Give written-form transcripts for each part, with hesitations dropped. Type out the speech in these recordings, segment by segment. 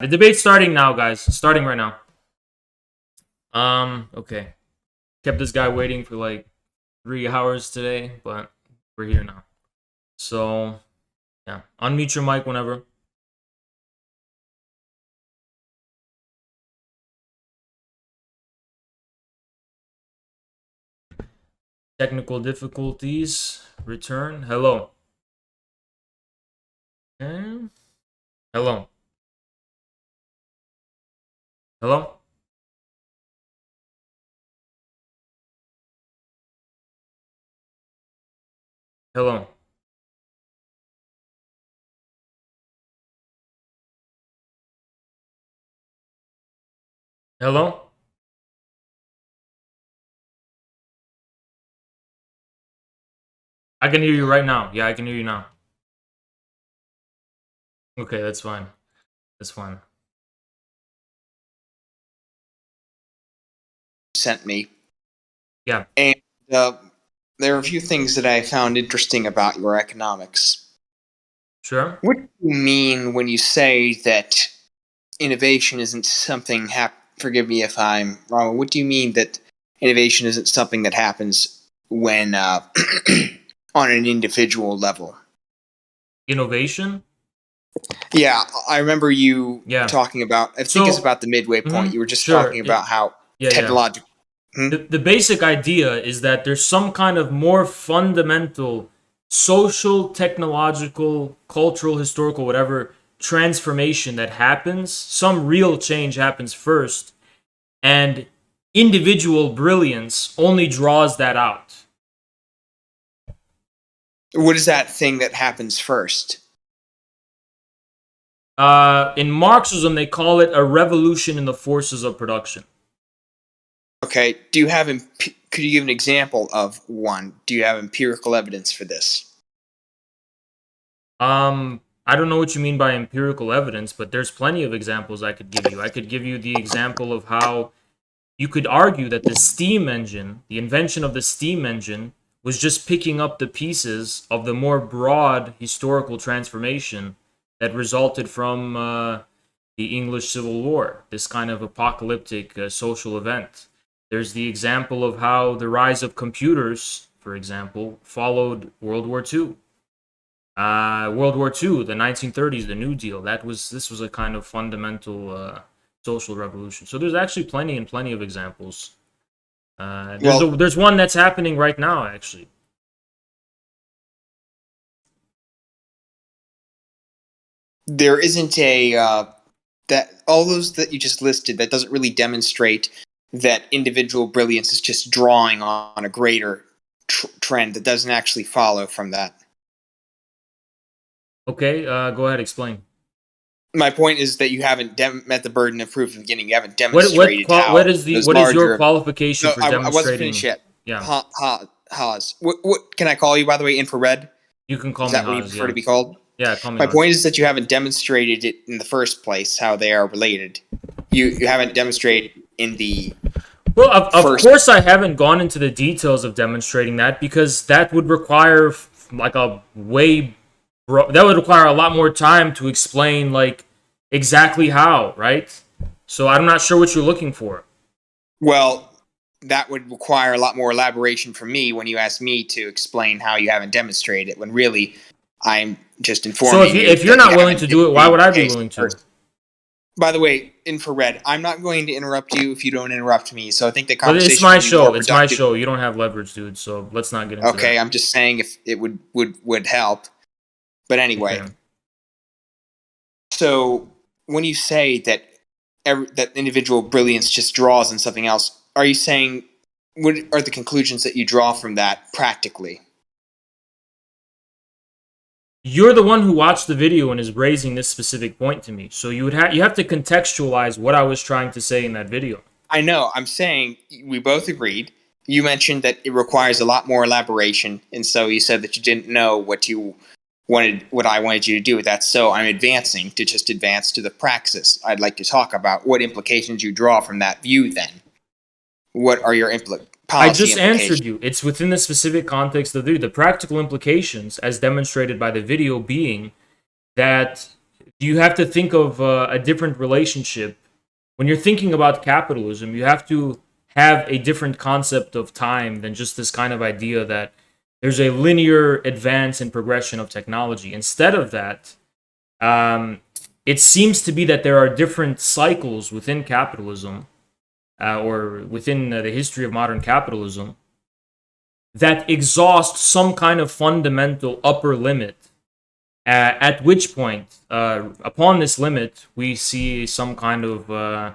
The debate's starting now, guys. Starting right now. Okay. Kept this guy waiting for like 3 hours today, but we're here now. So, yeah. Unmute your mic whenever. Technical difficulties. Return. Hello. Okay. Hello. Hello? Hello. Hello? I can hear you right now. Yeah, I can hear you now. Okay, that's fine. That's fine. Sent me. Yeah. And there are a few things that I found interesting about your economics. Sure. What do you mean when you say that innovation isn't something forgive me if I'm wrong. What do you mean that innovation isn't something that happens when on an individual level? Innovation? Yeah, I remember you Yeah. talking about, I think it's about the midway point. You were just talking about how technological. The basic idea is that there's some kind of more fundamental social, technological, cultural, historical, whatever transformation that happens. Some real change happens first, and individual brilliance only draws that out. What is that thing that happens first? In Marxism, they call it a revolution in the forces of production. Okay, do you have could you give an example of one? Do you have empirical evidence for this? I don't know what you mean by empirical evidence, but there's plenty of examples I could give you. I could give you the example of how you could argue that the steam engine, the invention of the steam engine, was just picking up the pieces of the more broad historical transformation that resulted from the English Civil War, this kind of apocalyptic social event. There's the example of how the rise of computers, for example, followed World War II. World War II, the 1930s, the New Deal. This was a kind of fundamental social revolution. So there's actually plenty of examples. There's one that's happening right now, actually. There isn't a that all those that you just listed, that doesn't really demonstrate that individual brilliance is just drawing on a greater trend that doesn't actually follow from that. Okay, go ahead, explain. My point is that you haven't met the burden of proof in the beginning. You haven't demonstrated what is your qualification for demonstrating? I wasn't finished yet. Yeah. Haas. What can I call you, by the way? Infrared? You can call me Haas. Is that what you prefer to be called? Yeah, call me My point is that you haven't demonstrated it in the first place, how they are related. You haven't demonstrated in the... Well, of course I haven't gone into the details of demonstrating that, because that would require like that would require a lot more time to explain like exactly how, right? So I'm not sure what you're looking for. Well, that would require a lot more elaboration from me when you ask me to explain how you haven't demonstrated it, when really I'm just informing you. So if you're not willing to do it, why would I be willing to? By the way, Infrared, I'm not going to interrupt you if you don't interrupt me, so I think the conversation... But it's my show. It's my show. You don't have leverage, dude, so let's not get into that. Okay, I'm just saying if it would help. But anyway. Okay. So when you say that that individual brilliance just draws on something else, are you saying, what are the conclusions that you draw from that practically? You're the one who watched the video and is raising this specific point to me. So you have to contextualize what I was trying to say in that video. I know. I'm saying we both agreed. You mentioned that it requires a lot more elaboration, and so you said that you didn't know what I wanted you to do with that. So I'm advancing to just advance to the praxis. I'd like to talk about what implications you draw from that view then. What are your I just answered you. It's within the specific context of the practical implications, as demonstrated by the video, being that you have to think of a different relationship. When you're thinking about capitalism, you have to have a different concept of time than just this kind of idea that there's a linear advance and progression of technology. Instead of that, it seems to be that there are different cycles within capitalism, or within the history of modern capitalism, that exhaust some kind of fundamental upper limit, at which point, upon this limit, we see some kind of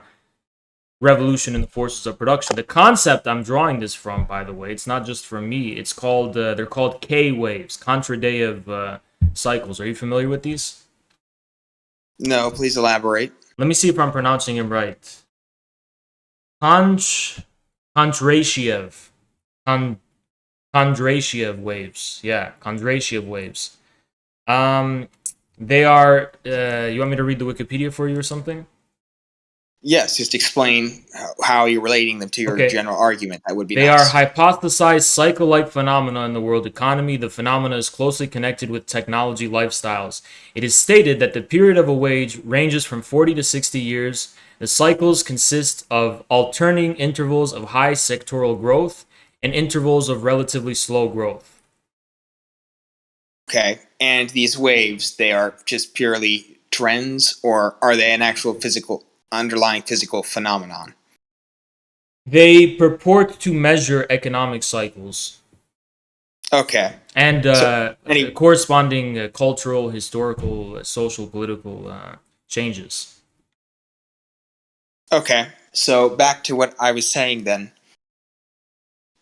revolution in the forces of production. The concept I'm drawing this from, by the way, it's not just from me. It's called they're called K waves, contradictive cycles. Are you familiar with these? No, please elaborate. Let me see if I'm pronouncing it right. Kondrashiev. Kondrashiev waves. Yeah, Kondrashiev waves. They are. You want me to read the Wikipedia for you or something? Yes, just explain how you're relating them to your general argument. That would be They nice. are hypothesized cycle-like phenomena in the world economy. The phenomena is closely connected with technology lifestyles. It is stated that the period of a wage ranges from 40 to 60 years. The cycles consist of alternating intervals of high sectoral growth and intervals of relatively slow growth. Okay, and these waves, they are just purely trends, or are they an actual underlying physical phenomenon? They purport to measure economic cycles. Okay. And corresponding cultural, historical, social, political changes. Okay, so back to what I was saying then.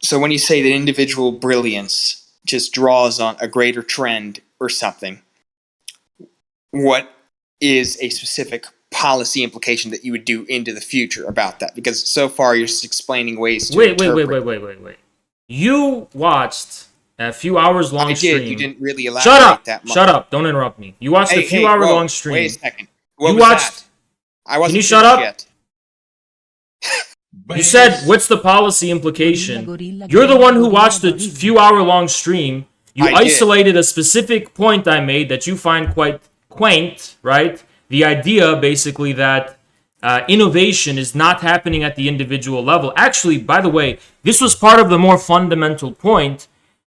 So when you say that individual brilliance just draws on a greater trend or something, what is a specific policy implication that you would do into the future about that? Because so far you're just explaining ways to Wait. You watched a few hours long stream. You didn't really elaborate that much. Shut up. Don't interrupt me. You watched a few hour long stream. Wait a second. What was that? I wasn't. Can you shut up? Yet. You said, what's the policy implication? You're the one who watched a few hour long stream. You isolated a specific point I made that you find quite quaint, right? The idea, basically, that innovation is not happening at the individual level. Actually, by the way, this was part of the more fundamental point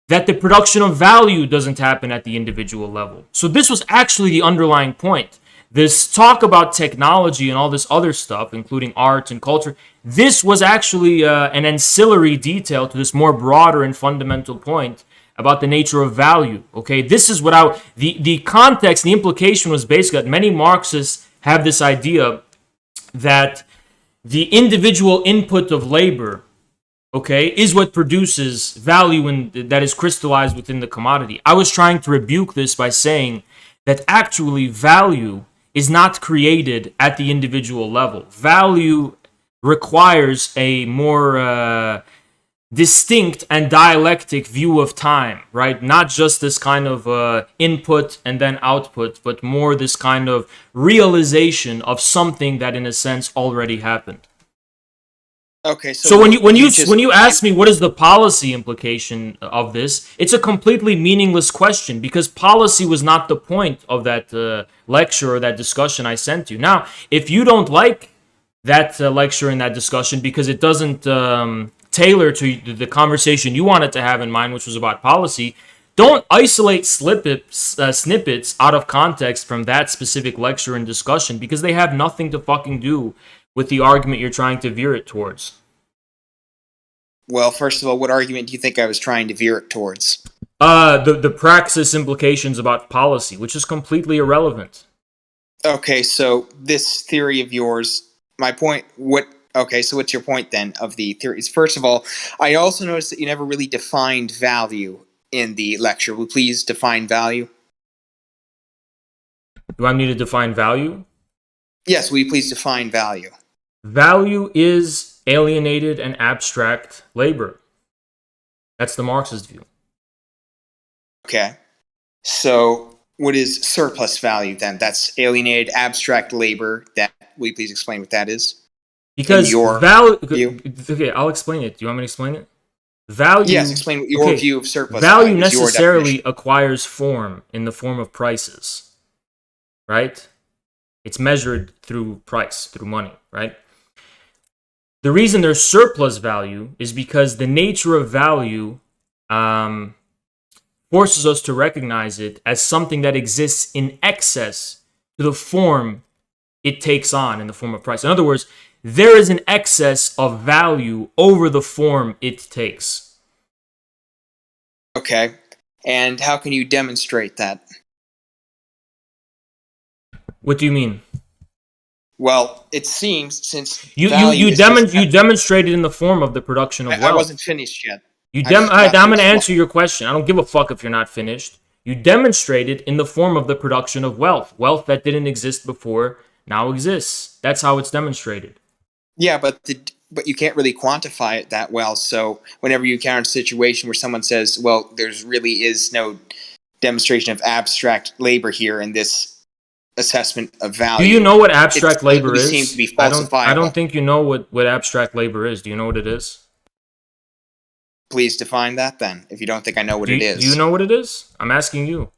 that the production of value doesn't happen at the individual level. So this was actually the underlying point. This talk about technology and all this other stuff, including art and culture, this was actually an ancillary detail to this more broader and fundamental point about the nature of value. Okay, this is what the context, the implication was basically that many Marxists have this idea that the individual input of labor, okay, is what produces value that is crystallized within the commodity. I was trying to rebuke this by saying that actually value is not created at the individual level. Value requires a more distinct and dialectic view of time, right? Not just this kind of input and then output, but more this kind of realization of something that, in a sense, already happened. Okay, so when you ask me what is the policy implication of this, it's a completely meaningless question because policy was not the point of that lecture or that discussion I sent you. Now, if you don't like that lecture and that discussion because it doesn't tailor to the conversation you wanted to have in mind, which was about policy, don't isolate snippets out of context from that specific lecture and discussion because they have nothing to fucking do with the argument you're trying to veer it towards. Well, first of all, what argument do you think I was trying to veer it towards? The praxis implications about policy, which is completely irrelevant. Okay, so this theory of yours, my point, okay, so what's your point then of the theories? First of all, I also noticed that you never really defined value in the lecture. Will you please define value? Do I need to define value? Yes, will you please define value? Value is alienated and abstract labor. That's the Marxist view. Okay. So what is surplus value then? That's alienated abstract labor. Will you please explain what that is? Because value. Okay, I'll explain it. Do you want me to explain it? Value. Yes, explain your view of surplus value. Value necessarily acquires form in the form of prices. Right? It's measured through price, through money, right? The reason there's surplus value is because the nature of value forces us to recognize it as something that exists in excess to the form it takes on in the form of price. In other words, there is an excess of value over the form it takes. Okay. And how can you demonstrate that? What do you mean? Well, it seems since You demonstrate it in the form of the production of wealth. I wasn't finished yet. I'm going to answer your question. I don't give a fuck if you're not finished. You demonstrate it in the form of the production of wealth. Wealth that didn't exist before now exists. That's how it's demonstrated. Yeah, but you can't really quantify it that well. So whenever you encounter a situation where someone says, well, there's really is no demonstration of abstract labor here in this assessment of value. Do you know what abstract labor is? Seems to be falsifiable. I don't think you know what abstract labor is. Do you know what it is? Please define that then, if you don't think I know what it is. Do you know what it is? I'm asking you.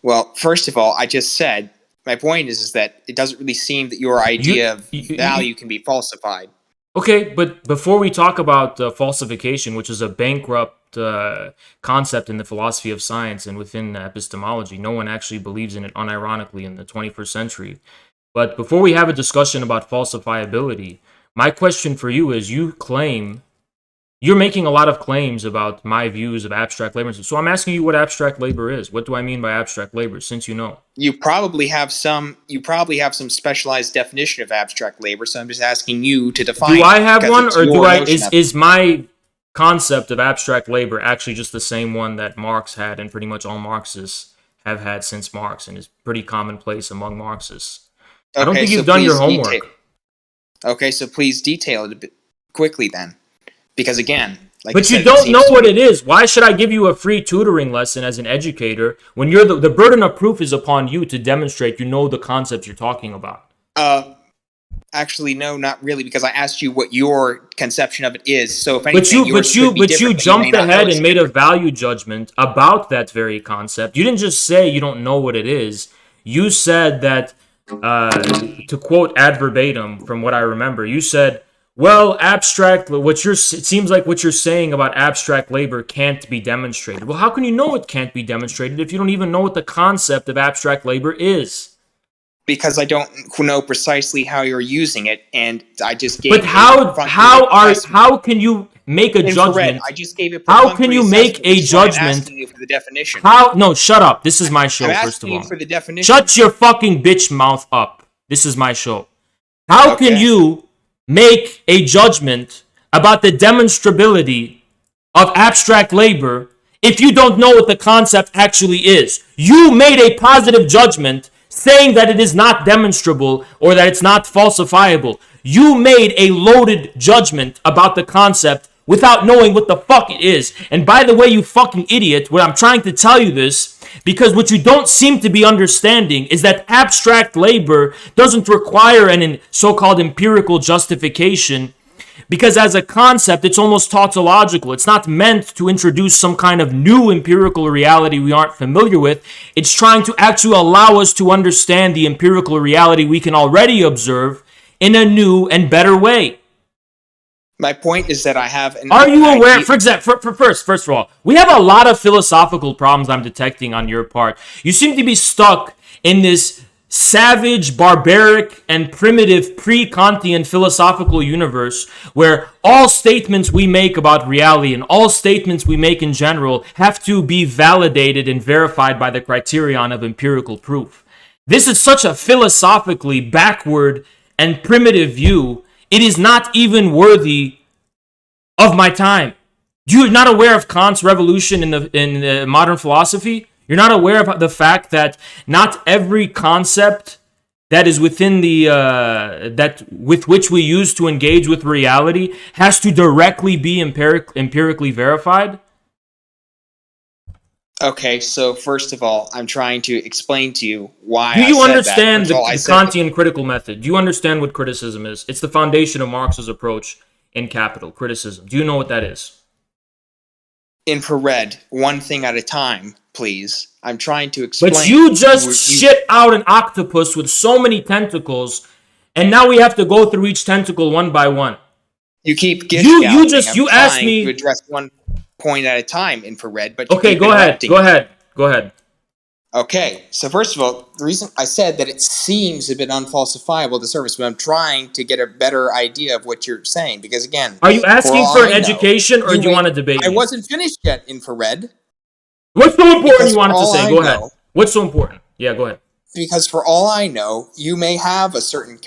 Well, first of all, I just said, my point is that it doesn't really seem that your idea of value can be falsified. Okay, but before we talk about falsification, which is a bankrupt concept in the philosophy of science and within epistemology, no one actually believes in it unironically in the 21st century. But before we have a discussion about falsifiability, my question for you is, you're making a lot of claims about my views of abstract labor. So I'm asking you what abstract labor is. What do I mean by abstract labor, since you know? You probably have some specialized definition of abstract labor, so I'm just asking you to define it. Do I have one, or is my concept of abstract labor actually just the same one that Marx had and pretty much all Marxists have had since Marx, and is pretty commonplace among Marxists? Okay, I don't think you've done your homework. Okay, so please detail it a bit quickly then. Because again, but you don't know what it is. Why should I give you a free tutoring lesson as an educator when you're the burden of proof is upon you to demonstrate you know the concept you're talking about? Actually, no, not really, because I asked you what your conception of it is. So if anything, you jumped ahead and made a value judgment about that very concept. You didn't just say you don't know what it is. You said that, to quote ad verbatim from what I remember, you said, well, it seems like what you're saying about abstract labor can't be demonstrated. Well, how can you know it can't be demonstrated if you don't even know what the concept of abstract labor is? Because I don't know precisely how you're using it, and I just gave. But how can you make a judgment? I just gave it. How can you make a judgment? I'm asking you for the definition. No, shut up. This is my show. First of all, for the definition. Shut your fucking bitch mouth up. This is my show. How can you make a judgment about the demonstrability of abstract labor if you don't know what the concept actually is? You made a positive judgment saying that it is not demonstrable or that it's not falsifiable. You made a loaded judgment about the concept without knowing what the fuck it is. And by the way, you fucking idiot, what I'm trying to tell you this, because what you don't seem to be understanding is that abstract labor doesn't require an so-called empirical justification, because as a concept, it's almost tautological. It's not meant to introduce some kind of new empirical reality we aren't familiar with. It's trying to actually allow us to understand the empirical reality we can already observe in a new and better way. My point is that I have an Are you aware, for example, first of all, we have a lot of philosophical problems I'm detecting on your part. You seem to be stuck in this savage, barbaric, and primitive pre-Kantian philosophical universe where all statements we make about reality and all statements we make in general have to be validated and verified by the criterion of empirical proof. This is such a philosophically backward and primitive view. It is not even worthy of my time. You're not aware of Kant's revolution in the modern philosophy? You're not aware of the fact that not every concept that is within that with which we use to engage with reality has to directly be empirically verified? Okay, so first of all, I'm trying to explain to you why. Do you understand the Kantian critical method? Do you understand what criticism is? It's the foundation of Marx's approach in Capital, criticism. Do you know what that is? Infrared, one thing at a time, please. I'm trying to explain. But you just shit out an octopus with so many tentacles, and now we have to go through each tentacle one by one. You keep you asked me to address one point at a time, Infrared. But okay, go ahead. Okay, so first of all, the reason I said that it seems a bit unfalsifiable, the service, but I'm trying to get a better idea of what you're saying, because again... Are you asking for an education, or do you want to debate me? I wasn't finished yet, Infrared. What's so important you wanted to say? Go ahead. What's so important? Yeah, go ahead. Because for all I know, you may have a certain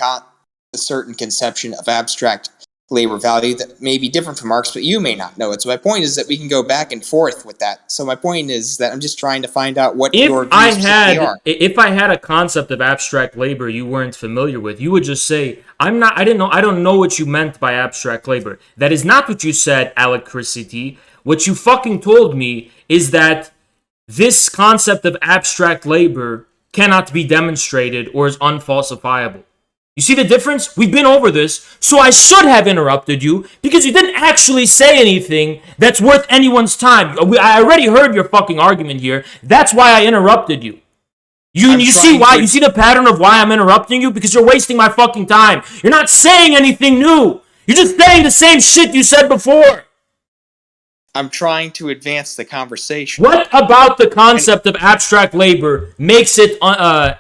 conception of abstract labor value that may be different from Marx, but you may not know it. So my point is that we can go back and forth with that. So my point is that I'm just trying to find out what your views are. If I had a concept of abstract labor you weren't familiar with, you would just say, I don't know what you meant by abstract labor. That is not what you said, Alacrity. What you fucking told me is that this concept of abstract labor cannot be demonstrated or is unfalsifiable. You see the difference? We've been over this, so I should have interrupted you because you didn't actually say anything that's worth anyone's time. I already heard your fucking argument here. That's why I interrupted you. You see why? You see the pattern of why I'm interrupting you? Because you're wasting my fucking time. You're not saying anything new. You're just saying the same shit you said before. I'm trying to advance the conversation. What about the concept of abstract labor makes it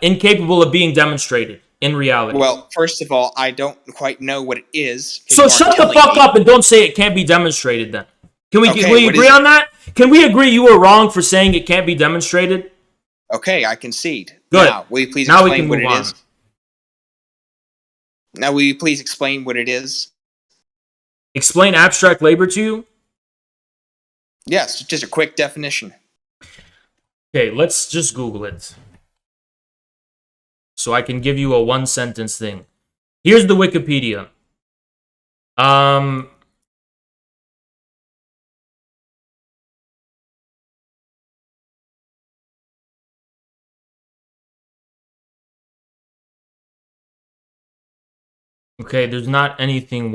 incapable of being demonstrated in reality? Well, first of all, I don't quite know what it is. So shut the fuck up and don't say it can't be demonstrated then. Can we agree on that? Can we agree you were wrong for saying it can't be demonstrated? Okay, I concede. Good. Now, will you please explain what it is? Now, will you please explain what it is? Explain abstract labor to you? Yes, just a quick definition. Okay, let's just Google it. So I can give you a one-sentence thing. Here's the Wikipedia. Okay, there's not anything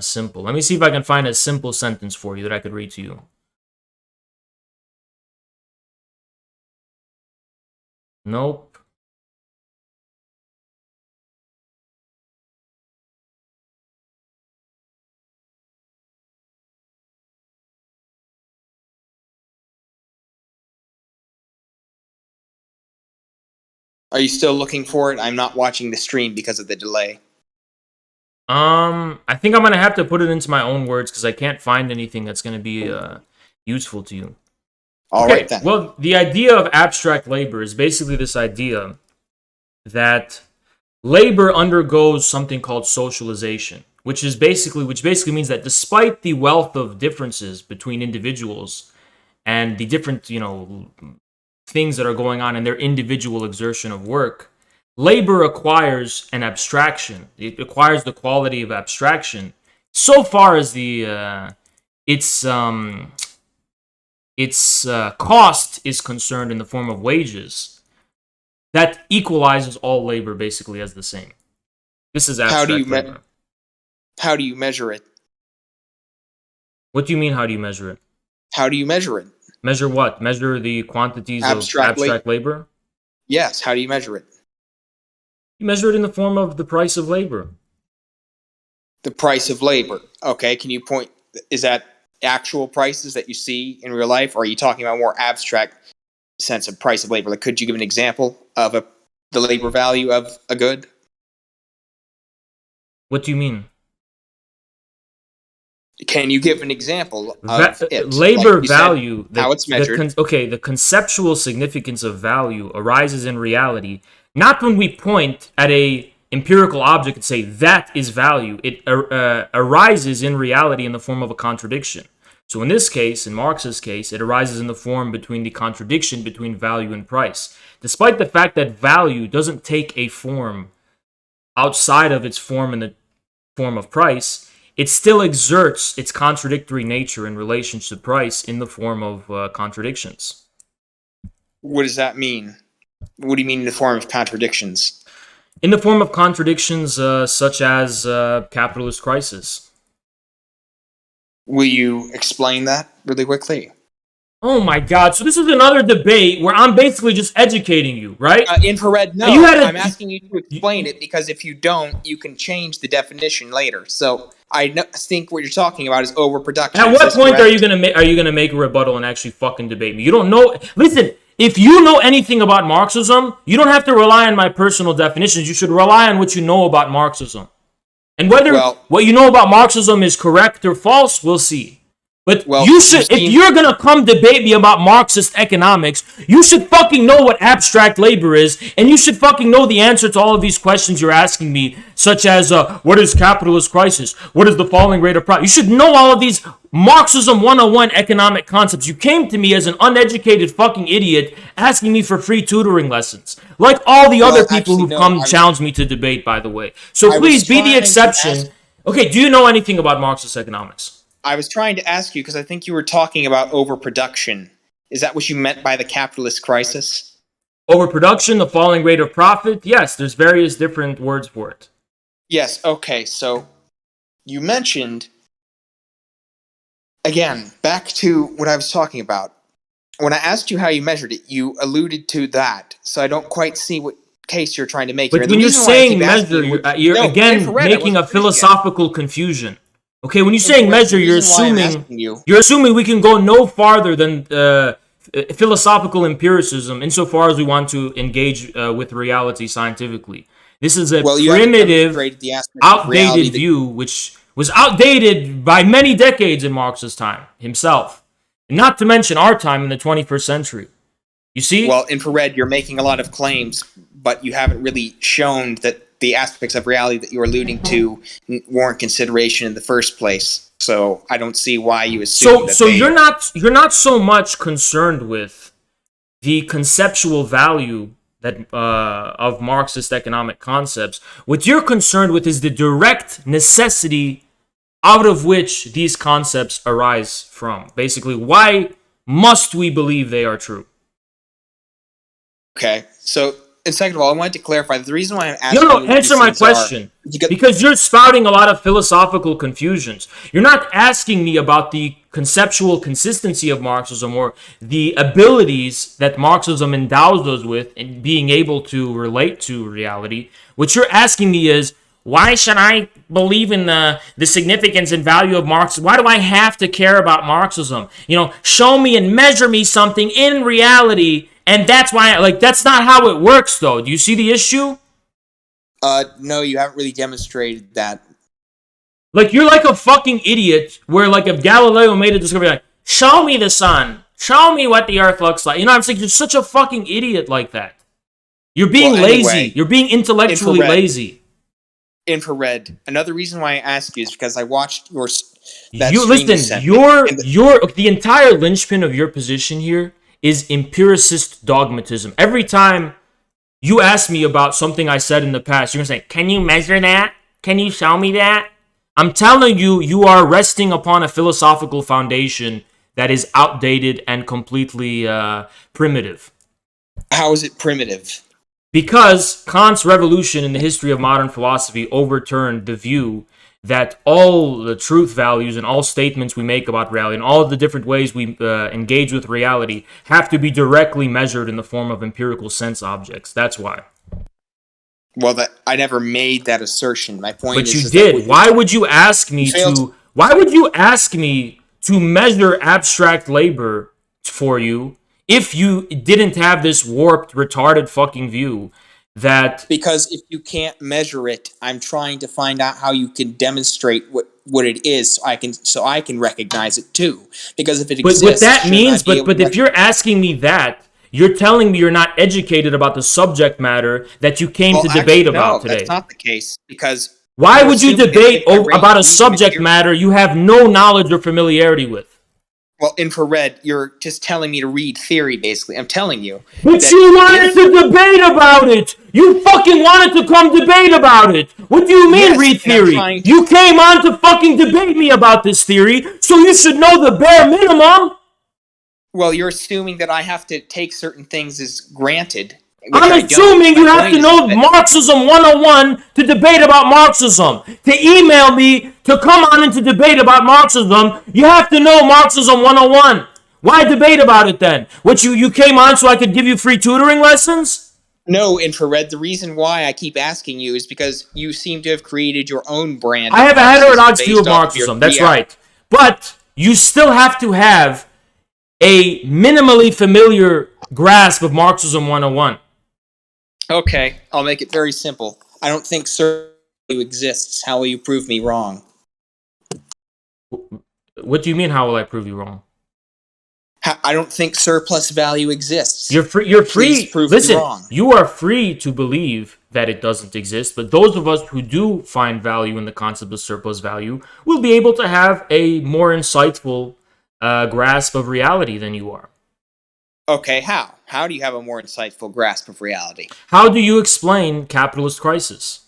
simple. Let me see if I can find a simple sentence for you that I could read to you. Nope. Are you still looking for it? I'm not watching the stream because of the delay. I think I'm gonna have to put it into my own words because I can't find anything that's gonna be useful to you. All right then. Well, the idea of abstract labor is basically this idea that labor undergoes something called socialization, which basically means that despite the wealth of differences between individuals and the different, things that are going on in their individual exertion of work, labor acquires an abstraction. It acquires the quality of abstraction so far as its cost is concerned in the form of wages. That equalizes all labor basically as the same. This is abstract labor. How do you measure it? What do you mean, how do you measure it? How do you measure it? Measure what? Measure the quantities of abstract labor? Yes, how do you measure it? You measure it in the form of the price of labor. The price of labor. Okay, can you point... Is that actual prices that you see in real life, or are you talking about more abstract sense of price of labor? Like, could you give an example of the labor value of a good? What do you mean? Can you give an example of it? Labor value, how it's measured. The conceptual significance of value arises in reality, not when we point at a empirical object and say that is value. It arises in reality in the form of a contradiction. So in this case, in Marx's case, it arises in the form between the contradiction between value and price. Despite the fact that value doesn't take a form outside of its form in the form of price, it still exerts its contradictory nature in relation to price in the form of contradictions. What does that mean? What do you mean in the form of contradictions? In the form of contradictions such as capitalist crisis. Will you explain that really quickly? Oh my god, so this is another debate where I'm basically just educating you, right? Infrared, no. You had I'm asking you to explain it because if you don't, you can change the definition later. So I think what you're talking about is overproduction. At what point are you gonna make a rebuttal and actually fucking debate me? You don't know. Listen, if you know anything about Marxism, you don't have to rely on my personal definitions. You should rely on what you know about Marxism. And whether what you know about Marxism is correct or false, we'll see. But you should, if you're gonna come debate me about Marxist economics, you should fucking know what abstract labor is, and you should fucking know the answer to all of these questions you're asking me, such as, what is capitalist crisis? What is the falling rate of profit? You should know all of these Marxism 101 economic concepts. You came to me as an uneducated fucking idiot asking me for free tutoring lessons. Like all the other people who've come challenge me to debate, by the way. So please be the exception. Okay, do you know anything about Marxist economics? I was trying to ask you because I think you were talking about overproduction. Is that what you meant by the capitalist crisis? Overproduction, the falling rate of profit? Yes, there's various different words for it. Yes, okay, so you mentioned, again, back to what I was talking about. When I asked you how you measured it, you alluded to that, so I don't quite see what case you're trying to make. But when you're saying measure, you're again making a philosophical confusion. Okay, when you're saying measure, you're assuming we can go no farther than philosophical empiricism insofar as we want to engage with reality scientifically. This is a primitive, outdated view, which was outdated by many decades in Marx's time himself. And not to mention our time in the 21st century. You see? Well, Infrared, you're making a lot of claims, but you haven't really shown that the aspects of reality that you're alluding to warrant consideration in the first place. So I don't see why you assume that. So you're not so much concerned with the conceptual value that of Marxist economic concepts. What you're concerned with is the direct necessity out of which these concepts arise from. Basically, why must we believe they are true? Okay, so. And second of all, I wanted to clarify that the reason why I'm asking you answer my question. Because you're spouting a lot of philosophical confusions. You're not asking me about the conceptual consistency of Marxism or the abilities that Marxism endows us with in being able to relate to reality. What you're asking me is, why should I believe in the significance and value of Marxism? Why do I have to care about Marxism? You know, show me and measure me something in reality. And that's why, that's not how it works, though. Do you see the issue? No, you haven't really demonstrated that. You're like a fucking idiot, where, if Galileo made a discovery, show me the sun. Show me what the earth looks like. You know what I'm saying? You're such a fucking idiot like that. You're being lazy. You're being intellectually lazy. Infrared. Another reason why I ask you is because I watched your... The entire linchpin of your position here is empiricist dogmatism. Every time you ask me about something I said in the past, you're going to say, can you measure that? Can you show me that? I'm telling you, you are resting upon a philosophical foundation that is outdated and completely primitive. How is it primitive? Because Kant's revolution in the history of modern philosophy overturned the view that all the truth values and all statements we make about reality and all the different ways we engage with reality have to be directly measured in the form of empirical sense objects. That's why. Well, I never made that assertion. My point is... But you did. Why would you ask me to... Why would you ask me to measure abstract labor for you if you didn't have this warped, retarded fucking view that... Because if you can't measure it, I'm trying to find out how you can demonstrate what it is so I can recognize it too. Because if it exists... But what that means, but if you're asking me that, you're telling me you're not educated about the subject matter that you came to debate about today. That's not the case, because... Why would you debate about a subject matter you have no knowledge or familiarity with? Well, Infrared, you're just telling me to read theory, basically. I'm telling you. But you wanted to debate about it! You fucking wanted to come debate about it! What do you mean, read theory? You came on to fucking debate me about this theory, so you should know the bare minimum! Well, you're assuming that I have to take certain things as granted, I'm assuming you have to know Marxism 101 to debate about Marxism. To email me to come on and to debate about Marxism, you have to know Marxism 101. Why debate about it then? What, you came on so I could give you free tutoring lessons? No, Infrared, the reason why I keep asking you is because you seem to have created your own brand. I have a heterodox view of Marxism, that's right. But you still have to have a minimally familiar grasp of Marxism 101. Okay, I'll make it very simple. I don't think surplus value exists. How will you prove me wrong? What do you mean, how will I prove you wrong? I don't think surplus value exists. You're free. Listen, you are free to believe that it doesn't exist, but those of us who do find value in the concept of surplus value will be able to have a more insightful grasp of reality than you are. Okay, how? How do you have a more insightful grasp of reality? How do you explain capitalist crisis?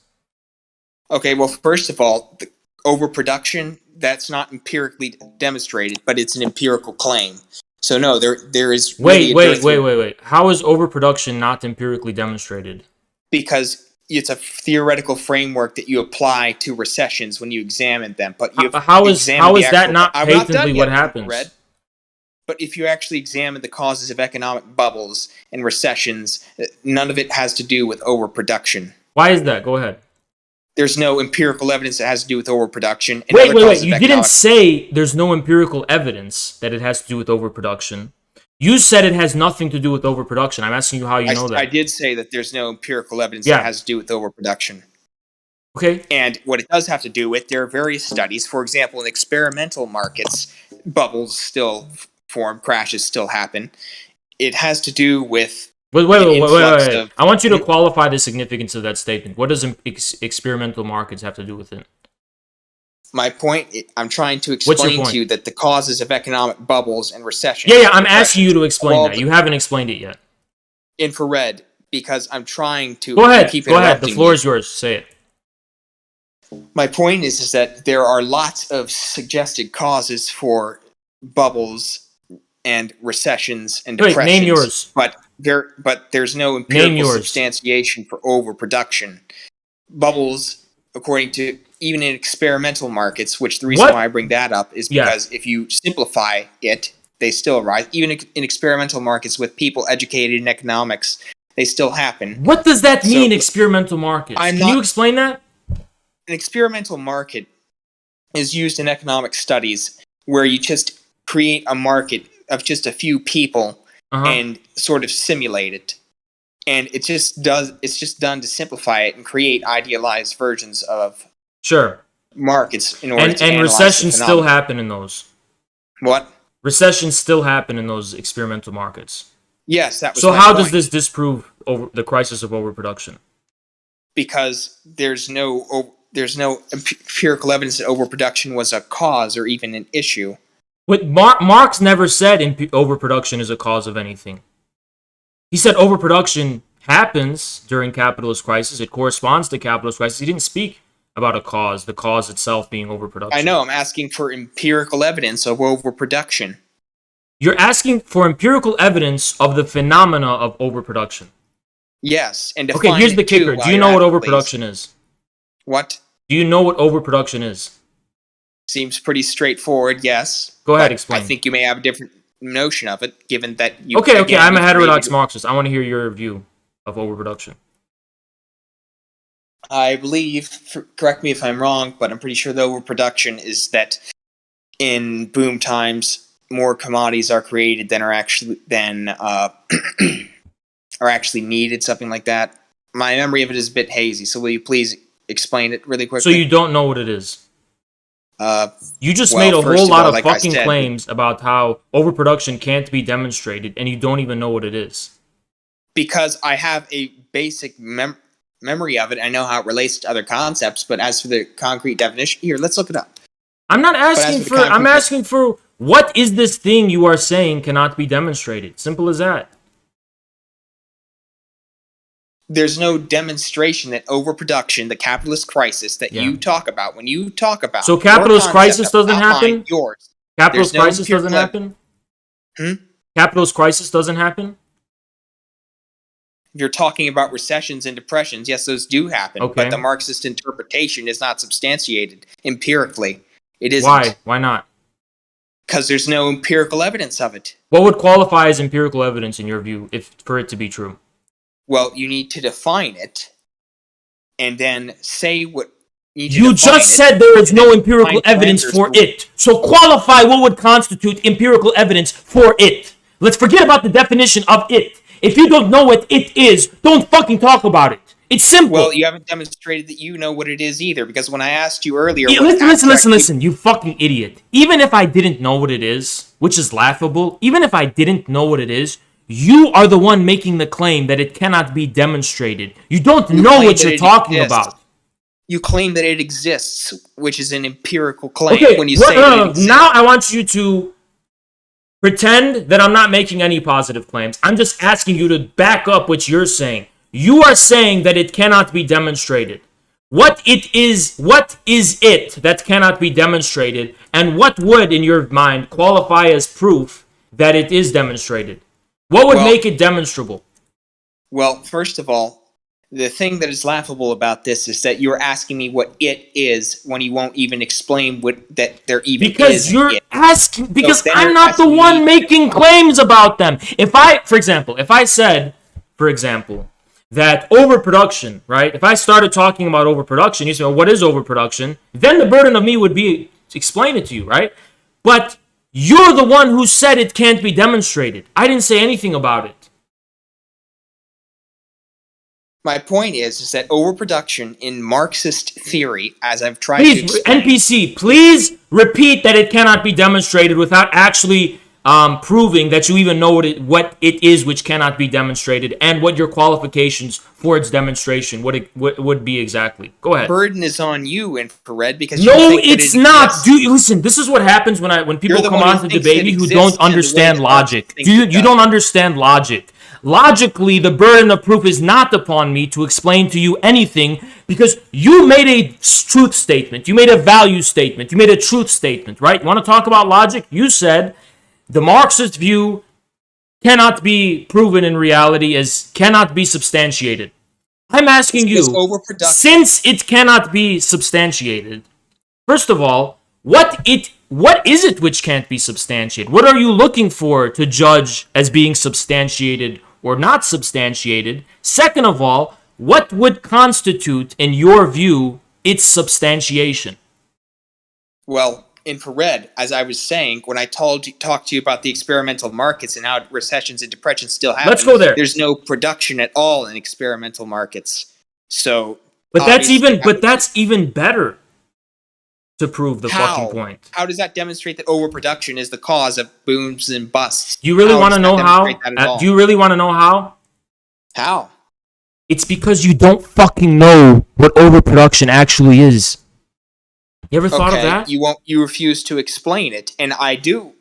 Okay, well, first of all, the overproduction, that's not empirically demonstrated, but it's an empirical claim. So no, there is... Wait. How is overproduction not empirically demonstrated? Because it's a theoretical framework that you apply to recessions when you examine them. But how is that not patently what happens? But if you actually examine the causes of economic bubbles and recessions, none of it has to do with overproduction. Why is that? Go ahead. There's no empirical evidence that has to do with overproduction. Wait. You didn't say there's no empirical evidence that it has to do with overproduction. You said it has nothing to do with overproduction. I'm asking you how you know that. I did say that there's no empirical evidence that has to do with overproduction. Okay. And what it does have to do with, there are various studies. For example, in experimental markets, bubbles still form, crashes still happen. It has to do with... Wait. I want you to qualify the significance of that statement. What does experimental markets have to do with it? My point, I'm trying to explain to you that the causes of economic bubbles and recession... Yeah, I'm asking you to explain that. You haven't explained it yet. Infrared, because I'm trying to... Go ahead. The floor is yours. Say it. My point is that there are lots of suggested causes for bubbles and recessions and depressions. Name yours. But there's no empirical substantiation for overproduction. Bubbles, according to even in experimental markets, which the reason why I bring that up is because if you simplify it, they still arise. Even in experimental markets with people educated in economics, they still happen. What does that mean, experimental markets? Can you explain that? An experimental market is used in economic studies where you just create a market of just a few people and sort of simulate it. And it's just done to simplify it and create idealized versions of markets in order to analyze recessions still happen in those. What? Recessions still happen in those experimental markets. Yes, that was so how does this disprove the crisis of overproduction? Because there's no empirical evidence that overproduction was a cause or even an issue. But Marx never said overproduction is a cause of anything. He said overproduction happens during capitalist crisis. It corresponds to capitalist crisis. He didn't speak about a cause, the cause itself being overproduction. I know. I'm asking for empirical evidence of overproduction. You're asking for empirical evidence of the phenomena of overproduction. Yes. And okay, here's the kicker. Do you know what overproduction is? What? Do you know what overproduction is? Seems pretty straightforward, yes. Go ahead, explain. I think you may have a different notion of it, given that you... Okay, I'm a heterodox Marxist. I want to hear your view of overproduction. I believe, correct me if I'm wrong, but I'm pretty sure the overproduction is that in boom times, more commodities are created than are actually needed, something like that. My memory of it is a bit hazy, so will you please explain it really quickly? So you don't know what it is? You just made a whole lot of fucking claims about how overproduction can't be demonstrated, and you don't even know what it is. Because I have a basic memory of it. I know how it relates to other concepts, but as for the concrete definition, here, let's look it up. I'm not asking for... I'm asking for what is this thing you are saying cannot be demonstrated? Simple as that. There's no demonstration that overproduction, the capitalist crisis that you talk about, when you talk about... So capitalist crisis doesn't happen? Capitalist crisis doesn't happen? Capitalist crisis doesn't happen? If you're talking about recessions and depressions, yes, those do happen. Okay. But the Marxist interpretation is not substantiated empirically. It isn't. Why? Why not? Because there's no empirical evidence of it. What would qualify as empirical evidence in your view, if for it to be true? Well, you need to define it, and then say what you just said there is no empirical evidence for it. So qualify what would constitute empirical evidence for it. Let's forget about the definition of it. If you don't know what it is, don't fucking talk about it. It's simple. Well, you haven't demonstrated that you know what it is either, because when I asked you earlier... Yeah, listen, you fucking idiot. Even if I didn't know what it is, which is laughable, even if I didn't know what it is, you are the one making the claim that it cannot be demonstrated. You don't know what you're talking about. You claim that it exists, which is an empirical claim. Okay, when you say that it exists. Now I want you to pretend that I'm not making any positive claims. I'm just asking you to back up what you're saying. You are saying that it cannot be demonstrated. What is it that cannot be demonstrated, and what would, in your mind, qualify as proof that it is demonstrated? What would make it demonstrable? Well, first of all, the thing that is laughable about this is that you're asking me what it is when you won't even explain what that there even because is. You're it. asking because so I'm not the one making claims about them. If I said, for example, that overproduction, right? If I started talking about overproduction, you say, well, what is overproduction? Then the burden of me would be to explain it to you, right? But you're the one who said it can't be demonstrated. I didn't say anything about it. My point is that overproduction in Marxist theory, as I've tried to explain... NPC, please repeat that it cannot be demonstrated without actually proving that you even know what it is which cannot be demonstrated and what your qualifications for its demonstration would be exactly. Go ahead. The burden is on you, Infrared, because no, it's not. Listen, this is what happens when people come on to debate me who don't understand logic. You don't understand logic. Logically, the burden of proof is not upon me to explain to you anything because you made a truth statement. You made a value statement. You made a truth statement, right? You want to talk about logic? You said the Marxist view cannot be proven in reality as cannot be substantiated. I'm asking you, since it cannot be substantiated, first of all, what is it which can't be substantiated? What are you looking for to judge as being substantiated or not substantiated? Second of all, what would constitute, in your view, its substantiation? Well, Infrared, as I was saying, when I talked to you about the experimental markets and how recessions and depressions still happen, let's go there. There's no production at all in experimental markets. So, but that's even better to prove the fucking point. How does that demonstrate that overproduction is the cause of booms and busts? Do you really want to know how? Do you really want to know how? How? It's because you don't fucking know what overproduction actually is. You ever thought of that? You refuse to explain it, and I do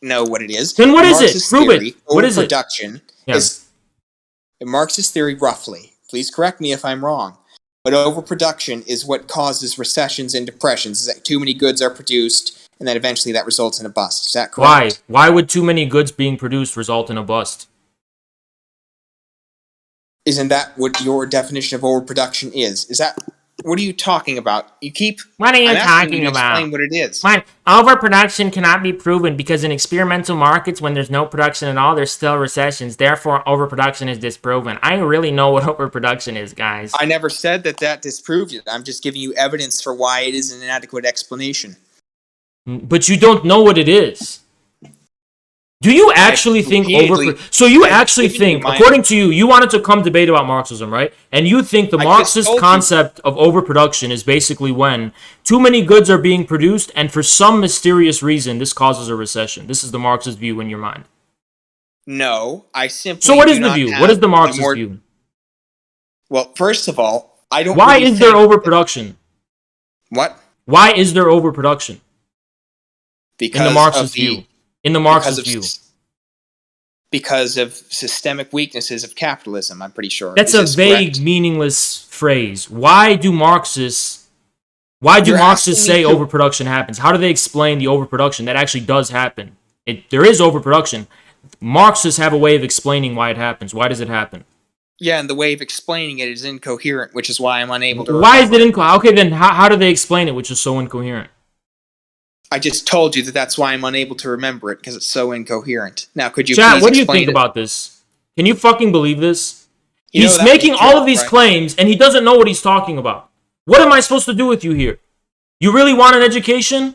know what it is. Then what is it? Prove it. What is it? Overproduction is in Marxist theory, roughly. Please correct me if I'm wrong. But overproduction is what causes recessions and depressions. Is that too many goods are produced, and then eventually that results in a bust. Is that correct? Why would too many goods being produced result in a bust? Isn't that what your definition of overproduction is? What are you talking about? What are you talking about? Explain what it is. Overproduction cannot be proven because in experimental markets, when there's no production at all, there's still recessions. Therefore, overproduction is disproven. I really know what overproduction is, guys. I never said that disproves it. I'm just giving you evidence for why it is an inadequate explanation. But you don't know what it is. Do you actually think So you actually think, according to you, you wanted to come debate about Marxism, right? And you think the Marxist concept of overproduction is basically when too many goods are being produced, and for some mysterious reason, this causes a recession. This is the Marxist view in your mind. No, I simply. So what is the view? What is the Marxist view? Well, first of all, I don't. Why is there overproduction? What? Why is there overproduction? Because in the Marxist view. In the Marxist view. Because of systemic weaknesses of capitalism, I'm pretty sure. That's a vague, meaningless phrase. Why do Marxists say overproduction happens? How do they explain the overproduction that actually does happen? There is overproduction. Marxists have a way of explaining why it happens. Why does it happen? Yeah, and the way of explaining it is incoherent, which is why I'm unable to. Why is it incoherent? Okay, then how do they explain it, which is so incoherent? I just told you that's why I'm unable to remember it, because it's so incoherent. Now, could you Chat, please what do you explain think about this? Can you fucking believe this? You know He's that making was all true, of these right? claims, and he doesn't know what he's talking about. What am I supposed to do with you here? You really want an education?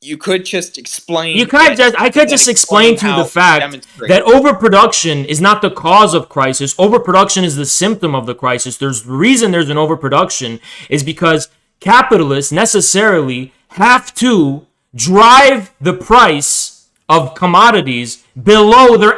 You could just explain. I could just explain to you the fact that overproduction is not the cause of crisis. Overproduction is the symptom of the crisis. The reason there's an overproduction is because capitalists necessarily have to drive the price of commodities below their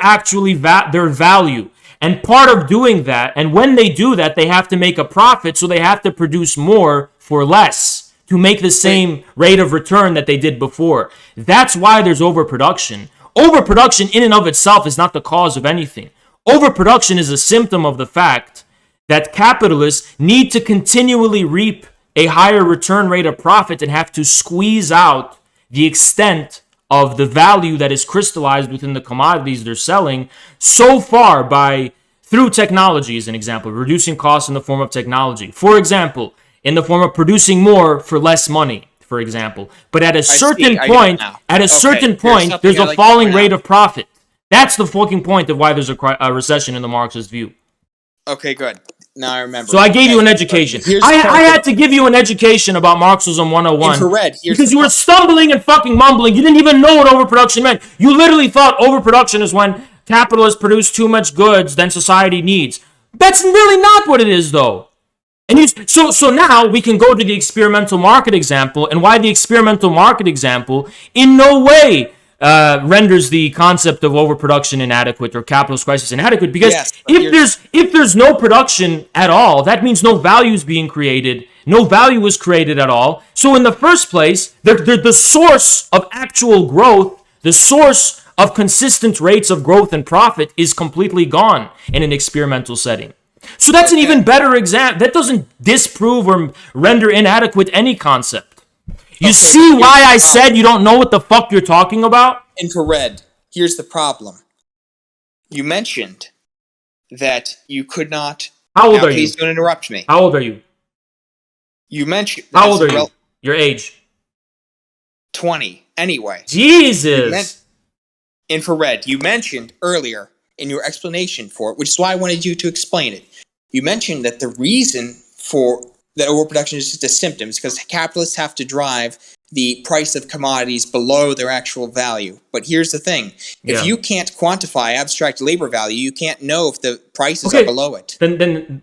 their value. And part of doing that, and when they do that, they have to make a profit, so they have to produce more for less to make the same rate of return that they did before. That's why there's overproduction. Overproduction in and of itself is not the cause of anything. Overproduction is a symptom of the fact that capitalists need to continually reap a higher return rate of profit and have to squeeze out the extent of the value that is crystallized within the commodities they're selling so far through technology, as an example, reducing costs in the form of technology. For example, in the form of producing more for less money, for example. But at a certain point, there's a falling rate of profit. That's the fucking point of why there's a recession in the Marxist view. Okay, good. Now I remember. So I gave you an education. I had to give you an education about Marxism 101. Infrared. Because you were stumbling and fucking mumbling. You didn't even know what overproduction meant. You literally thought overproduction is when capitalists produce too much goods than society needs. That's really not what it is, though. And so now we can go to the experimental market example, and why the experimental market example in no way renders the concept of overproduction inadequate or capitalist crisis inadequate, because if there's no production at all, that means no value is being created, no value is created at all. So in the first place, the source of actual growth, the source of consistent rates of growth and profit is completely gone in an experimental setting. So that's an even better example. That doesn't disprove or render inadequate any concept. You see why I said you don't know what the fuck you're talking about? Infrared. Here's the problem. You mentioned that you could not... How old are you? Please don't interrupt me. How old are you? You mentioned... How old are you? Your age? 20. Anyway. Jesus! Infrared. You mentioned earlier in your explanation for it, which is why I wanted you to explain it. You mentioned that the reason for that overproduction is just a symptom, because capitalists have to drive the price of commodities below their actual value. But here's the thing. If you can't quantify abstract labor value, you can't know if the prices are below it. Then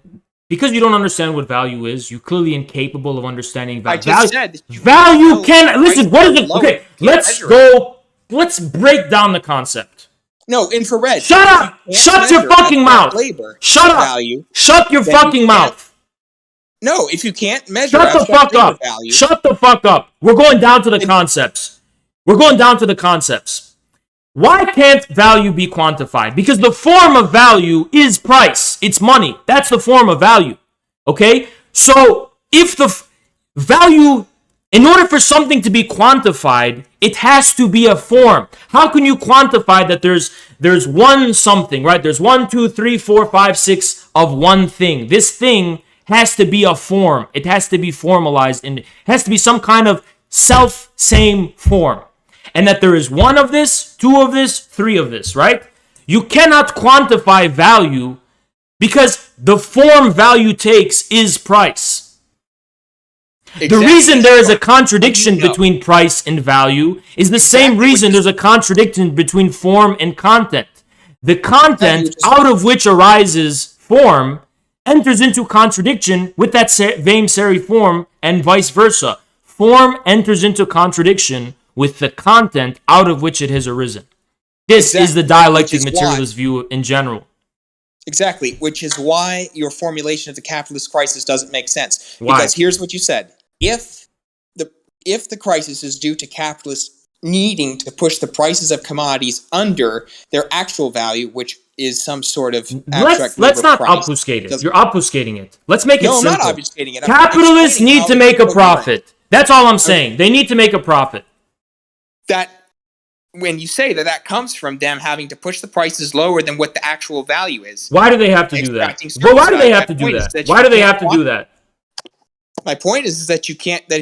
because you don't understand what value is, you're clearly incapable of understanding value. I just said value can... Listen, what is it? Okay, let's break down the concept. No, infrared. Shut up! Shut your fucking mouth! Shut up! Shut your fucking mouth! No, if you can't measure... Shut the fuck up! Shut the fuck up! We're going down to the concepts. Why can't value be quantified? Because the form of value is price. It's money. That's the form of value. Okay? So, if the value... In order for something to be quantified, it has to be a form. How can you quantify that there's one something, right? There's 1, 2, 3, 4, 5, 6 of one thing. This thing has to be a form. It has to be formalized, and it has to be some kind of same form. And that there is 1 of this, 2 of this, 3 of this, right? You cannot quantify value because the form value takes is price. Exactly. The reason there is a contradiction between price and value is the same reason there's a contradiction between form and content. The content out of which arises form enters into contradiction with that same form, and vice versa. Form enters into contradiction with the content out of which it has arisen. This is the dialectic materialist view in general. Exactly, which is why your formulation of the capitalist crisis doesn't make sense. Why? Because here's what you said. If the crisis is due to capitalists needing to push the prices of commodities under their actual value, which is some sort of abstract let's not obfuscate it. You're obfuscating it. Let's make it simple. No, I'm not obfuscating it. Capitalists need to make a profit. That's all I'm saying. They need to make a profit. when you say that comes from them having to push the prices lower than what the actual value is. Why do they have to do that? Well, why do they have to do that? Why do they have to do that? My point is that if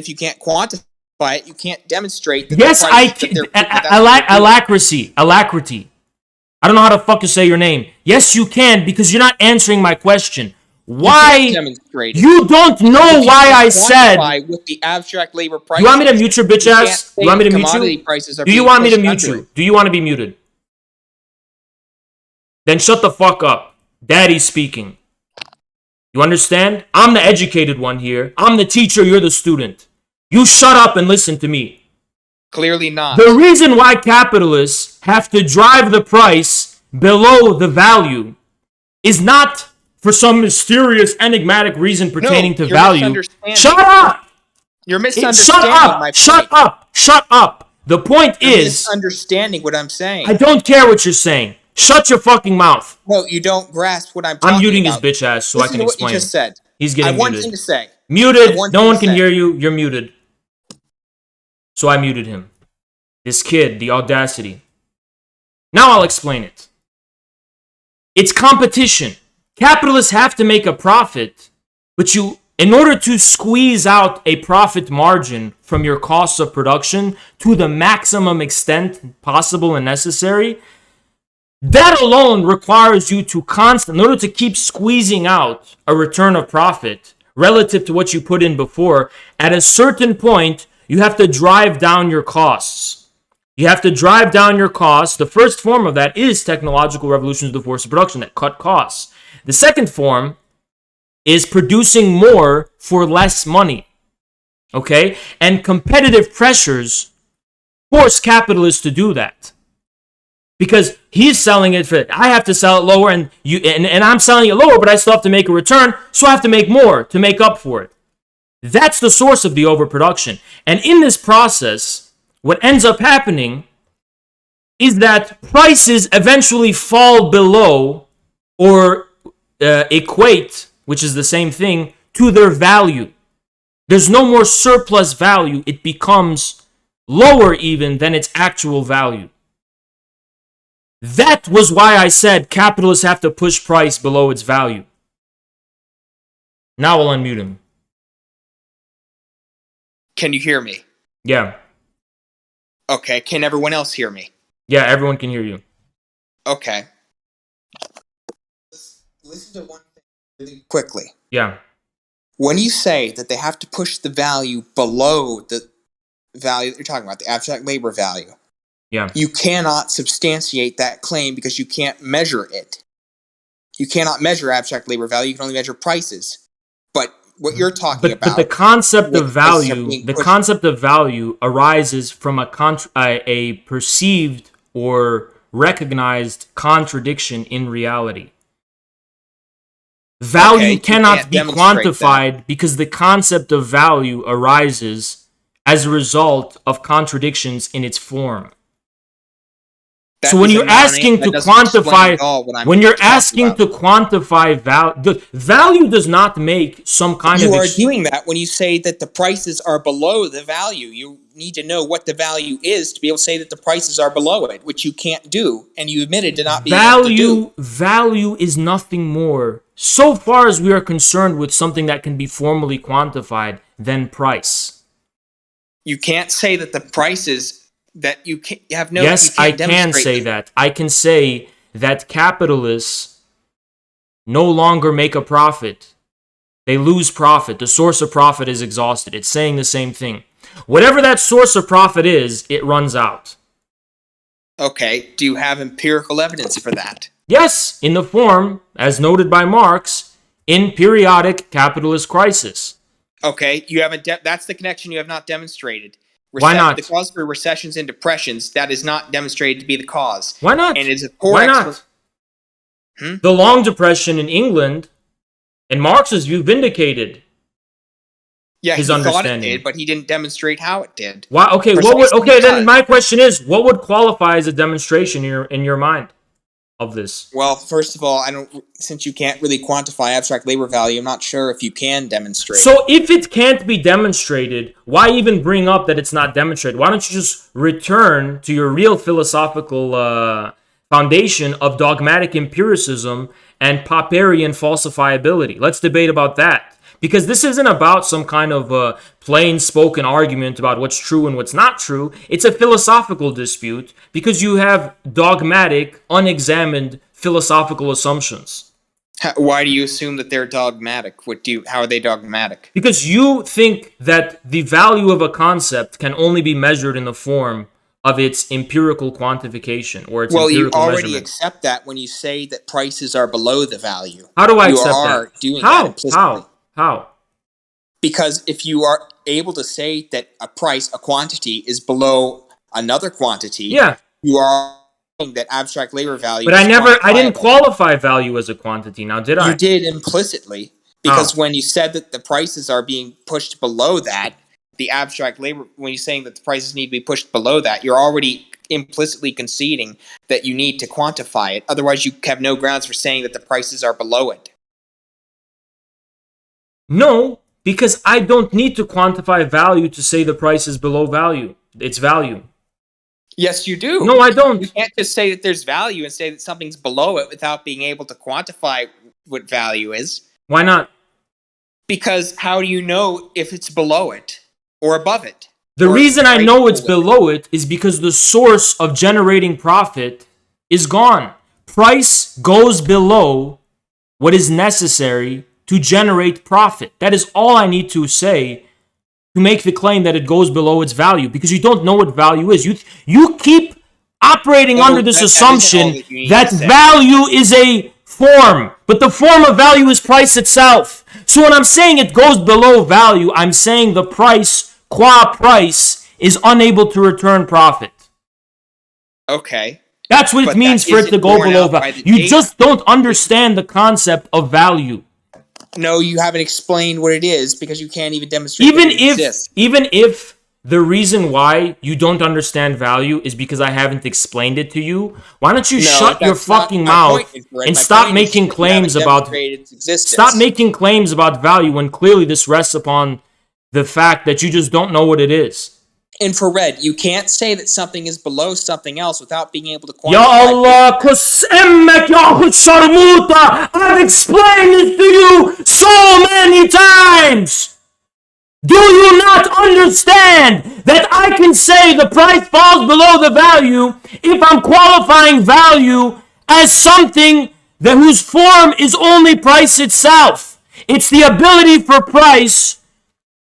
you can't quantify it, you can't demonstrate that. Yes, I can. Alacrity. I don't know how to fucking say your name. Yes, you can, because you're not answering my question. Why? You don't know why I said. With the abstract labor price. You want me to mute your bitch ass? You want me to mute you? Do you want me to mute you? Do you want to be muted? Then shut the fuck up. Daddy's speaking. You understand? I'm the educated one here. I'm the teacher, you're the student. You shut up and listen to me. Clearly not. The reason why capitalists have to drive the price below the value is not for some mysterious, enigmatic reason pertaining to value. Shut up! You're misunderstanding my point. Shut up! Shut up! The point is... You're misunderstanding what I'm saying. I don't care what you're saying. Shut your fucking mouth. No, you don't grasp what I'm talking about. I'm muting his bitch ass so I can explain. What you just said. He's getting muted. I want him to say. Muted. No one can hear you. You're muted. So I muted him. This kid, the audacity. Now I'll explain it. It's competition. Capitalists have to make a profit, but in order to squeeze out a profit margin from your costs of production to the maximum extent possible and necessary, that alone requires you to in order to keep squeezing out a return of profit relative to what you put in before, at a certain point, you have to drive down your costs. You have to drive down your costs. The first form of that is technological revolutions of the force of production that cut costs. The second form is producing more for less money. Okay? And competitive pressures force capitalists to do that. Because he's selling it for, I have to sell it lower, and I'm selling it lower, but I still have to make a return, so I have to make more to make up for it. That's the source of the overproduction. And in this process, what ends up happening is that prices eventually fall below or equate, which is the same thing, to their value. There's no more surplus value. It becomes lower even than its actual value. That was why I said capitalists have to push price below its value. Now I'll unmute him. Can you hear me? Yeah. Okay, can everyone else hear me? Yeah, everyone can hear you. Okay. Listen to one thing really quickly. Yeah. When you say that they have to push the value below the value that you're talking about, the abstract labor value, yeah, you cannot substantiate that claim because you can't measure it. You cannot measure abstract labor value. You can only measure prices. But what you're talking about... But the concept of value arises from a perceived or recognized contradiction in reality. Value cannot be quantified because the concept of value arises as a result of contradictions in its form. So when you're asking to quantify, value does not make some kind of... You are doing that when you say that the prices are below the value. You need to know what the value is to be able to say that the prices are below it, which you can't do, and you admitted to not being able to do. Value is nothing more, so far as we are concerned with something that can be formally quantified, than price. You can't say that the prices... that you have no... Yes, I can say that. I can say that capitalists no longer make a profit. They lose profit. The source of profit is exhausted. It's saying the same thing. Whatever that source of profit is, it runs out. Okay, do you have empirical evidence for that? Yes, in the form, as noted by Marx, in periodic capitalist crisis. Okay, you haven't... that's the connection you have not demonstrated. Why not? The cause for recessions and depressions, that is not demonstrated to be the cause. Why not? And is Why not? The Long Depression in England, in Marx's view, vindicated his understanding. Thought it did, but he didn't demonstrate how it did. Why? Okay, then my question is, what would qualify as a demonstration in your mind? of this? Well, first of all, since you can't really quantify abstract labor value, I'm not sure if you can demonstrate. So if it can't be demonstrated, why even bring up that it's not demonstrated? Why don't you just return to your real philosophical foundation of dogmatic empiricism and Popperian falsifiability? Let's debate about that. Because this isn't about some kind of plain spoken argument about what's true and what's not true. It's a philosophical dispute because you have dogmatic, unexamined philosophical assumptions. Why do you assume that they're dogmatic? How are they dogmatic? Because you think that the value of a concept can only be measured in the form of its empirical quantification or its empirical measurement. Well, you already accept that when you say that prices are below the value. How do I accept that? You are doing that implicitly. How? Because if you are able to say that a quantity is below another quantity, you are saying that abstract labor value. But I didn't qualify value as a quantity. Now, did I? You did implicitly, because when you said that the prices are being pushed below that, the abstract labor, when you're saying that the prices need to be pushed below that, you're already implicitly conceding that you need to quantify it. Otherwise, you have no grounds for saying that the prices are below it. No, because I don't need to quantify value to say the price is below value. It's value. Yes, you do. No, I don't. You can't just say that there's value and say that something's below it without being able to quantify what value is. Why not? Because how do you know if it's below it or above it? The reason I know it's below it is because the source of generating profit is gone. Price goes below what is necessary to generate profit. That is all I need to say to make the claim that it goes below its value, because you don't know what value is. You keep operating under this assumption that value is a form, but the form of value is price itself. So when I'm saying it goes below value, I'm saying the price, qua price, is unable to return profit. Okay. That's what it means for it to go below value. You just don't understand the concept of value. No, you haven't explained what it is because you can't even demonstrate that it exists. Even if the reason why you don't understand value is because I haven't explained it to you, why don't you shut your fucking mouth and stop making claims about value when clearly this rests upon the fact that you just don't know what it is. Infrared, you can't say that something is below something else without being able to quantify. Ya Allah, kusemmek yahut sharmuta. I've explained this to you so many times. Do you not understand that I can say the price falls below the value if I'm qualifying value as something whose form is only price itself? It's the ability for price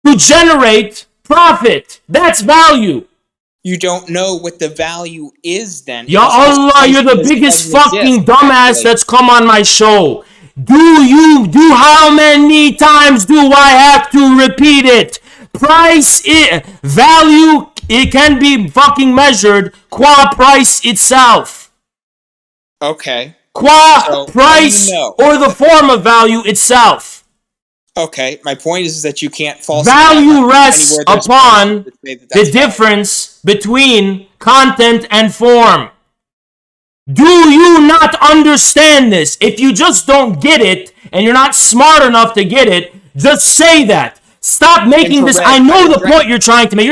to generate profit. That's value. You don't know what the value is then. Ya Allah, you're the biggest fucking dumbass that's come on my show. How many times do I have to repeat it? Value, it can be fucking measured qua price itself. Okay. Qua price or the form of value itself. Okay, my point is that you can't value rests upon the difference between content and form. Do you not understand this? If you just don't get it and you're not smart enough to get it, just say that. Stop making this. I know the point you're trying to make.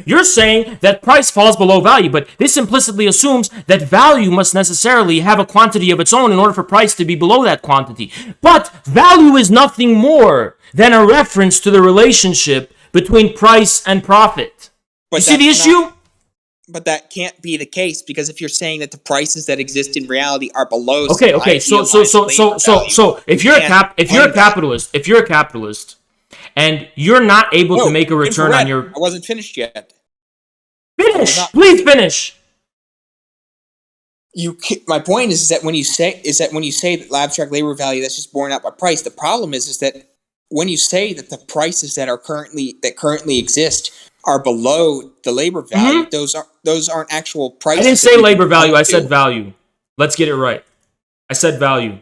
You're saying that price falls below value, but this implicitly assumes that value must necessarily have a quantity of its own in order for price to be below that quantity. But value is nothing more than a reference to the relationship between price and profit. You see the issue? But that can't be the case, because if you're saying that the prices that exist in reality are below. Okay. So if you're a capitalist, and you're not able to make a return on your... I wasn't finished yet. Finish! Please finish! My point is that when you say that abstract labor value, that's just borne out by price. The problem is that when you say that the prices that currently exist are below the labor value, those aren't actual prices. I didn't say labor value, I said value. Let's get it right. I said value.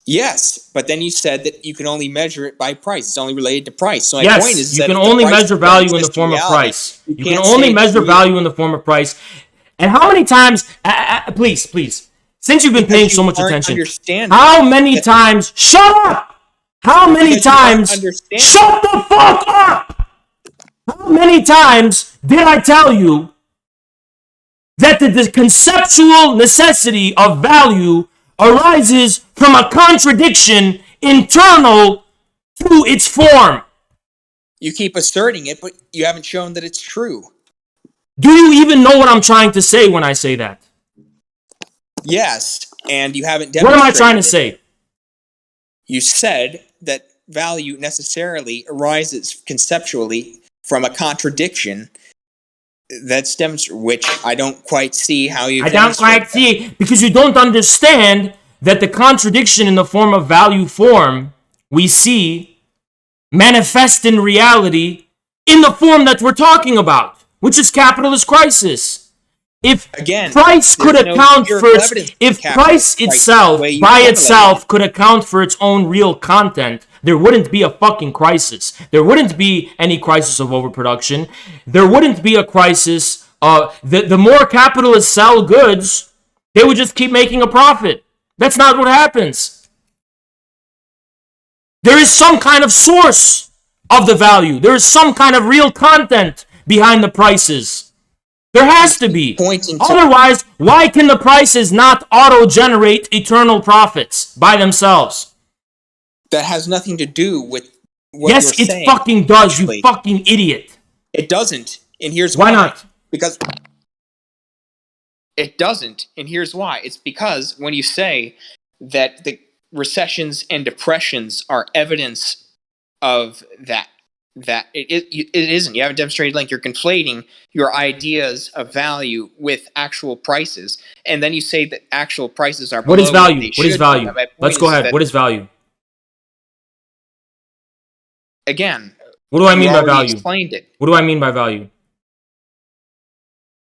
Yes, but then you said that you can only measure it by price. It's only related to price. So my point is you can only measure value in the form of price. You can only measure value in the form of price. And how many times, please, since you've been paying Because so you much aren't attention, understanding how many times, shut up! How many Because you aren't times, understanding. shut the fuck up! How many times did I tell you that the conceptual necessity of value arises from a contradiction internal to its form? You keep asserting it, but you haven't shown that it's true. Do you even know what I'm trying to say when I say that? Yes, and you haven't What am I demonstrated trying to it. say? You said that value necessarily arises conceptually from a contradiction that's demonstrated, which I don't quite see how you. I don't quite see, because you don't understand that the contradiction in the form of value form we see manifest in reality in the form that we're talking about, which is capitalist crisis. If Again, price could there's no account for empirical its, evidence if for capitalist price crisis itself the way you by formulated itself it. could account for its own real content, there wouldn't be a fucking crisis. There wouldn't be any crisis of overproduction. There wouldn't be a crisis. The more capitalists sell goods, they would just keep making a profit. That's not what happens. There is some kind of source of the value. There is some kind of real content behind the prices. There has to be. Otherwise, why can the prices not auto-generate eternal profits by themselves? That has nothing to do with what yes, you're it saying. fucking does, Actually, you fucking idiot. It doesn't, and here's why not? Because it doesn't, and here's why. It's because when you say that the recessions and depressions are evidence of that it isn't. You haven't demonstrated link. You're conflating your ideas of value with actual prices, and then you say that actual prices are below what is value? What is value? Let's go ahead. What is value? Again, what do I mean by value? Explained it. What do I mean by value?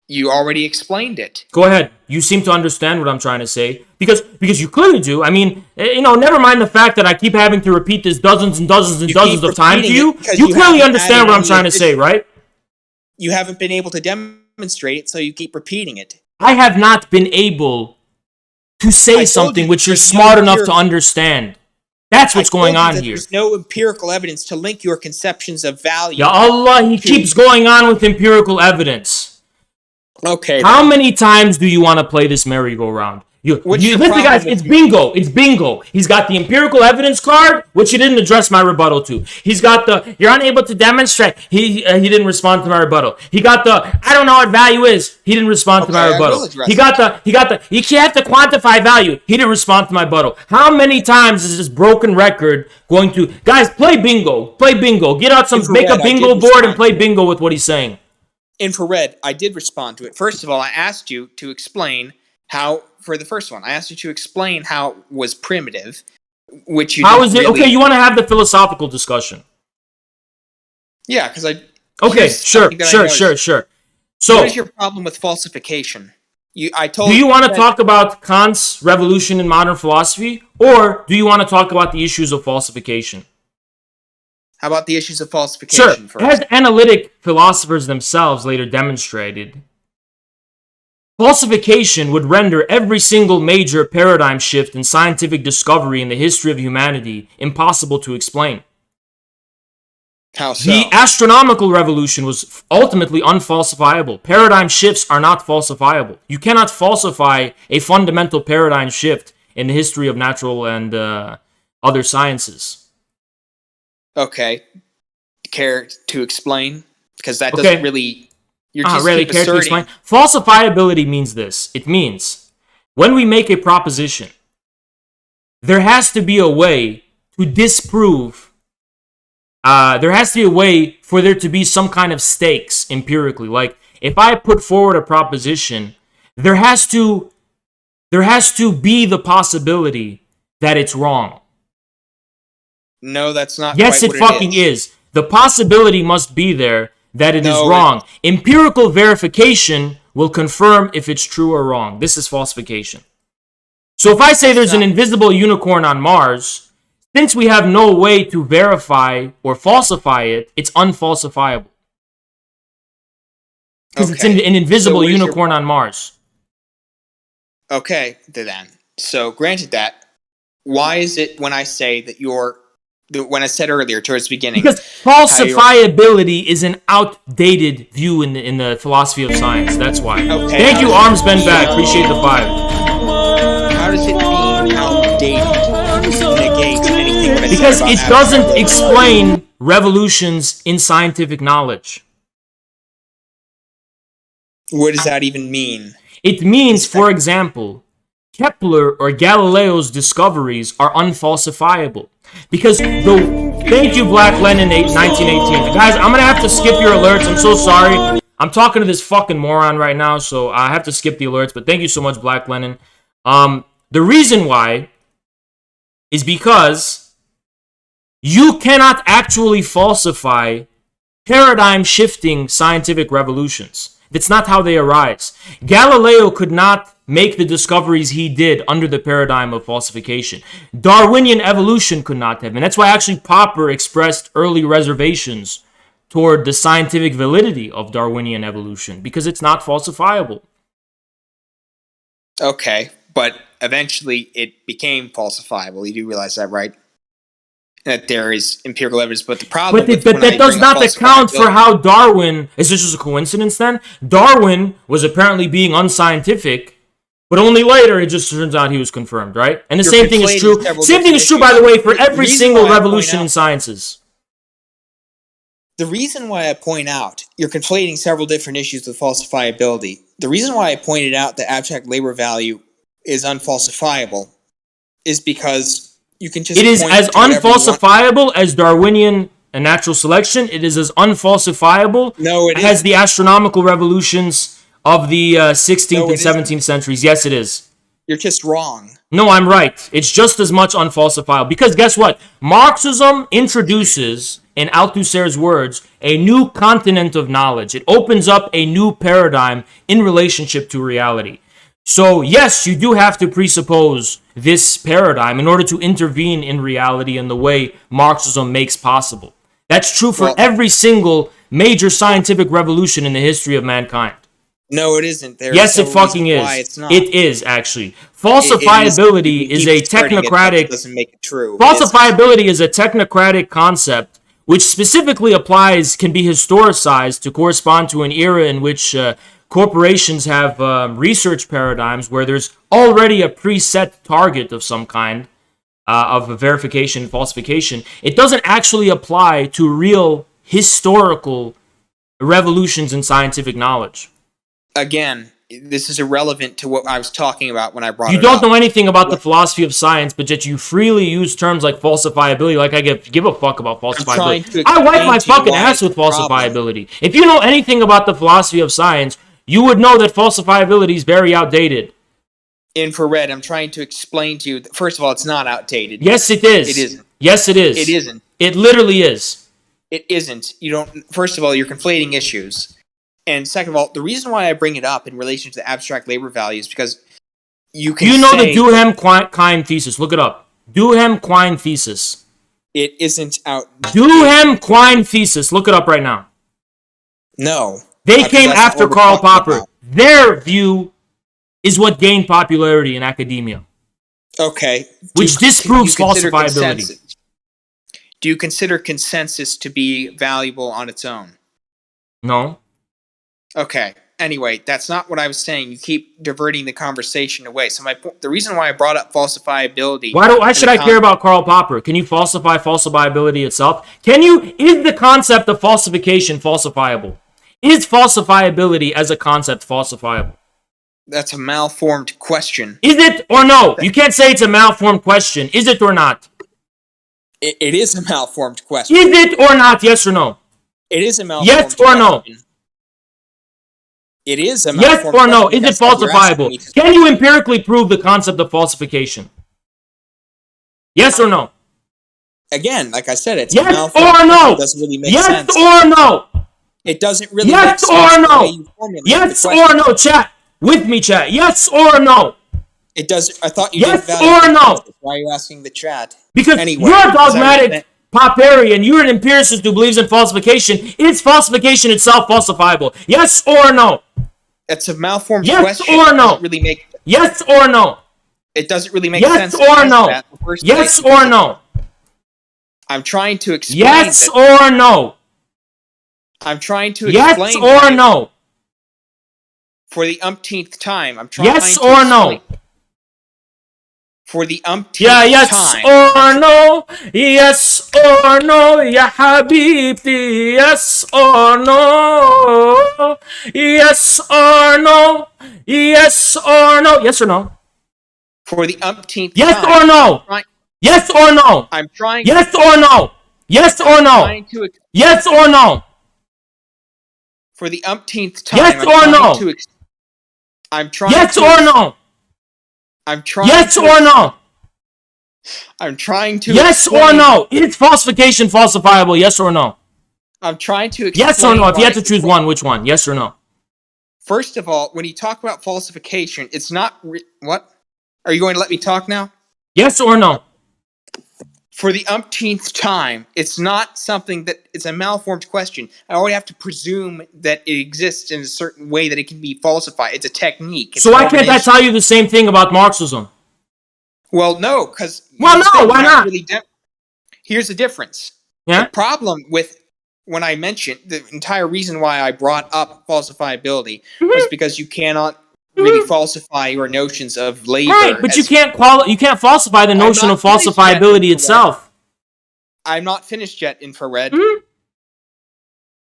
You already explained it. Go ahead. You seem to understand what I'm trying to say. Because you clearly do. I mean, never mind the fact that I keep having to repeat this dozens and dozens and dozens of times to you. You clearly understand what I'm trying to say, right? You haven't been able to demonstrate it, so you keep repeating it. I have not been able to say something which you're smart enough to understand. That's what's going on here. There's no empirical evidence to link your conceptions of value. Ya Allah, he keeps going on with empirical evidence. Okay. How many times do you want to play this merry-go-round? Listen, guys, it's bingo. It's bingo. He's got the empirical evidence card, which he didn't address my rebuttal to. He's got the, you're unable to demonstrate. He didn't respond to my rebuttal. He got the, I don't know what value is. He didn't respond to my rebuttal. He got the, you have to quantify value. He didn't respond to my rebuttal. How many times is this broken record going to, guys, play bingo. Play bingo. Get out some, make a bingo board and play bingo with what he's saying. Infrared, I did respond to it. First of all, I asked you to explain how, for the first one, I asked you to explain how it was primitive, which you How is it? Really... Okay, you want to have the philosophical discussion. Yeah, because I... Okay, sure. So, what is your problem with falsification? Do you want to talk about Kant's revolution in modern philosophy, or do you want to talk about the issues of falsification? How about the issues of falsification first? As analytic philosophers themselves later demonstrated, falsification would render every single major paradigm shift in scientific discovery in the history of humanity impossible to explain. How so? The astronomical revolution was ultimately unfalsifiable. Paradigm shifts are not falsifiable. You cannot falsify a fundamental paradigm shift in the history of natural and other sciences. Okay. Care to explain? Because that doesn't really... You're just really care to explain? Falsifiability means this. It means when we make a proposition, there has to be a way to disprove. There has to be a way for there to be some kind of stakes empirically. Like, if I put forward a proposition, there has to be the possibility that it's wrong. No, that's not. Yes, it fucking is. The possibility must be there that it is wrong. Empirical verification will confirm if it's true or wrong. This is falsification. So if I say there's an invisible unicorn on Mars, since we have no way to verify or falsify it, it's unfalsifiable. Because it's an invisible unicorn on Mars. Okay, then. So, granted that, why is it when I say that when I said earlier towards the beginning, because falsifiability is an outdated view in the philosophy of science. That's why. Okay, Thank you, Arms Bend Back. Appreciate the 5. How does it mean outdated? Negate anything that I Because said it about doesn't explain revolutions in scientific knowledge. What does that even mean? It means, for example, Kepler or Galileo's discoveries are unfalsifiable. Because thank you, Black Lenin 1918. Guys, I'm going to have to skip your alerts. I'm so sorry. I'm talking to this fucking moron right now, so I have to skip the alerts. But thank you so much, Black Lenin. The reason why is because you cannot actually falsify paradigm-shifting scientific revolutions. That's not how they arise. Galileo could not make the discoveries he did under the paradigm of falsification. Darwinian evolution could not have. And that's why actually Popper expressed early reservations toward the scientific validity of Darwinian evolution, because it's not falsifiable. Okay, but eventually it became falsifiable. You do realize that, right? That there is empirical evidence, but the problem but that does not account for how Darwin, is this just a coincidence then? Darwin was apparently being unscientific, but only later it just turns out he was confirmed, right? And the same thing is true. Same thing is true, by the way, for every single revolution in sciences. The reason why I point out you're conflating several different issues with falsifiability. The reason why I pointed out that abstract labor value is unfalsifiable is because you can just. It is as unfalsifiable as Darwinian and natural selection. It is as unfalsifiable as the astronomical revolutions of the 16th and 17th centuries. Yes, it is. You're just wrong. No, I'm right. It's just as much unfalsifiable. Because guess what? Marxism introduces, in Althusser's words, a new continent of knowledge. It opens up a new paradigm in relationship to reality. So, yes, you do have to presuppose this paradigm in order to intervene in reality in the way Marxism makes possible. That's true for every single major scientific revolution in the history of mankind. No, it isn't. Yes, it fucking is. It is, actually. Falsifiability is a technocratic... doesn't make it true. Falsifiability is a technocratic concept which specifically can be historicized to correspond to an era in which corporations have research paradigms where there's already a preset target of some kind of verification and falsification. It doesn't actually apply to real historical revolutions in scientific knowledge. Again, this is irrelevant to what I was talking about when I brought it up. You don't know anything about the philosophy of science, but yet you freely use terms like falsifiability, like I give a fuck about falsifiability. I wipe my fucking ass with falsifiability. If you know anything about the philosophy of science, you would know that falsifiability is very outdated. Infrared, I'm trying to explain to you that, first of all, it's not outdated. Yes, it is. It isn't. Yes, it is. It isn't. It literally is. It isn't. You don't. First of all, you're conflating issues. And second of all, the reason why I bring it up in relation to the abstract labor value is because you can the Duhem-Quine thesis. Look it up. Duhem-Quine thesis. It isn't out. Duhem-Quine thesis. Look it up right now. No. They came after Karl Popper. Their view is what gained popularity in academia. Okay. Which disproves falsifiability. Do you consider consensus to be valuable on its own? No. Okay. Anyway, that's not what I was saying. You keep diverting the conversation away. So the reason why I brought up falsifiability... Why should I care about Karl Popper? Can you falsify falsifiability itself? Is the concept of falsification falsifiable? Is falsifiability as a concept falsifiable? That's a malformed question. Is it or no? You can't say it's a malformed question. Is it or not? It is a malformed question. Is it or not? Yes or no? It is a malformed question. Yes or no? It is a malformed question. Yes or no? Is it falsifiable? Can you empirically prove the concept of falsification? Yes or no? Again, like I said, it's yes a malformed or no? It doesn't really make Yes sense. or no? It doesn't really yes make sense. Or no? Yes or no? Chat. With me, chat. Yes or no? It does. I thought you yes did or no? Why are you asking the chat? Because you're a dogmatic Popperian. You're an empiricist who believes in falsification. Is falsification itself falsifiable? Yes or no? It's a malformed yes question. Yes or no? Really make. Yes or no? It doesn't really make Yes sense. or to no? that in the first Yes place or no? I'm trying to explain. Yes or no? I'm trying to Yes explain. or no? For the umpteenth time, I'm trying Yes to or explain. no? For the umpteenth Yeah, yes time. or no? Yes or no? Ya habibti. Yes or no? Yes or no? Yes or no? Yes or no? For the umpteenth Yes time. or no? Yes or no? I'm trying. Yes or no? Yes or no? Yes or no? For the umpteenth time. Yes or no? I'm trying. Yes or no? I'm trying. Yes or no? I'm trying to. Yes or no? Is falsification falsifiable? Yes or no? I'm trying to explain. Yes or no? If you had to choose one, which one? Yes or no? First of all, when you talk about falsification, it's not what? Are you going to let me talk now? Yes or no? For the umpteenth time, it's not something that it's a malformed question. I always have to presume that it exists in a certain way that it can be falsified. It's a technique. So why can't I tell you the same thing about Marxism? Well, no, because why not? Really here's the difference. Yeah. The problem with when I mentioned the entire reason why I brought up falsifiability was because you cannot really falsify your notions of labor. Right, but you can't falsify the notion of falsifiability itself. I'm not finished yet, Infrared.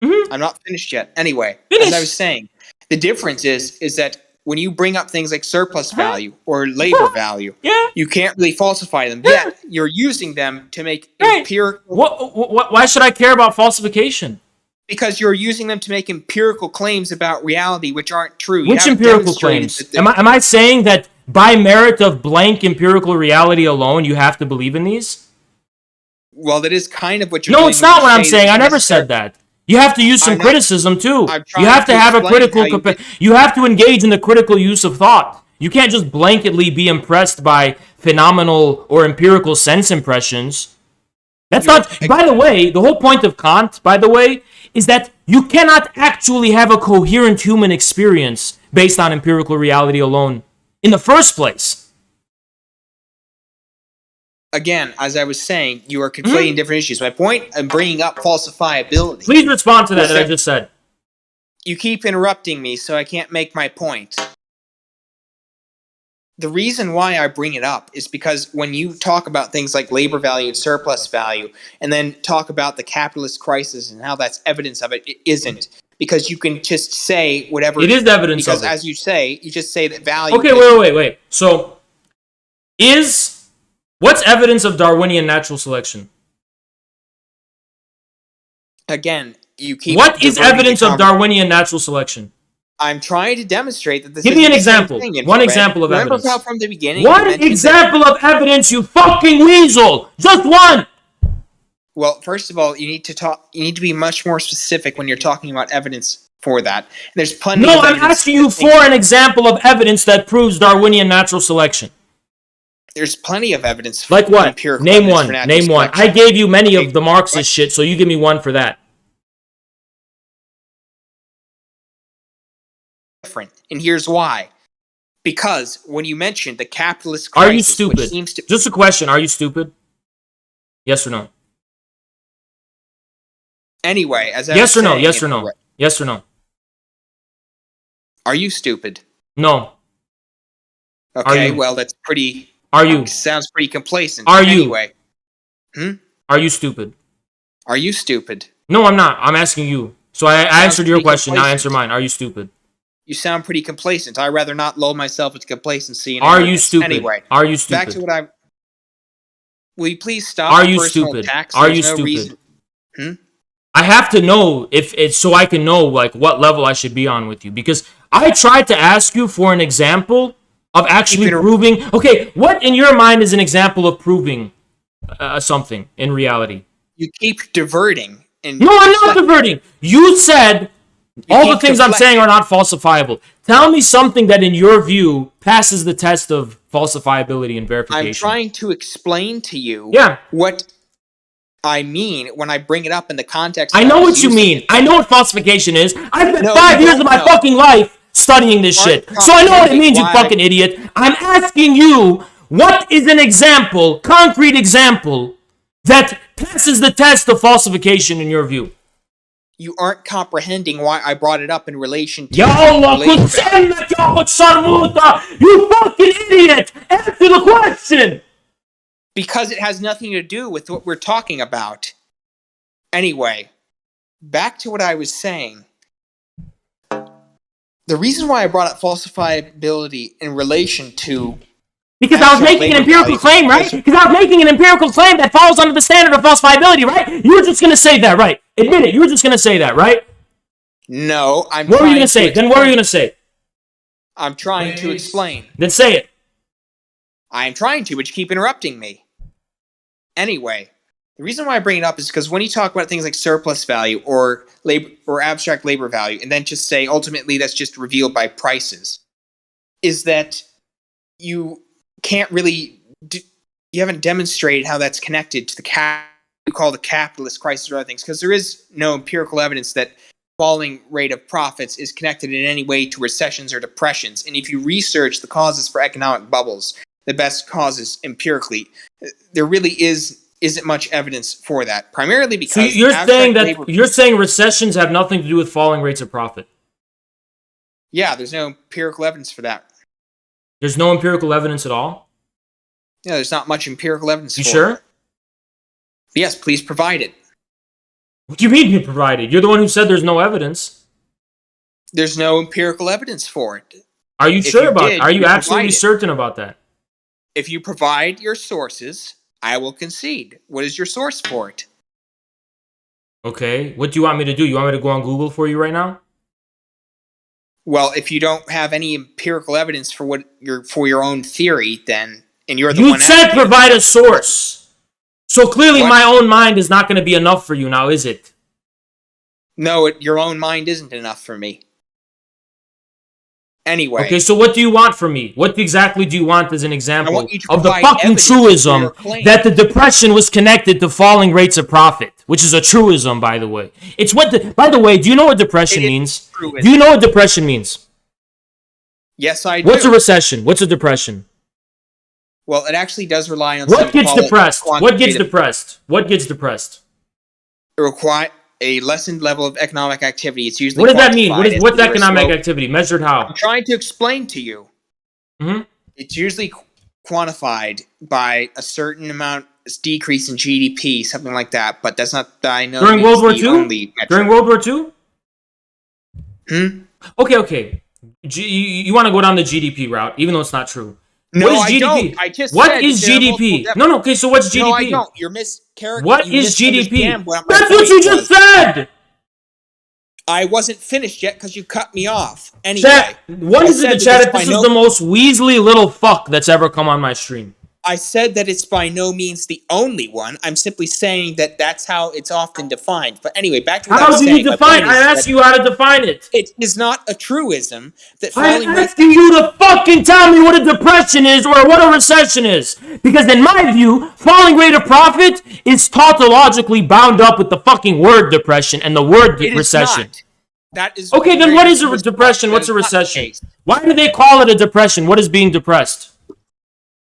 I'm not finished yet. Anyway, Finish. As I was saying, the difference is that when you bring up things like surplus value or labor value, you can't really falsify them. Yet you're using them to make empirical. Why should I care about falsification? Because you're using them to make empirical claims about reality which aren't true. Which empirical claims? Am I saying that by merit of blank empirical reality alone, you have to believe in these? Well, that is kind of what you're. No, it's not what I'm saying. I never said that. You have to use some criticism too. You have to have a critical. You have to engage in the critical use of thought. You can't just blanketly be impressed by phenomenal or empirical sense impressions. That's not. By the way, the whole point of Kant, by the way, is that you cannot actually have a coherent human experience based on empirical reality alone in the first place. Again, as I was saying, you are conflating different issues. My point in bringing up falsifiability. Please respond to that I just said. You keep interrupting me, so I can't make my point. The reason why I bring it up is because when you talk about things like labor value and surplus value, and then talk about the capitalist crisis and how that's evidence of it, it isn't. Because you can just say whatever. It is evidence of it. Because as you say, you just say that value. Okay, wait. So, what's evidence of Darwinian natural selection? Again, you keep. What is evidence of Darwinian natural selection? I'm trying to demonstrate that this. Give me an example. One example of evidence. Remember from the beginning. One example of evidence, you fucking weasel. Just one. Well, first of all, you need to talk. You need to be much more specific when you're talking about evidence for that. There's plenty. No, I'm asking you for an example of evidence that proves Darwinian natural selection. There's plenty of evidence. Like what? Name one. Name one. I gave you many of the Marxist shit, so you give me one for that. Different, and here's why. Because when you mentioned the capitalist crisis, are you stupid? Just a question. Are you stupid? Yes or no? Anyway, as I yes or no? Yes or no? Yes or no? Are you stupid? No. Okay, well that's pretty. Are you? Sounds pretty complacent. Are you? Anyway. Are you stupid? Are you stupid? No, I'm not. I'm asking you. So I answered your question. Now answer mine. Are you stupid? You sound pretty complacent. I'd rather not lull myself into complacency. Are you stupid? Anyway, are you stupid? Back to what I'm. Will you please stop? Are you stupid? Are you stupid? I have to know if it's so I can know like what level I should be on with you, because I tried to ask you for an example of actually proving. Okay, what in your mind is an example of proving something in reality? You keep diverting. No, I'm not diverting. You said all the things I'm saying are not falsifiable. Tell me something that, in your view, passes the test of falsifiability and verification. I'm trying to explain to you what I mean when I bring it up in the context. I know what you mean. I know what falsification is. I spent 5 years of my fucking life studying this shit. So I know what it means, you fucking idiot. I'm asking you, what is an example, concrete example, that passes the test of falsification in your view? You aren't comprehending why I brought it up in relation to... You fucking idiot! Answer the question! Because it has nothing to do with what we're talking about. Anyway, back to what I was saying. The reason why I brought up falsifiability in relation to... Because I was making an empirical claim, right? Because I was making an empirical claim that falls under the standard of falsifiability, right? You were just going to say that, right? Admit it, you were just going to say that, right? No, I'm What were you going to say? Then what were you going to say? I'm trying to explain. Then say it. I'm trying to, but you keep interrupting me. Anyway, the reason why I bring it up is because when you talk about things like surplus value or labor or abstract labor value, and then just say ultimately that's just revealed by prices, is that you can't really you haven't demonstrated how that's connected to the you call the capitalist crisis or other things, because there is no empirical evidence that falling rate of profits is connected in any way to recessions or depressions. And if you research the causes for economic bubbles, the best causes empirically, there really isn't much evidence for that. Primarily because so you're saying recessions have nothing to do with falling rates of profit. Yeah, there's no empirical evidence for that. There's no empirical evidence at all? Yeah, there's not much empirical evidence for it. You sure? Yes, please provide it. What do you mean you provided? You're the one who said there's no evidence. There's no empirical evidence for it. Are you sure about it? Are you absolutely certain about that? If you provide your sources, I will concede. What is your source for it? Okay, what do you want me to do? You want me to go on Google for you right now? Well, if you don't have any empirical evidence for your own theory, then and you're the one. You said provide a source. So clearly, my own mind is not going to be enough for you now, is it? No, your own mind isn't enough for me. Anyway. Okay, so what do you want from me? What exactly do you want as an example of the fucking truism that the depression was connected to falling rates of profit, which is a truism, by the way. It's what. By the way, do you know what depression means? Do you know what depression means? Yes, I do. What's a recession? What's a depression? Well, it actually does rely on what gets depressed. What gets depressed? What gets depressed? It requires a lessened level of economic activity. It's usually what does that mean? What's economic activity? Measured how? I'm trying to explain to you. Mm-hmm. It's usually quantified by a certain amount decrease in GDP, something like that. But that's not. I know during World War II. During World War II. Okay. You want to go down the GDP route, even though it's not true. No, what is GDP? I don't. I just what said is GDP? No. Okay, so what's GDP? No, I don't. You're mischaracterizing. What is GDP? That's what you just said. I wasn't finished yet because you cut me off. Anyway, chat, what is it in the chat if this is the most Weasley little fuck that's ever come on my stream? I said that it's by no means the only one. I'm simply saying that that's how it's often defined. But anyway, back to what I was saying. How do you define? I asked you how to define it. It is not a truism that. I'm asking you to fucking tell me what a depression is or what a recession is, because in my view, falling rate of profit is tautologically bound up with the fucking word depression and the word recession. Not. That is okay. Then what is a depression? What's a recession? Why do they call it a depression? What is being depressed?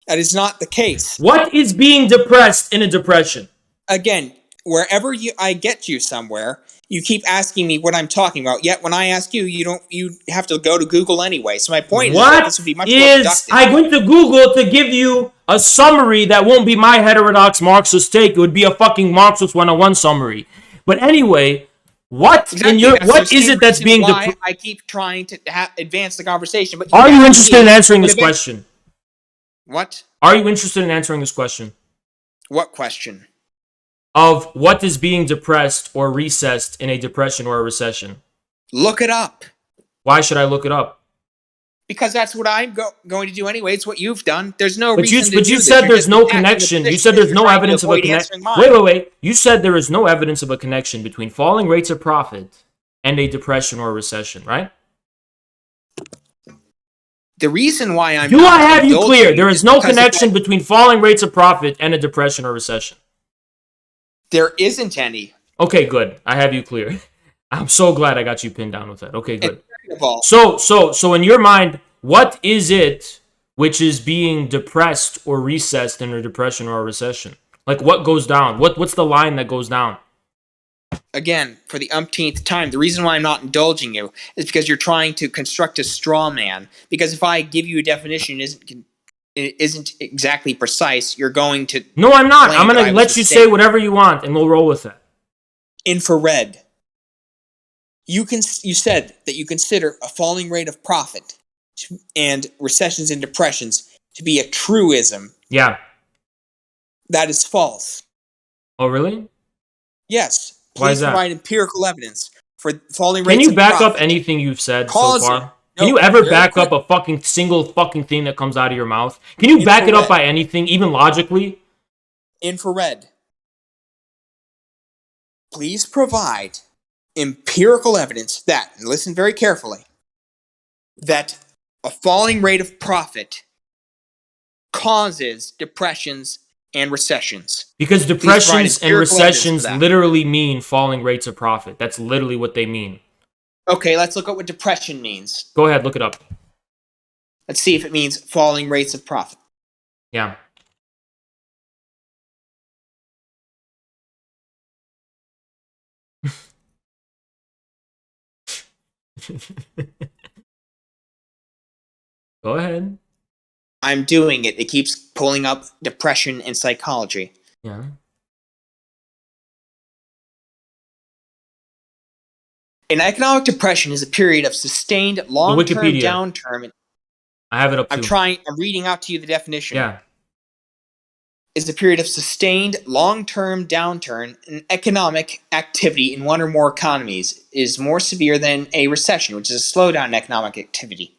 That is not the case. What is being depressed in a depression? Again, wherever I get you somewhere, you keep asking me what I'm talking about. Yet when I ask you, you have to go to Google anyway. So my point is that this would be much more productive. I went to Google to give you a summary that won't be my heterodox Marxist take. It would be a fucking Marxist 101 summary. But anyway, what is it that's being depressed? I keep trying to advance the conversation. But are you interested in answering this question? What? Are you interested in answering this question? What question? Of what is being depressed or recessed in a depression or a recession? Look it up. Why should I look it up? Because that's what I'm going to do anyway. It's what you've done. There's no reason But you said there's no connection. You said there's no evidence of a connection. Wait. You said there is no evidence of a connection between falling rates of profit and a depression or a recession, right? The reason why I'm do I have you clear? There is no connection between falling rates of profit and a depression or recession. There isn't any. Okay, good. I have you clear. I'm so glad I got you pinned down with that. Okay, good. Second of all, So in your mind, what is it which is being depressed or recessed in a depression or a recession? Like, what goes down? What's the line that goes down? again, for the umpteenth time, the reason why I'm not indulging you is because you're trying to construct a straw man. Because if I give you a definition it isn't exactly precise, you're going to No, I'm not. claim I'm that gonna I was let you mistaken. say whatever you want, and we'll roll with it. Infrared. You said that you consider a falling rate of profit and recessions and depressions to be a truism. Yeah. That is false. Oh, really? Yes. Why is Please that? provide empirical evidence for falling Can rates you of back profit. up anything you've said so Cause far? it. Can No, you ever very back quick. up a fucking single fucking thing that comes out of your mouth? Can you back it up by anything, even logically? Infrared. Please provide empirical evidence that, and listen very carefully, that a falling rate of profit causes depressions and recessions. Because depressions and empirical evidence for recessions that. literally mean falling rates of profit. That's literally what they mean. Okay, let's look at what depression means. Go ahead, look it up. Let's see if it means falling rates of profit. Yeah. Go ahead. I'm doing it. It keeps pulling up depression and psychology. Yeah. An economic depression is a period of sustained long-term Wikipedia. downturn. I have it up too. I'm reading out to you the definition. Yeah. Is a period of sustained long-term downturn in economic activity in one or more economies. Is more severe than a recession, which is a slowdown in economic activity.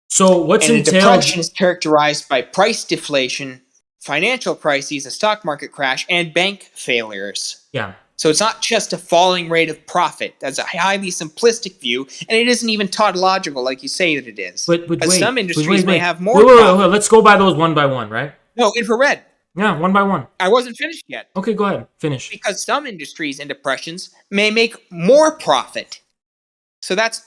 So what's And a entailed? depression is characterized by price deflation, financial crises, a stock market crash, and bank failures. Yeah. So it's not just a falling rate of profit. That's a highly simplistic view, and it isn't even tautological like you say that it is. But wait, some industries wait. may have more Wait, profit. let's go by those one by one, right? No, infrared. Yeah, one by one. I wasn't finished yet. Okay, go ahead. Finish. Because some industries in depressions may make more profit. So that's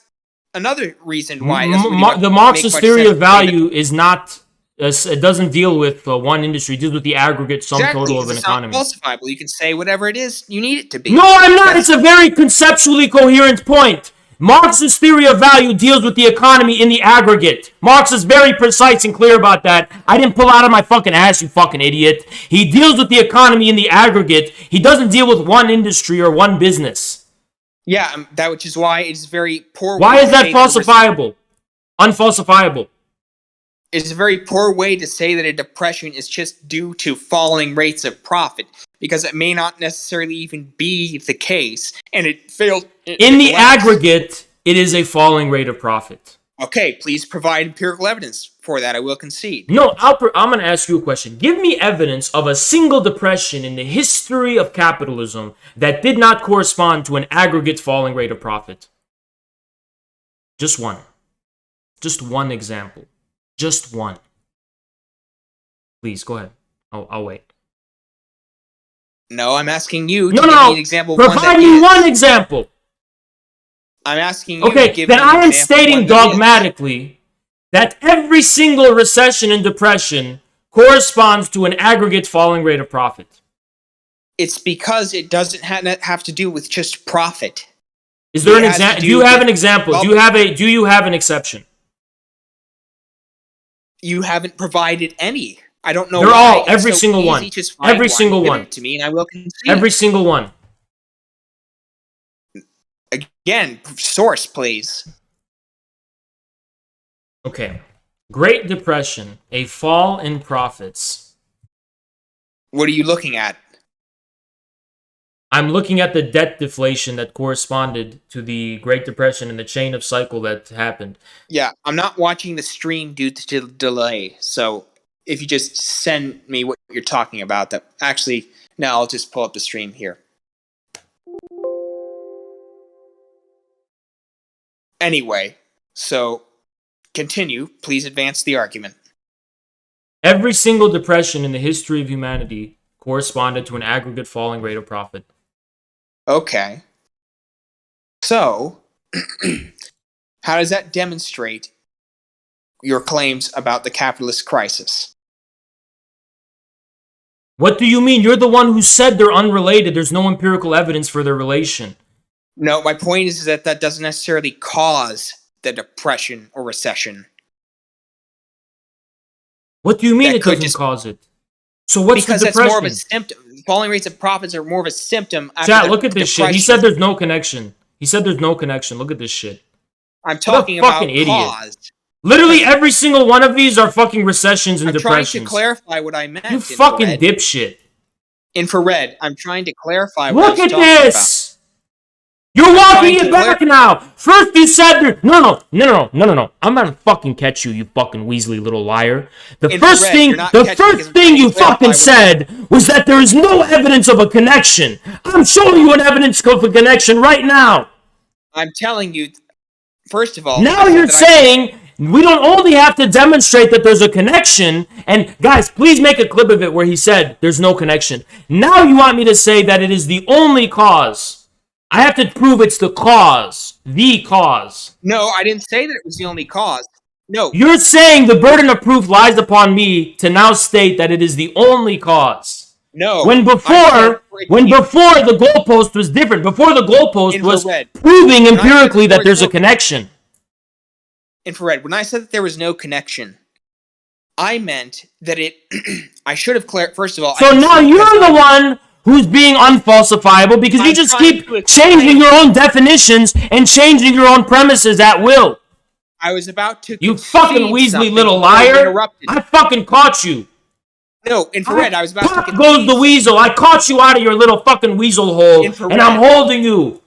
another reason why it doesn't really The make Marxist much theory sense of value is not. It doesn't deal with one industry. It deals with the aggregate sum total of an it's economy. not falsifiable. You can say whatever it is you need it to be. No, I'm not. It's a very conceptually coherent point. Marx's theory of value deals with the economy in the aggregate. Marx is very precise and clear about that. I didn't pull out of my fucking ass, you fucking idiot. He deals with the economy in the aggregate. He doesn't deal with one industry or one business. Yeah, that which is why it's very poor. Why is that falsifiable? Unfalsifiable. It's a very poor way to say that a depression is just due to falling rates of profit, because it may not necessarily even be the case, and it failed. In the aggregate, it is a falling rate of profit. Okay, please provide empirical evidence for that. I will concede. No, I'm going to ask you a question. Give me evidence of a single depression in the history of capitalism that did not correspond to an aggregate falling rate of profit. Just one. Just one example. Just one. Please, go ahead. I'll wait. No, I'm asking you to No, give no. me an example of Provide me one example. I'm asking you to Okay, give then me an I am example of stating one that is. dogmatically that every single recession and depression corresponds to an aggregate falling rate of profit. It's because it doesn't have to do with just profit. Is there an example? Do you have an example? Do you have an exception? You haven't provided any. I don't know. They're why all every it's so single easy. one. Just find Every one, single give one. it to me, and I will concede. Every single one. Again, source, please. Okay. Great Depression, a fall in profits. What are you looking at? I'm looking at the debt deflation that corresponded to the Great Depression and the chain of cycle that happened. Yeah, I'm not watching the stream due to delay. So if you just send me what you're talking about, that actually, no, I'll just pull up the stream here. Anyway, so continue. Please advance the argument. Every single depression in the history of humanity corresponded to an aggregate falling rate of profit. Okay. So, How does that demonstrate your claims about the capitalist crisis? What do you mean? You're the one who said they're unrelated. There's no empirical evidence for their relation. No, my point is that that doesn't necessarily cause the depression or recession. What do you mean That it could doesn't just- cause it? So what's Because the that's depression? more of a symptom. Falling rates of profits are more of a symptom. After Chat, the look at this shit. He depression. said there's no connection. He said there's no connection. Look at this shit. I'm talking What a about fucking idiot. cause. Literally every single one of these are fucking recessions and I'm trying to depressions. clarify what I meant. You fucking infrared. dipshit. Infrared. I'm trying to clarify what I Look was at talking this! You're walking trying it to back now! First you said there... No. I'm gonna fucking catch you, you fucking Weasley little liar. The Infrared, first thing you're not catching because I'm thing trying to you clarify fucking what- said was that there is no evidence of a connection. I'm showing you an evidence of a connection right now. I'm telling you, first of all... Now I said you're that saying we don't only have to demonstrate that there's a connection, and guys, please make a clip of it where he said there's no connection. Now you want me to say that it is the only cause. I have to prove it's the cause. The cause. No, I didn't say that it was the only cause. No, You're saying the burden of proof lies upon me to now state that it is the only cause. no. When before the goalpost was different. Before the goalpost was Infrared. proving When I said empirically there that there's was a no- connection. Infrared, when I said that there was no connection, I meant that it... I should have clarified... First of all... I So didn't now say you're because the one who's being unfalsifiable because you I'm just trying keep to explain- changing your own definitions and changing your own premises at will. I was about to You concede fucking Weasley something little before you liar. interrupted. I fucking caught you. No, Infrared, I was about to Pop concede. goes the weasel. I caught you out of your little fucking weasel hole, Infrared. and I'm holding you.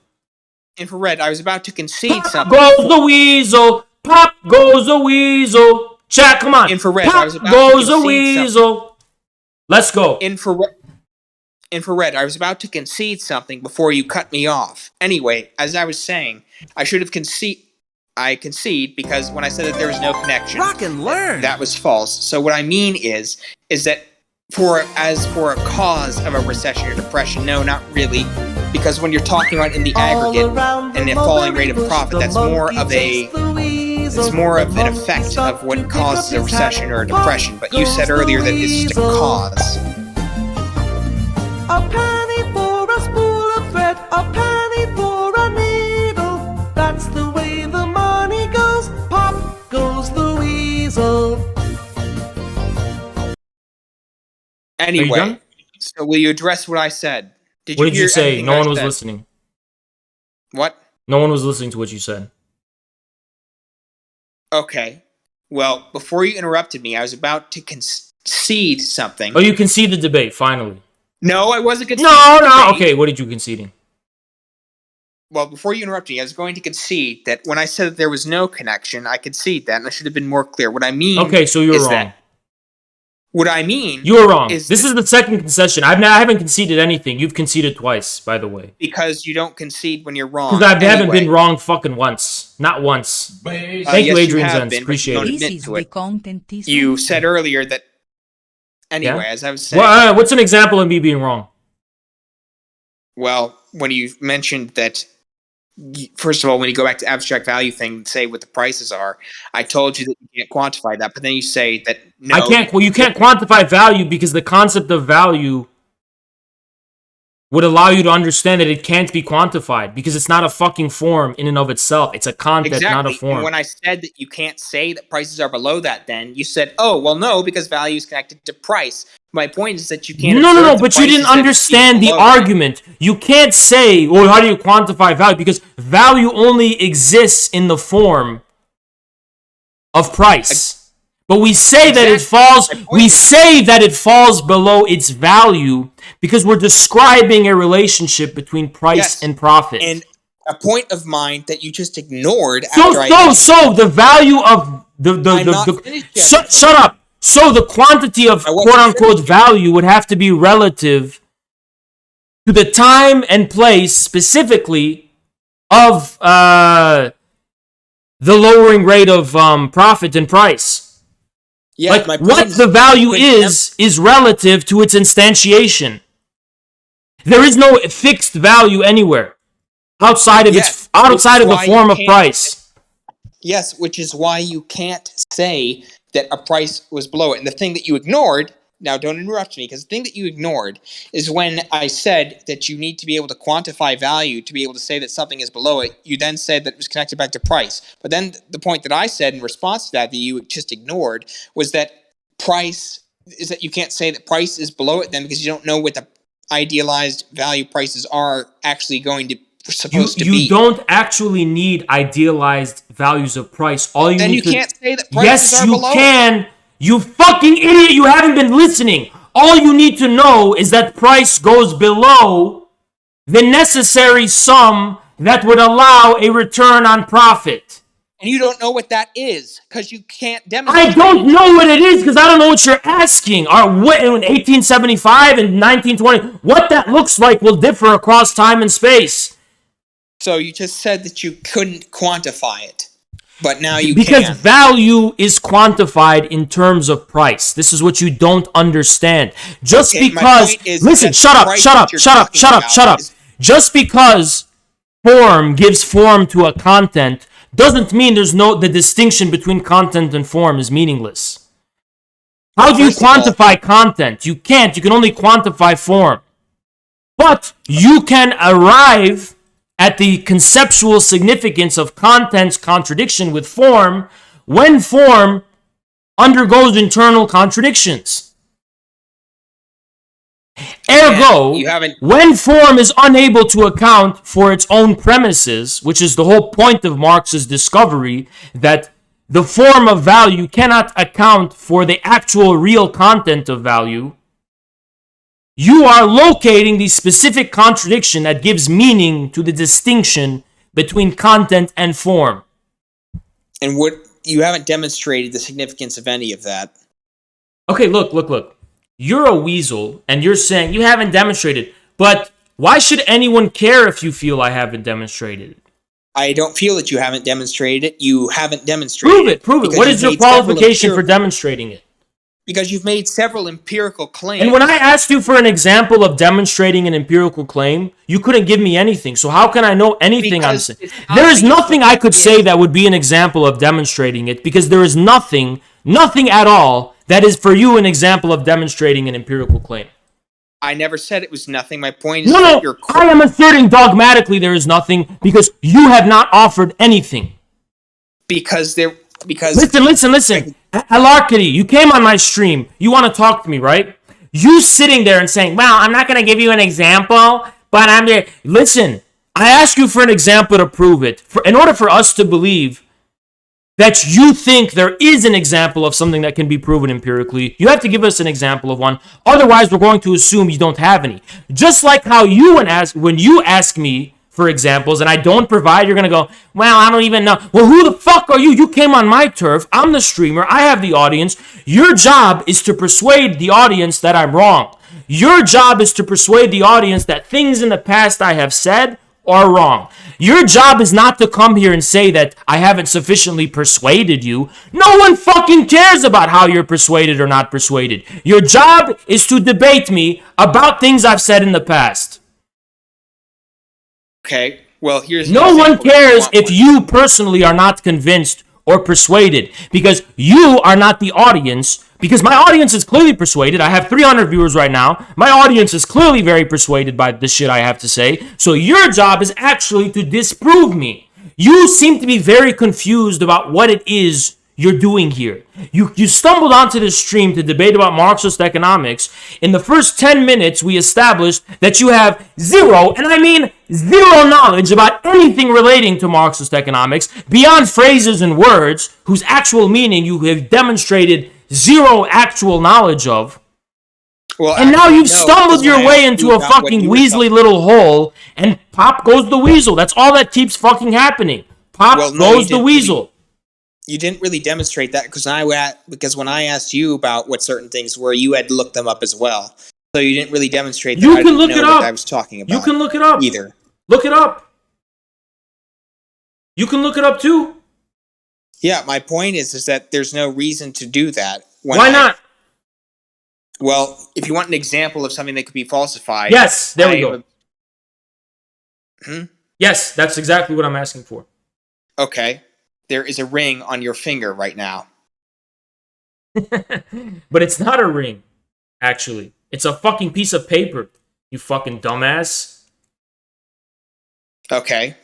Infrared, I was about to concede Pop something. goes the weasel. Pop goes the weasel. Chat, come on. Infrared, I Pop was about to goes the concede weasel. Let's go. Infrared, I was about to concede something before you cut me off. Anyway, as I was saying, I should have I concede because when I said that there was no connection, Rock and learn. that was false. So what I mean is that for a cause of a recession or depression, no, not really, because when you're talking about in the aggregate and a falling rate of profit, that's more of an effect of what causes a recession or a depression. But you said earlier that it's just a cause. A penny for a spool of thread, a penny for a needle. That's the way the money goes. Pop goes the weasel. Anyway, done? so will you address what I said? What did you hear say? anything No that I one was said? listening. What? No one was listening to what you said. Okay. Well, before you interrupted me, I was about to concede something. Oh, you conceded the debate, finally. No, I wasn't conceding. No. the debate. Okay, what did you conceding? Well, before you interrupted me, I was going to concede that when I said that there was no connection, I concede that, and I should have been more clear. What I mean Okay, so you're is wrong. that... What I mean... You were wrong. is This is the second concession. I haven't conceded anything. You've conceded twice, by the way. because you don't concede when you're wrong. Because I haven't Anyway, been wrong fucking once. Not once. Thank you, yes, Adrian have Zenz. been, but Appreciate you don't it. This admit is to the it. content is You said earlier that... Anyway, Yeah? as I was saying... What's an example of me being wrong? Well, when you mentioned that, first of all, when you go back to abstract value thing, say what the prices are, I told you that you can't quantify that, but then you say that no, I can't. Well, you can't quantify value because the concept of value would allow you to understand that it can't be quantified because it's not a fucking form in and of itself. It's a concept, not a exactly. form. And when I said that you can't say that prices are below that, then you said, "Oh, well, no, because value is connected to price." My point is that you can't. No, observe the but you didn't prices that understand the exceed below that. argument. You can't say, well, how do you quantify value? Because value only exists in the form of price. But we say that it falls, we say that it falls below its value because we're describing a relationship between price Yes. and profit. And a point of mine that you just ignored So the value of I'm not finished yet. shut up. So the quantity of I wasn't quote unquote finished. value would have to be relative to the time and place specifically of the lowering rate of profit and price. Yeah, Like my point what is- the value but is relative to its instantiation. There is no fixed value anywhere outside of Yes, outside of which the is why form you of can't- price. Yes, which is why you can't say that a price was below it. And the thing that you ignored, now don't interrupt me, because the thing that you ignored is when I said that you need to be able to quantify value to be able to say that something is below it, you then said that it was connected back to price. But then the point that I said in response to that you just ignored was that price is that you can't say that price is below it then because you don't know what the idealized value prices are actually going to supposed to be. You don't actually need idealized values of price. All you then need you to, can't say that prices are yes, below you can. it. You fucking idiot! You haven't been listening. All you need to know is that price goes below the necessary sum that would allow a return on profit. And you don't know what that is because you can't demonstrate. I don't know what it is because I don't know what you're asking. What in 1875 and 1920, what that looks like will differ across time and space. So you just said that you couldn't quantify it, but now you because can. Value is quantified in terms of price. This is what you don't understand. Just because, listen, shut up. Just because form gives form to a content doesn't mean the distinction between content and form is meaningless. How do you quantify content? You can't. You can only quantify form. But you can arrive at the conceptual significance of content's contradiction with form when form undergoes internal contradictions. Ergo, when form is unable to account for its own premises, which is the whole point of Marx's discovery, that the form of value cannot account for the actual real content of value, you are locating the specific contradiction that gives meaning to the distinction between content and form. And what you haven't demonstrated the significance of any of that. Okay, look. You're a weasel, and you're saying you haven't demonstrated. But why should anyone care if you feel I haven't demonstrated it? I don't feel that you haven't demonstrated it. You haven't demonstrated it. Prove it. What is your qualification for demonstrating it? Because you've made several empirical claims. And when I asked you for an example of demonstrating an empirical claim, you couldn't give me anything. So how can I know anything I'm saying? There is nothing I could say that would be an example of demonstrating it, because there is nothing at all that is for you an example of demonstrating an empirical claim. I never said it was nothing. My point is that you're... I am asserting dogmatically there is nothing because you have not offered anything. Because... Listen. Alacrity, you came on my stream. You want to talk to me, right? You sitting there and saying, well, I'm not going to give you an example, but I'm there. Listen, I asked you for an example to prove it. In order for us to believe that you think there is an example of something that can be proven empirically, you have to give us an example of one. Otherwise, we're going to assume you don't have any. Just like how when you ask me for examples and I don't provide, you're going to go, well, I don't even know. Well, who the fuck are you? You came on my turf. I'm the streamer. I have the audience. Your job is to persuade the audience that I'm wrong. Your job is to persuade the audience that things in the past I have said are wrong. Your job is not to come here and say that I haven't sufficiently persuaded you. No one fucking cares about how you're persuaded or not persuaded. Your job is to debate me about things I've said in the past. Okay, well, here's... No one cares if you personally are not convinced or persuaded, because you are not the audience, because my audience is clearly persuaded. I have 300 viewers right now. My audience is clearly very persuaded by the shit I have to say. So your job is actually to disprove me. You seem to be very confused about what it is you're doing here. You stumbled onto this stream to debate about Marxist economics. In the first 10 minutes, we established that you have zero, and I mean zero, knowledge about anything relating to Marxist economics beyond phrases and words whose actual meaning you have demonstrated zero actual knowledge of. Well, and now you've stumbled your way into a fucking weaselly little hole, and pop goes the weasel. That's all that keeps fucking happening. Pop goes the weasel. You didn't really demonstrate that because when I asked you about what certain things were, you had to look them up as well. So you didn't really demonstrate that. You can look it up. What I was talking about. You can look it up. Either. Look it up. You can look it up too. Yeah, my point is that there's no reason to do that. Why not? Well, if you want an example of something that could be falsified... Yes, there we go. Yes, that's exactly what I'm asking for. Okay. there is a ring on your finger right now. But it's not a ring, actually. It's a fucking piece of paper, you fucking dumbass. Okay.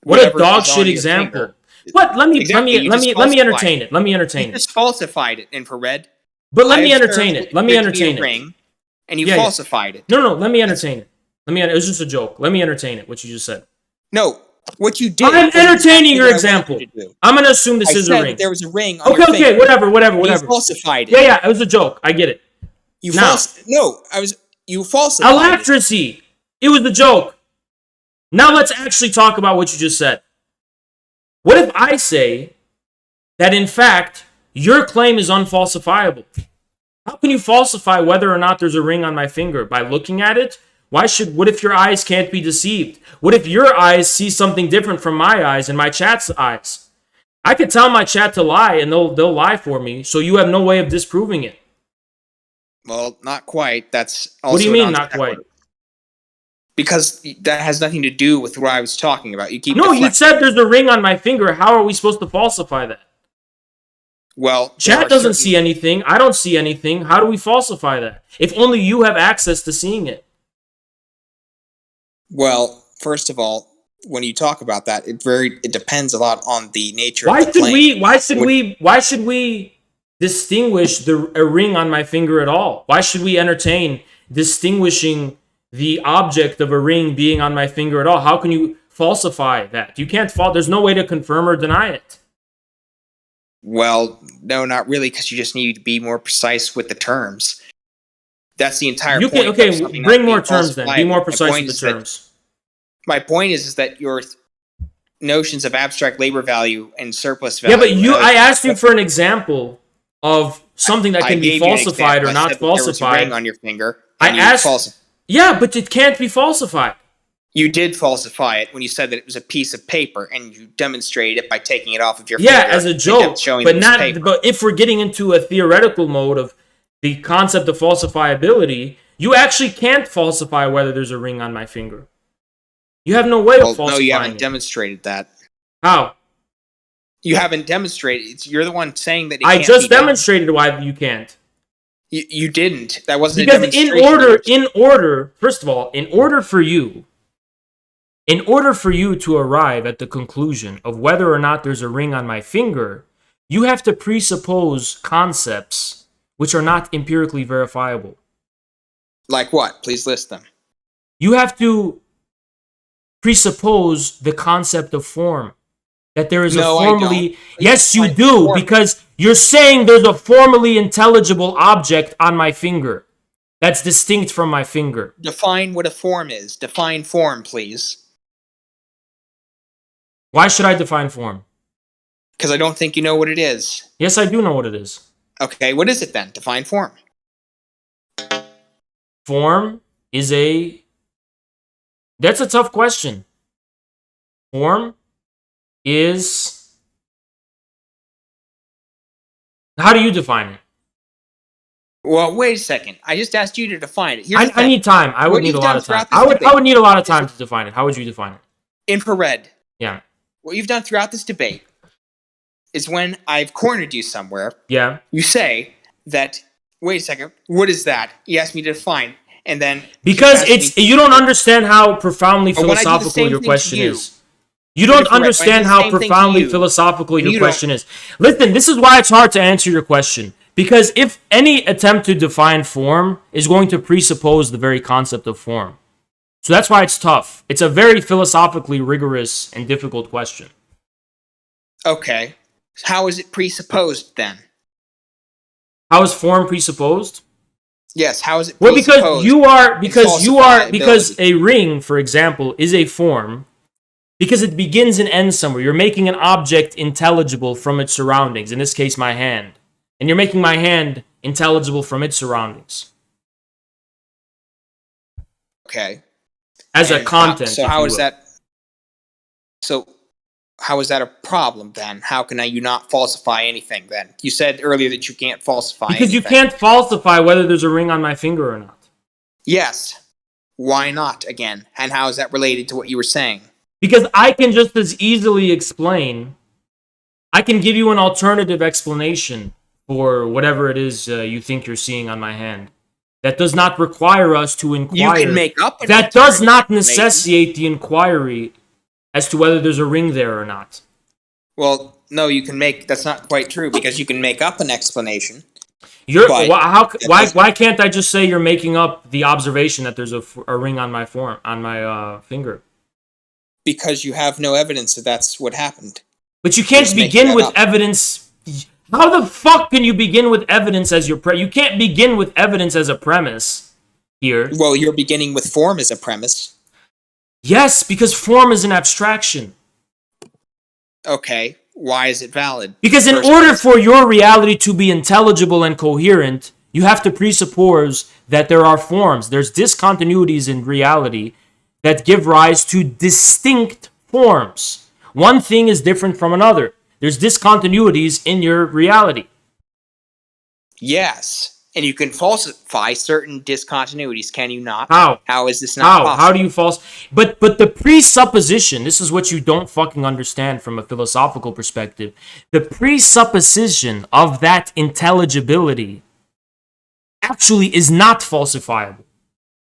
What a Whatever dog is on shit your example. finger. What? Let me Exactly, you just entertain it. Let me entertain You it. just falsified it, infrared. But let me I entertain observed it. Let me there to be a entertain it. ring, and you Yeah, yeah. falsified it. No, let me entertain it. It was just a joke. Let me entertain it, what you just said. No, what you did. I'm was entertaining exactly your what I example. wanted you to do. I'm gonna assume this I is said a that ring. there was a ring on your Okay, finger. whatever. You falsified it. Yeah, it was a joke. I get it. You Now. You falsified it. Alacrity. It was the joke. Now let's actually talk about what you just said. What if I say that in fact your claim is unfalsifiable? How can you falsify whether or not there's a ring on my finger? By looking at it? What if your eyes can't be deceived? What if your eyes see something different from my eyes and my chat's eyes? I could tell my chat to lie and they'll lie for me, so you have no way of disproving it. Well, not quite. That's also What do you mean not quite? Because that has nothing to do with what I was talking about. You keep No, you deflecting. said there's a ring on my finger. How are we supposed to falsify that? Well, Chat doesn't see anything. I don't see anything. How do we falsify that? If only you have access to seeing it. Well, first of all, when you talk about that, it depends a lot on the nature of the claim. Why should we distinguish a ring on my finger at all? Why should we entertain distinguishing the object of a ring being on my finger at all? How can you falsify that? You can't there's no way to confirm or deny it. Well, no, not really, because you just need to be more precise with the terms. That's the entire point. Okay, bring more terms then. Be more precise with the terms. My point is that your notions of abstract labor value and surplus value. Yeah, but I asked you for an example of something that can be falsified or not falsified. There was a ring on your finger. I asked. Yeah, but it can't be falsified. You did falsify it when you said that it was a piece of paper, and you demonstrated it by taking it off of your finger. Yeah, as a joke, but not. But if we're getting into a theoretical mode of the concept of falsifiability, you actually can't falsify whether there's a ring on my finger. You have no way of falsifying. No, you haven't demonstrated that. How? You haven't demonstrated. You're the one saying that. I just demonstrated why you can't. You didn't. That wasn't because a demonstration. First of all, in order for you to arrive at the conclusion of whether or not there's a ring on my finger, you have to presuppose concepts which are not empirically verifiable. Like what? Please list them. You have to presuppose the concept of form. That there is a formally... Yes, you do, because you're saying there's a formally intelligible object on my finger that's distinct from my finger. Define what a form is. Define form, please. Why should I define form? Because I don't think you know what it is. Yes, I do know what it is. Okay, what is it then? Define form. Form is a... That's a tough question. Form is... How do you define it? Well, wait a second. I just asked you to define it. I need time. I would need a lot of time. I would need a lot of time to define it. How would you define it? Infrared. Yeah. What you've done throughout this debate is when I've cornered you somewhere. Yeah. You say that, wait a second, what is that? You asked me to define, and then... Because you don't understand how profoundly philosophical your question is. You don't understand how profoundly philosophical your question is. Listen, this is why it's hard to answer your question. Because if any attempt to define form is going to presuppose the very concept of form. So that's why it's tough. It's a very philosophically rigorous and difficult question. Okay. How is it presupposed then? How is form presupposed? Yes, how is it presupposed? Well, because a ring, for example, is a form. Because it begins and ends somewhere. You're making an object intelligible from its surroundings. In this case, my hand. And you're making my hand intelligible from its surroundings. Okay. As a content. So how is that? So how is that a problem then? How can you not falsify anything then? You said earlier that you can't falsify anything. Because you can't falsify whether there's a ring on my finger or not. Yes. Why not again? And how is that related to what you were saying? Because I can just as easily explain I can give you an alternative explanation for whatever it is you think you're seeing on my hand. That does not require us to inquire. You can make up an That does not explanation. necessitate the inquiry as to whether there's a ring there or not. Well, no, you can make. That's not quite true because you can make up an explanation. Why doesn't- why can't I just say you're making up the observation that there's a ring on my finger? Because you have no evidence that that's what happened. But you can't Just making begin that with up. evidence. How the fuck can you begin with evidence as your You can't begin with evidence as a premise here. Well, you're beginning with form as a premise. Yes, because form is an abstraction. Okay, why is it valid? Because in First order place. for your reality to be intelligible and coherent, you have to presuppose that there are forms. There's discontinuities in reality that give rise to distinct forms. One thing is different from another. There's discontinuities in your reality. Yes, and you can falsify certain discontinuities, can you not? How? How is this not possible? How do you false? But the presupposition, this is what you don't fucking understand from a philosophical perspective. The presupposition of that intelligibility actually is not falsifiable.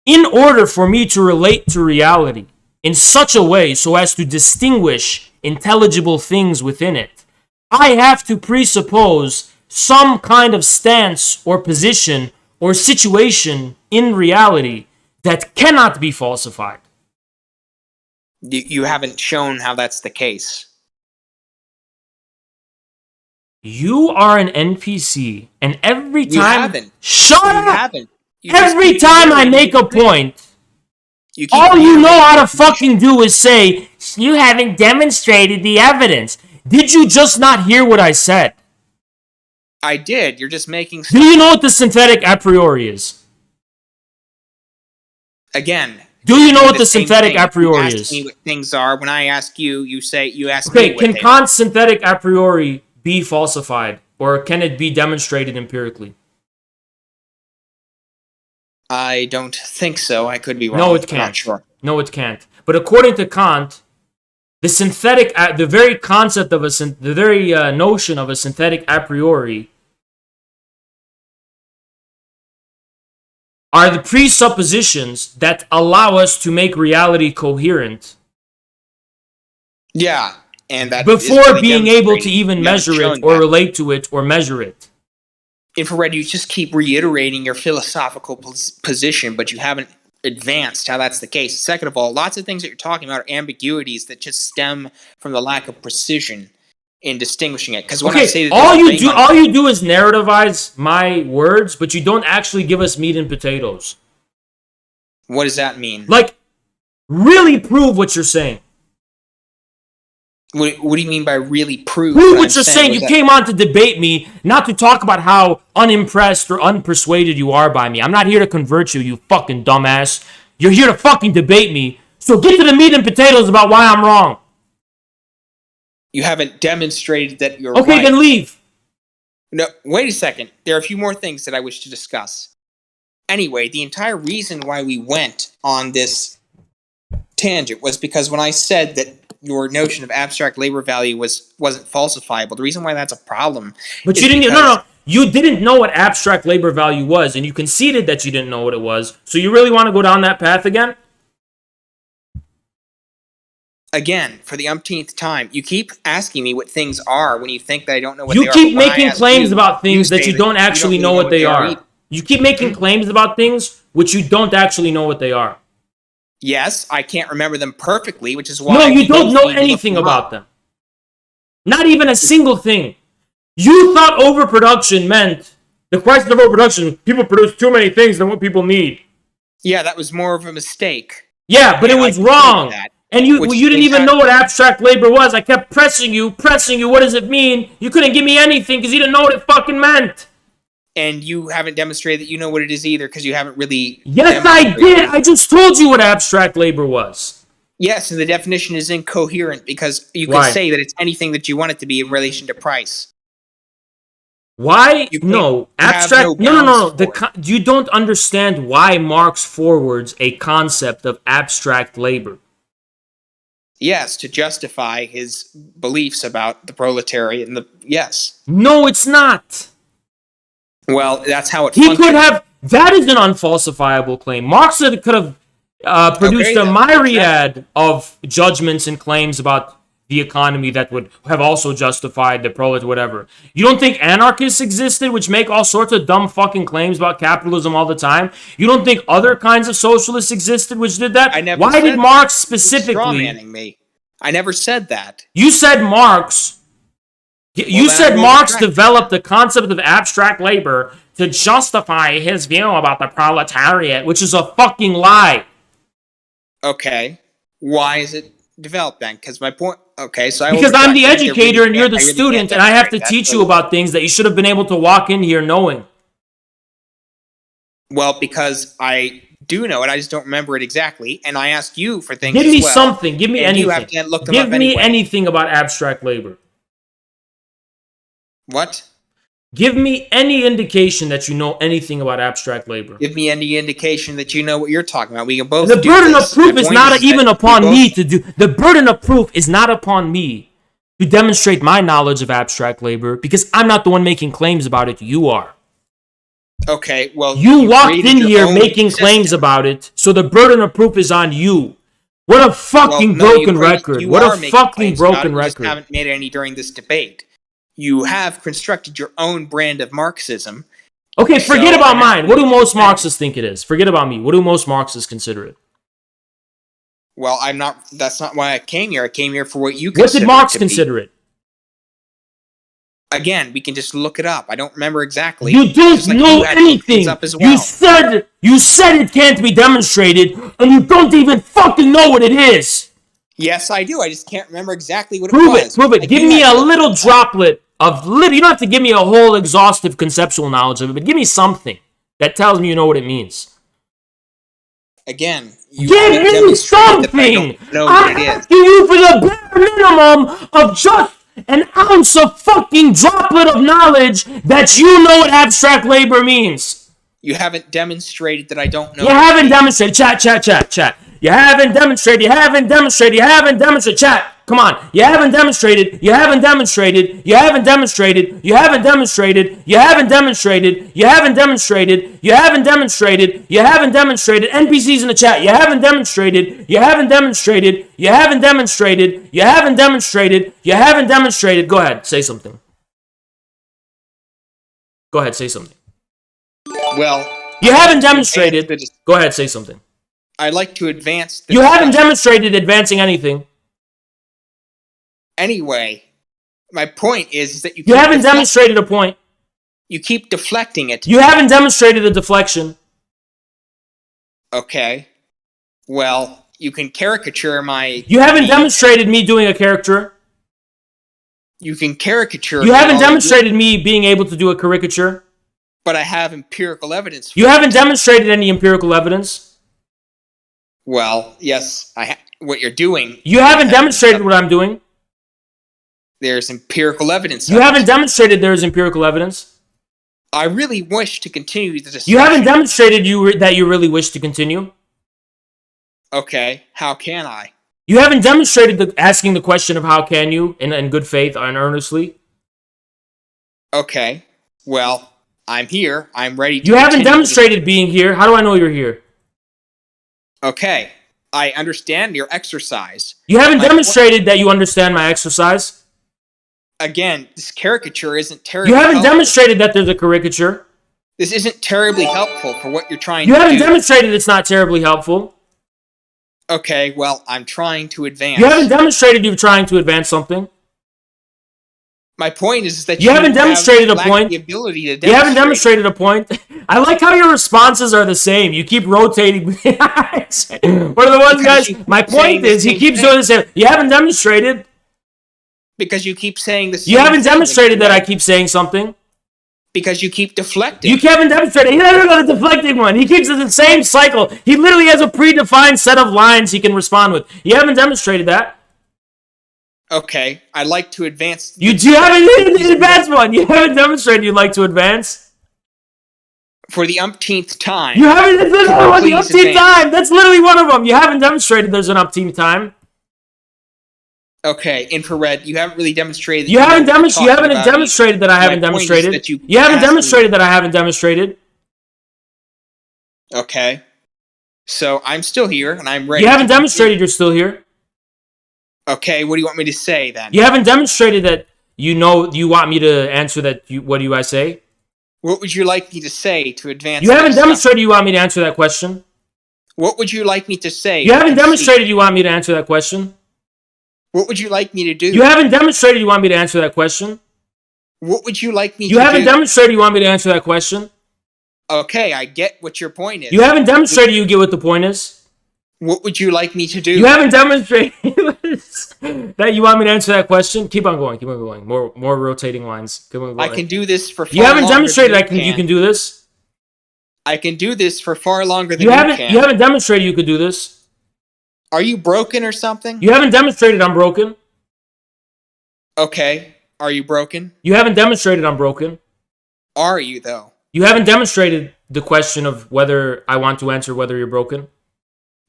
In order for me to relate to reality in such a way so as to distinguish intelligible things within it, I have to presuppose some kind of stance or position or situation in reality that cannot be falsified. You haven't shown how that's the case. You are an NPC, and every You time... haven't. Shut You up! haven't. You just Every keep time I reiterating make a your thing. point, You keep all you know how to reiterating- fucking do is say, you haven't demonstrated the evidence. Did you just not hear what I said? I did. You're just making Do stuff. you know what the synthetic a priori is? Again. Do you know doing what the same synthetic thing. a priori You is? ask me what things are. When I ask you, you ask Okay, me what can they are. Kant's synthetic a priori be falsified? Or can it be demonstrated empirically? I don't think so. I could be wrong. No, it I'm can't. not sure. No, it can't. But according to Kant, the the very concept of the very notion of a synthetic a priori are the presuppositions that allow us to make reality coherent Yeah, and that is before really being able to demonstrating even you haven't measure shown it or that. relate to it or measure it. Infrared, you just keep reiterating your philosophical position, but you haven't advanced how that's the case. Second of all, lots of things that you're talking about are ambiguities that just stem from the lack of precision in distinguishing it. Because when I say that all there's a you ring do, on- all you do is narrativize my words, but you don't actually give us meat and potatoes. what does that mean? Like, really prove what you're saying. What do you mean by really prove? Prove I'm what you're saying. You Was that- came on to debate me, not to talk about how unimpressed or unpersuaded you are by me. I'm not here to convert you, you fucking dumbass. You're here to fucking debate me. So get to the meat and potatoes about why I'm wrong. You haven't demonstrated that you're Okay, right. then leave. No, wait a second. There are a few more things that I wish to discuss. Anyway, the entire reason why we went on this tangent was because when I said that your notion of abstract labor value wasn't falsifiable, the reason why that's a problem. But is you didn't. because- No. You didn't know what abstract labor value was, and you conceded that you didn't know what it was. So you really want to go down that path again? Again, for the umpteenth time, you keep asking me what things are when you think that I don't know what You they are. keep But when I making ask claims you, about things that say you don't actually really know what they are. either. You keep making claims about things which you don't actually know what they are. Yes, I can't remember them perfectly, which is why No, you we don't both know need to look anything them about up. them. Not even a single thing. You thought overproduction meant the crisis of overproduction. People produce too many things than what people need. Yeah, that was more of a mistake. Yeah, but Yeah, it I was can see wrong. that. And you Which didn't is even know what abstract labor was. I kept pressing you. What does it mean? You couldn't give me anything because you didn't know what it fucking meant. And you haven't demonstrated that you know what it is either because you haven't really. Yes, I demonstrated did. it. I just told you what abstract labor was. Yes, and the definition is incoherent because you can Why? say that it's anything that you want it to be in relation to price. Why? You No. can't have Abstract. no No. bounds for You don't understand why Marx forwards a concept of abstract labor. Yes, to justify his beliefs about the proletariat and the yes. No, it's not. Well, that's how it He functions. could have. That is an unfalsifiable claim. Marx could have produced a myriad of judgments and claims about the economy that would have also justified the proletariat, whatever. You don't think anarchists existed, which make all sorts of dumb fucking claims about capitalism all the time? You don't think other kinds of socialists existed, which did that? Why did Marx specifically? Strawmanning me. I never said that. You said Marx. You said Marx developed the concept of abstract labor to justify his view about the proletariat, which is a fucking lie. Okay. Why is it developed then? Because my point... Okay, so because I'm the educator and you're the student, and I have to teach you about things that you should have been able to walk in here knowing. Well, because I do know it, I just don't remember it exactly, and I asked you for things. Give me something. Give me anything. You have to look them Give up me anyway. anything about abstract labor. What? Give me any indication that you know anything about abstract labor. Give me any indication that you know what you're talking about. We can both. The burden of proof is not even upon me to do. The burden of proof is not upon me to demonstrate my knowledge of abstract labor because I'm not the one making claims about it. You are. Okay, well, you walked in here making claims about it, so the burden of proof is on you. What a fucking broken record. What a fucking broken record. You just haven't made any during this debate. You have constructed your own brand of Marxism. Okay, forget about mine. What do most Marxists think it is? Forget about me. What do most Marxists consider it? Well, I'm not. That's not why I came here. I came here for what you consider. What did Marx consider it? Again, we can just look it up. I don't remember exactly. You don't know anything. You said it can't be demonstrated, and you don't even fucking know what it is. Yes, I do. I just can't remember exactly what it was. Prove it. Give me a little droplet of you don't have to give me a whole exhaustive conceptual knowledge of it, but give me something that tells me you know what it means. Again, give me something. I'm asking you for the bare minimum of just an ounce of fucking droplet of knowledge that you know what abstract labor means. You haven't demonstrated that I don't know. You haven't demonstrated. Chat. You haven't demonstrated, chat. Come on. You haven't demonstrated, NPC's in the chat. You haven't demonstrated. Go ahead, say something. Well, you haven't demonstrated. Go ahead, say something. I'd like to advance. You haven't demonstrated advancing anything. Anyway, my point is that you haven't demonstrated a point. You keep deflecting it. You haven't demonstrated a deflection. Okay. Well, you can caricature my... You haven't demonstrated me doing a caricature. You can caricature... You haven't demonstrated me being able to do a caricature. But I have empirical evidence for You haven't demonstrated any empirical evidence. Well, yes, what you're doing... You haven't demonstrated what I'm doing. There's empirical evidence. You haven't demonstrated there is empirical evidence. I really wish to continue the discussion. You haven't demonstrated that you really wish to continue. Okay, how can I? You haven't demonstrated asking the question of how can you in good faith and earnestly. Okay, well, I'm here. I'm ready to... You haven't demonstrated being here. How do I know you're here? Okay, I understand your exercise. You haven't demonstrated that you understand my exercise. Again, this caricature isn't terribly You haven't demonstrated that there's a caricature. This isn't terribly helpful for what you're trying to do. You haven't demonstrated it's not terribly helpful. Okay, well, I'm trying to advance. You haven't demonstrated you're trying to advance something. My point is that you haven't demonstrated a point. The ability to demonstrate. You haven't demonstrated a point. I like how your responses are the same. You keep rotating. One of the ones, guys. My point is, he keeps doing the same. You haven't demonstrated. Because you keep saying the same. You haven't demonstrated that I keep saying something. Because you keep deflecting. You haven't demonstrated. He doesn't know the deflecting one. He keeps the same cycle. He literally has a predefined set of lines he can respond with. You haven't demonstrated that. Okay, I'd like to advance. You haven't advanced one. You haven't demonstrated you'd like to advance. For the umpteenth time. You haven't. That's literally the umpteenth time. That's literally one of them. You haven't demonstrated there's an umpteenth time. Okay, infrared. You haven't really demonstrated. You haven't talking about demonstrated that I haven't My point is demonstrated. that You haven't asked me- demonstrated that I haven't demonstrated. Okay. So I'm still here, and I'm ready. You haven't to- demonstrated you're still here. Okay, what do you want me to say then? You haven't demonstrated that you want me to answer that. What do I say? What would you like me to say to advance? You haven't this demonstrated you want me to answer that question. What would you like me to say? You haven't demonstrated you want me to answer that question. What would you like me to do? You haven't demonstrated you want me to answer that question. What would you like me to You do? haven't demonstrated you want me to answer that question. Okay, I get what your point is. You haven't demonstrated you get what the point is. What would you like me to do? You haven't demonstrated that you want me to answer that question. Keep on going. Keep on going. More rotating lines. Keep on going. I can do this for far You haven't longer demonstrated than you can do this. I can do this for far longer than You you haven't can. you haven't demonstrated you could do this. Are you broken or something? You haven't demonstrated I'm broken. Okay. Are you broken? You haven't demonstrated I'm broken. Are you though? You haven't demonstrated the question of whether I want to answer whether you're broken.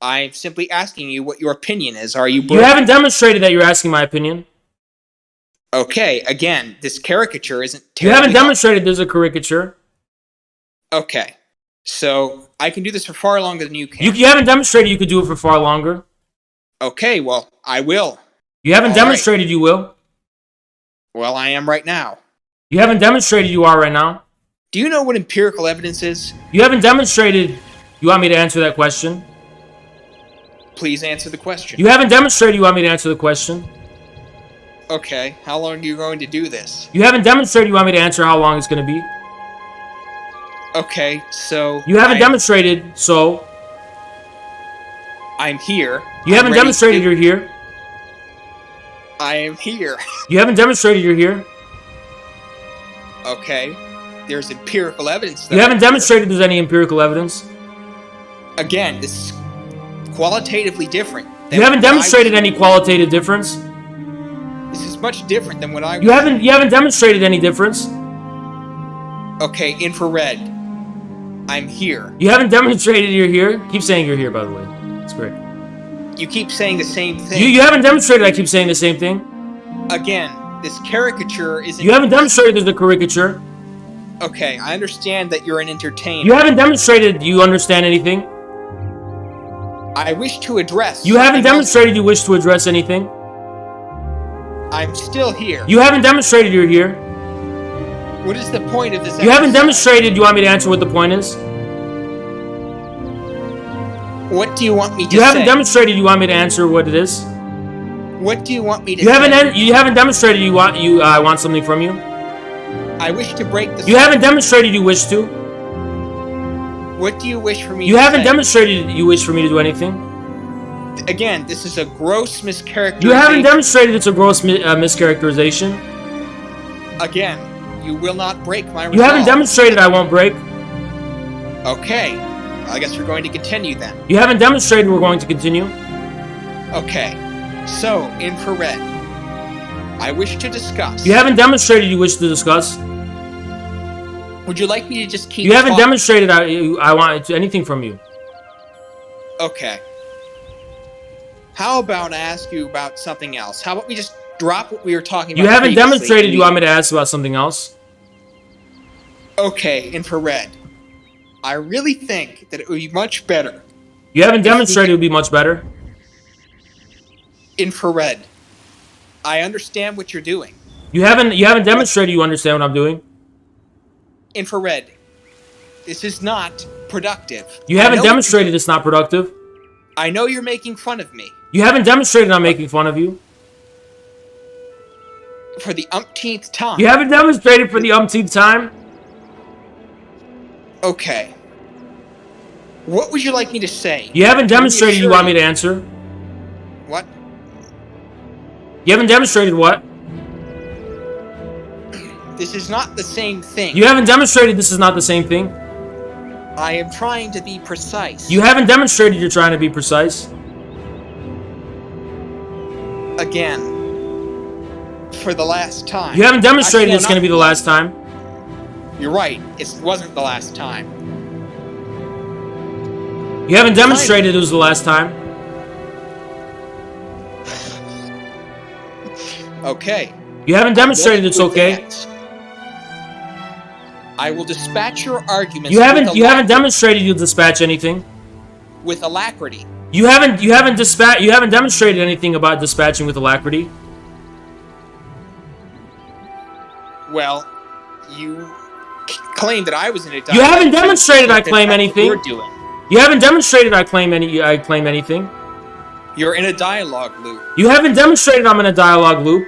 I'm simply asking you what your opinion is. Are you broken? You haven't demonstrated that you're asking my opinion. Okay, again, this caricature isn't You terribly haven't demonstrated there's a caricature. Okay. So I can do this for far longer than you can. You haven't demonstrated you could do it for far longer. Okay, well, I will. You haven't All right. demonstrated you will. Well, I am right now. You haven't demonstrated you are right now. Do you know what empirical evidence is? You haven't demonstrated you want me to answer that question. Please answer the question. You haven't demonstrated you want me to answer the question. Okay, how long are you going to do this? You haven't demonstrated you want me to answer how long it's going to be. Okay, so You haven't demonstrated, so I'm here. you haven't demonstrated you're here. I am here. You haven't demonstrated you're here. Okay. There's empirical evidence. You haven't demonstrated there's any empirical evidence. Again, this is qualitatively different. You haven't demonstrated any qualitative difference. This is much different than what I was. You haven't demonstrated any difference. Okay, infrared. I'm here. You haven't demonstrated you're here. Keep saying you're here, by the way. It's great. You keep saying the same thing. You haven't demonstrated I keep saying the same thing. Again, this caricature isn't. You haven't demonstrated there's a caricature. Okay, I understand that you're an entertainer. You haven't demonstrated you understand anything. I wish to address. You haven't something else. demonstrated you wish to address anything. I'm still here. You haven't demonstrated you're here. What is the point of this? You haven't exercise? demonstrated you want me to answer what the point is. What do you want me to say? You haven't demonstrated you want me to answer what it is. What do you want me to You say? haven't demonstrated you want something from you. I wish to break the. You haven't demonstrated you wish to. What do you wish for me You to haven't say? demonstrated you wish for me to do anything. Again, this is a gross mischaracterization. You haven't demonstrated it's a gross mischaracterization. Again, you will not break my resolve. You haven't demonstrated I won't break. Okay. I guess we're going to continue then. You haven't demonstrated we're going to continue. Okay. So, infrared. I wish to discuss. You haven't demonstrated you wish to discuss. Would you like me to just keep You haven't talking? demonstrated I want anything from you. Okay. How about I ask you about something else? How about we just drop what we were talking about You haven't previously? demonstrated you want me to ask about something else. Okay, infrared. I really think that it would be much better. You haven't demonstrated it would be much better. Infrared. I understand what you're doing. You haven't demonstrated you understand what I'm doing. Infrared. This is not productive. You I haven't know demonstrated it's not productive. I know you're making fun of me. You haven't demonstrated I'm making fun of you. For the umpteenth time. You haven't demonstrated for the umpteenth time. Okay. What would you like me to say? You haven't demonstrated you want me to answer. What? You haven't demonstrated what? This is not the same thing. You haven't demonstrated this is not the same thing. I am trying to be precise. You haven't demonstrated you're trying to be precise. Again. For the last time. You haven't demonstrated Actually, it's going to be the last time. You're right. It wasn't the last time. You haven't demonstrated it was the last time. Okay. You haven't demonstrated it's okay. I will dispatch your arguments. You haven't demonstrated you'll dispatch anything. With alacrity. You haven't demonstrated anything about dispatching with alacrity. Well, you claim that I was in a dialogue. You haven't demonstrated I claim anything. You're doing. You haven't demonstrated I claim anything. You're in a dialogue loop. You haven't demonstrated I'm in a dialogue loop.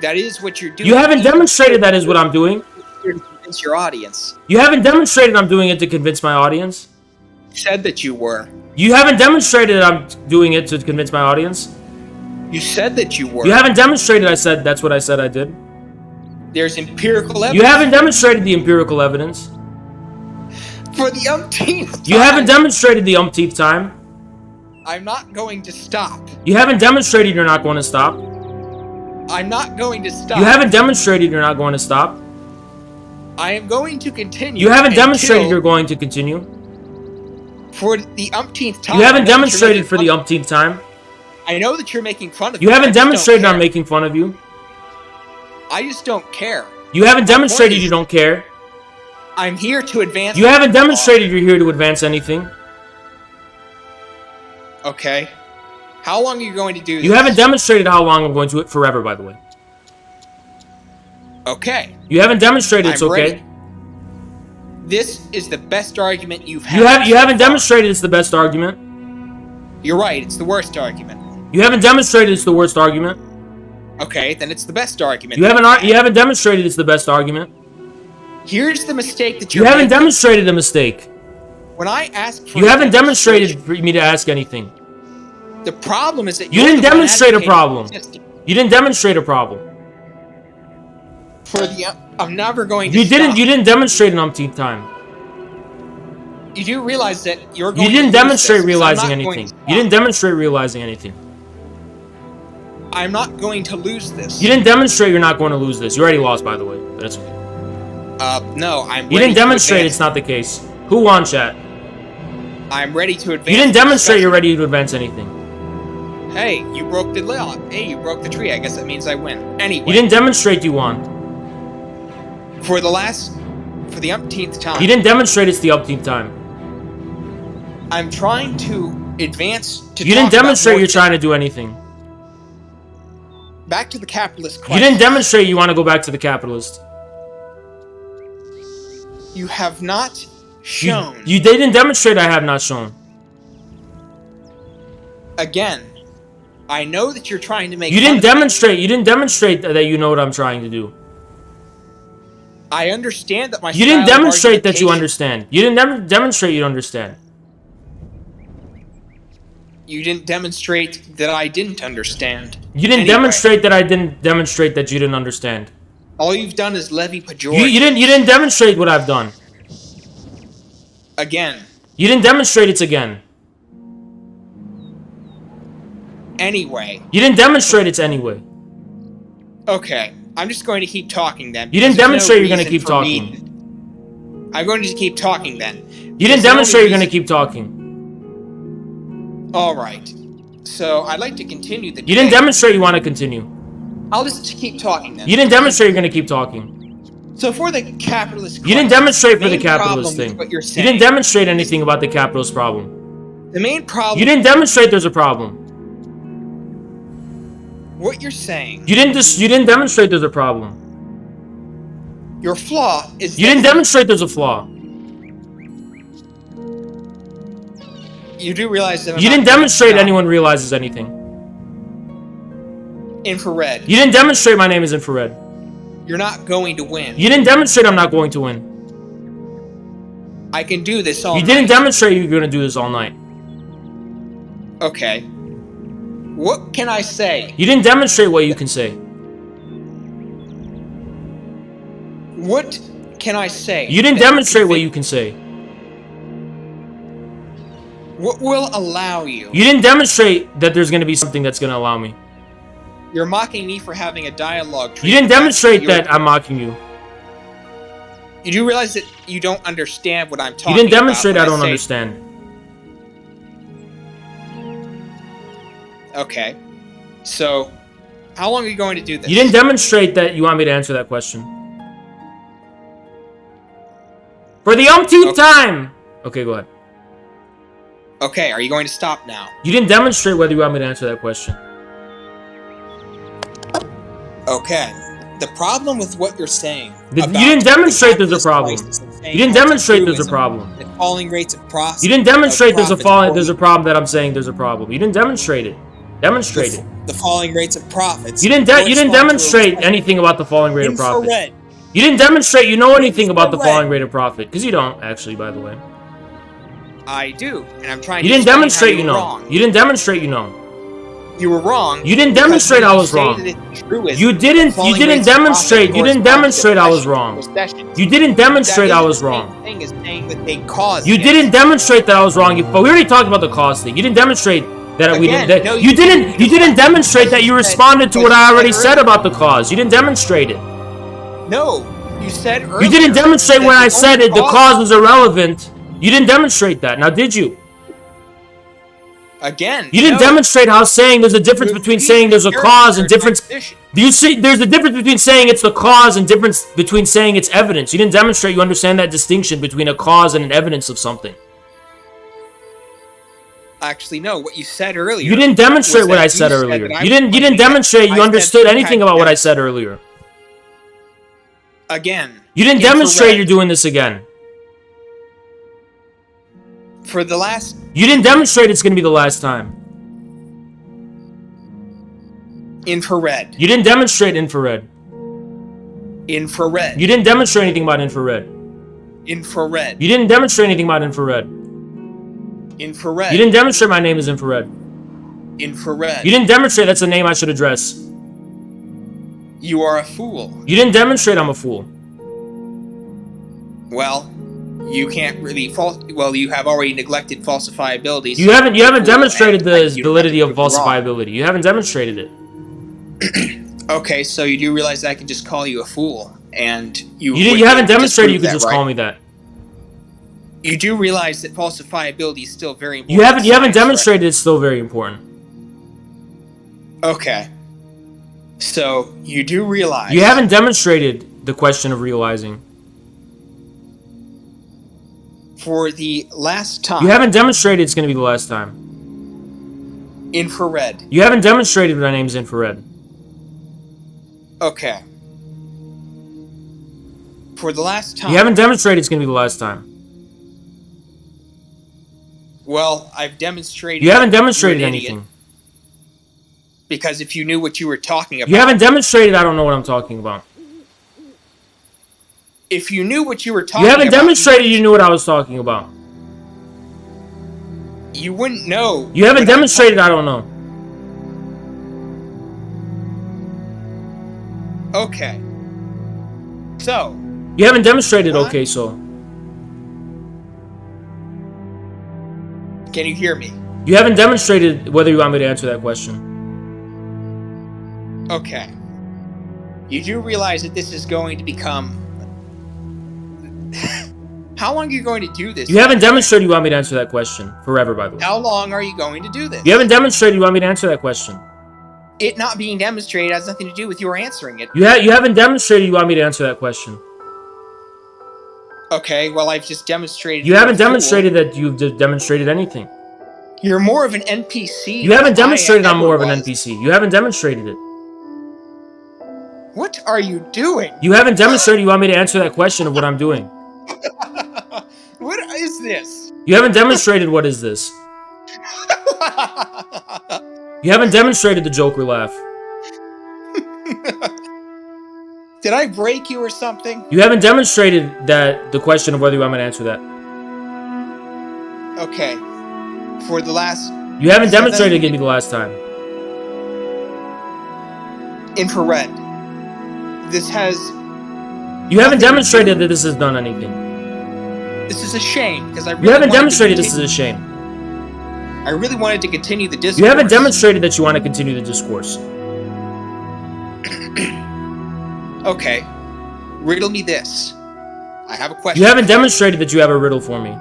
That is what you're doing. You haven't demonstrated that is what I'm doing. To convince your audience. You haven't demonstrated I'm doing it to convince my audience. You said that you were. You haven't demonstrated I'm doing it to convince my audience. You said that you were. You haven't demonstrated I said that's what I said I did. There's empirical evidence. You haven't demonstrated the empirical evidence. For the umpteenth time. You haven't demonstrated the umpteenth time. I'm not going to stop. You haven't demonstrated you're not going to stop. I'm not going to stop. You haven't demonstrated you're not going to stop. I am going to continue. You haven't demonstrated you're going to continue. For the umpteenth time. You haven't demonstrated for the umpteenth time. I know that you're making fun of me. You haven't demonstrated I'm making fun of you. I just don't care. You haven't demonstrated you don't care. I'm here to advance. You haven't demonstrated you're here to advance anything. Okay. How long are you going to do this? You haven't demonstrated how long I'm going to do it. Forever, by the way. Okay. You haven't demonstrated it's okay. Ready. This is the best argument you've had. You haven't demonstrated it's the best argument. You're right, it's the worst argument. You haven't demonstrated it's the worst argument. Okay, then it's the best argument. You haven't demonstrated it's the best argument. Here's the mistake that you're You haven't making. demonstrated a mistake. When I ask for You haven't demonstrated for me to ask anything. The problem is that You didn't demonstrate a problem. You didn't demonstrate a problem. For the I'm never going to You stop. didn't demonstrate an umpteenth time. You do realize that you're going You didn't to lose demonstrate this, realizing I'm not going anything. to stop. You didn't demonstrate realizing anything. I'm not going to lose this. You didn't demonstrate you're not going to lose this. You already lost, by the way. But that's okay. No, I'm You ready didn't to demonstrate advance. it's not the case. Who won, chat? I'm ready to advance. You didn't the demonstrate discussion. you're ready to advance anything. Hey, you broke the law. Hey, you broke the tree. I guess that means I win. Anyway. You didn't demonstrate you won. For the umpteenth time. You didn't demonstrate it's the umpteenth time. I'm trying to advance to You didn't talk about demonstrate more you're trying to do anything. back to the capitalist You crisis. didn't demonstrate you want to go back to the capitalist. You have not shown. You didn't demonstrate I have not shown. Again, I know that you're trying to make. You fun didn't of me. demonstrate. You didn't demonstrate that you know what I'm trying to do. I understand that my. You didn't style of demonstrate that you argumentation- understand. You didn't demonstrate you understand. You didn't demonstrate that I didn't understand. You didn't Anyway, demonstrate that I didn't demonstrate that you didn't understand. All you've done is levy pejorative. You didn't demonstrate what I've done. Again. You didn't demonstrate it's again. Anyway. You didn't demonstrate it's anyway. Okay. I'm just going to keep talking then. You didn't because there's demonstrate no you're going to reason keep for me- talking. I'm going to keep talking then. You didn't demonstrate you're going to keep talking. Alright. So, I'd like to continue the You didn't debate. demonstrate you want to continue. I'll just keep talking then. You didn't demonstrate you're going to keep talking. So for the capitalist You didn't crisis, demonstrate for the main capitalist problem with thing. What you're You saying, didn't demonstrate anything about the capitalist problem. the main problem. You didn't demonstrate there's a problem. What you're saying. You didn't demonstrate there's a problem. Your flaw is. You didn't demonstrate there's a flaw. You do realize that. I'm You not didn't going to demonstrate stop. anyone realizes anything. Infrared. You didn't demonstrate my name is infrared. You're not going to win. You didn't demonstrate I'm not going to win. I can do this all You night. didn't demonstrate you're going to do this all night. Okay. What can I say? You didn't demonstrate what you can say. What can I say? You didn't that demonstrate what convic- you can say. What will allow you? You didn't demonstrate that there's going to be something that's going to allow me. You're mocking me for having a dialogue. You didn't demonstrate You're- that I'm mocking you. You do realize that you don't understand what I'm talking You didn't about demonstrate when I don't say- understand. Okay. So, How long are you going to do this? You didn't demonstrate that you want me to answer that question. For the umpteenth time! Okay, go ahead. Okay, are you going to stop now? You didn't demonstrate whether you want me to answer that question. Okay. The problem with what you're saying... You didn't demonstrate there's a problem. You didn't demonstrate there's a problem. The falling rates of profit. You didn't demonstrate there's a problem that I'm saying there's a problem. You didn't demonstrate it. Demonstrate it. The falling rates of profits. You didn't demonstrate anything about the falling rate of profit. Infrared. You didn't demonstrate you know anything about the falling rate of profit. Because you don't, actually, by the way. I do, and I'm trying You to didn't demonstrate you know. wrong. You didn't demonstrate you know. You were wrong. You didn't demonstrate I was wrong. You didn't demonstrate I was wrong. You didn't demonstrate I was wrong. You didn't demonstrate that I was wrong. But we already talked about the cause thing. You didn't demonstrate that we didn't. You didn't demonstrate that you responded to what I already said about the cause. You didn't demonstrate it. No, you said earlier. You didn't demonstrate when I said it. The cause was irrelevant. You didn't demonstrate that. Now, did you? Again, you didn't demonstrate how saying there's a difference between saying there's a cause and difference. Do you see? There's a difference between saying it's the cause and difference between saying it's evidence. You didn't demonstrate you understand that distinction between a cause and an evidence of something. Actually, no. What you said earlier. You didn't demonstrate what I said earlier. You didn't demonstrate you understood anything about what I said earlier. Again. You didn't demonstrate you're doing this again. For the last... You didn't demonstrate it's going to be the last time. Infrared. You didn't demonstrate infrared. Infrared. You didn't demonstrate anything about infrared. Infrared. You didn't demonstrate anything about infrared. Infrared. You didn't demonstrate my name is infrared. Infrared. You didn't demonstrate that's a name I should address. You are a fool. You didn't demonstrate I'm a fool. Well... You can't really well, you have already neglected falsifiability. You haven't demonstrated the validity of falsifiability. You haven't demonstrated it. Okay, so you do realize that I can just call you a fool, and you haven't demonstrated you could just call me that. You do realize that falsifiability is still very important. You haven't demonstrated it's still very important. Okay. So you do realize you haven't demonstrated the question of realizing. For the last time. You haven't demonstrated it's going to be the last time. Infrared. You haven't demonstrated my name's infrared. Okay. For the last time. You haven't demonstrated it's going to be the last time. Well, I've demonstrated. You haven't demonstrated anything. Because if you knew what you were talking about. You haven't demonstrated I don't know what I'm talking about. If you knew what you were talking about... You haven't demonstrated you knew what I was talking about. You wouldn't know... You haven't demonstrated I don't know. Okay. So... You haven't demonstrated okay, so... Can you hear me? You haven't demonstrated whether you want me to answer that question. Okay. You do realize that this is going to become... How long are you going to do this? You haven't demonstrated you want me to answer that question. Forever, by the way. How long are you going to do this? You haven't demonstrated you want me to answer that question. It not being demonstrated has nothing to do with your answering it. You haven't demonstrated you want me to answer that question. Okay, well, I've just demonstrated... You haven't demonstrated that you've demonstrated anything. You're more of an NPC. You haven't demonstrated I'm more of an NPC. You haven't demonstrated it. What are you doing? You haven't demonstrated you want me to answer that question of what I'm doing. What is this? You haven't demonstrated what is this. You haven't demonstrated the Joker laugh. Did I break you or something? You haven't demonstrated that the question of whether you want me to answer that. Okay. For the last... You haven't demonstrated it can be the last time. Infrared. This has... You haven't demonstrated that this has done anything. This is a shame, because I really You haven't demonstrated this is a shame. I really wanted to continue the discourse. You haven't demonstrated that you want to continue the discourse. Okay. Riddle me this. I have a question. You haven't demonstrated that you have a riddle for me.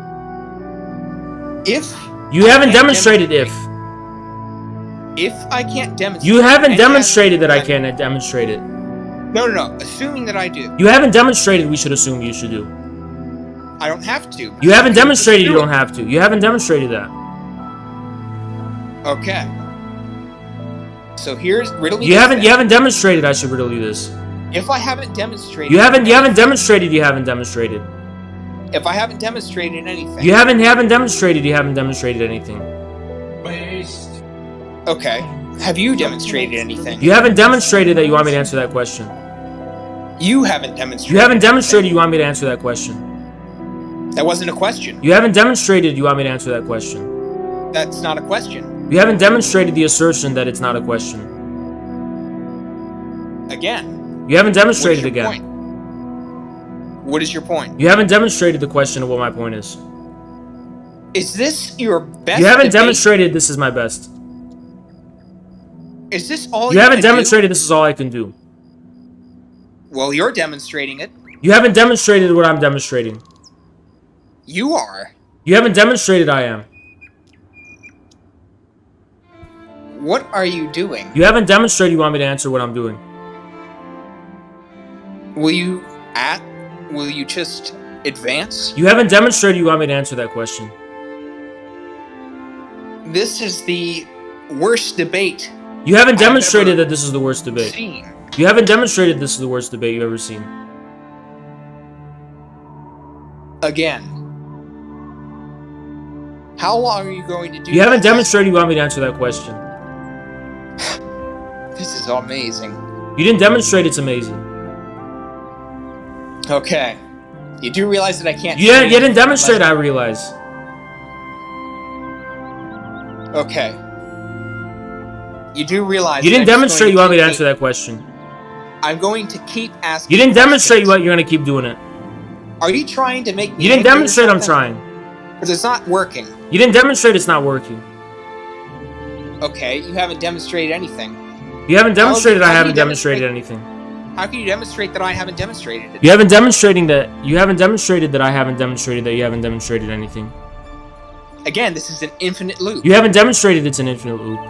If... You haven't demonstrated if. if I can't demonstrate... You haven't any demonstrated that I aspect- can't demonstrate it. No. Assuming that I do. You haven't demonstrated we should assume you should do. I don't have to. You haven't demonstrated you don't have to. You haven't demonstrated that. Okay. So here's riddle me. You haven't demonstrated I should riddle you this. If I haven't demonstrated... You haven't demonstrated you haven't demonstrated. If I haven't demonstrated anything... You haven't demonstrated you haven't demonstrated anything. Waste. Okay. Have you demonstrated anything? You haven't demonstrated that you want me to answer that question. You haven't demonstrated... You haven't demonstrated you want me to answer that question. That wasn't a question. You haven't demonstrated you want me to answer that question. That's not a question. You haven't demonstrated the assertion that it's not a question. Again. You haven't demonstrated What is your again. point? What is your point? You haven't demonstrated the question of what my point is. Is this your best You haven't debate? demonstrated this is my best. Is this all You haven't can do? demonstrated this is all I can do. Well, you're demonstrating it. You haven't demonstrated what I'm demonstrating. You are. You haven't demonstrated I am. What are you doing? You haven't demonstrated you want me to answer what I'm doing. Will you just advance? You haven't demonstrated you want me to answer that question. This is the worst debate You haven't I've demonstrated ever that this is the worst debate. seen. You haven't demonstrated this is the worst debate you've ever seen. Again. How long are you going to do You haven't this? demonstrated you want me to answer that question. This is amazing. You didn't demonstrate it's amazing. Okay. You do realize that I can't... You didn't demonstrate I realize. Okay. You do realize... You that didn't I'm just demonstrate going you want me to keep- answer that question. I'm going to keep asking... You didn't demonstrate questions. you're gonna keep doing it. Are you trying to make me... You didn't angry or demonstrate I'm something? trying. Because it's not working. You didn't demonstrate it's not working. Okay, you haven't demonstrated anything. You haven't demonstrated I how do you haven't demonstrated demonstrate- anything. How can you demonstrate that I haven't demonstrated it? You haven't demonstrated that I haven't demonstrated that you haven't demonstrated anything. Again, this is an infinite loop. You haven't demonstrated it's an infinite loop.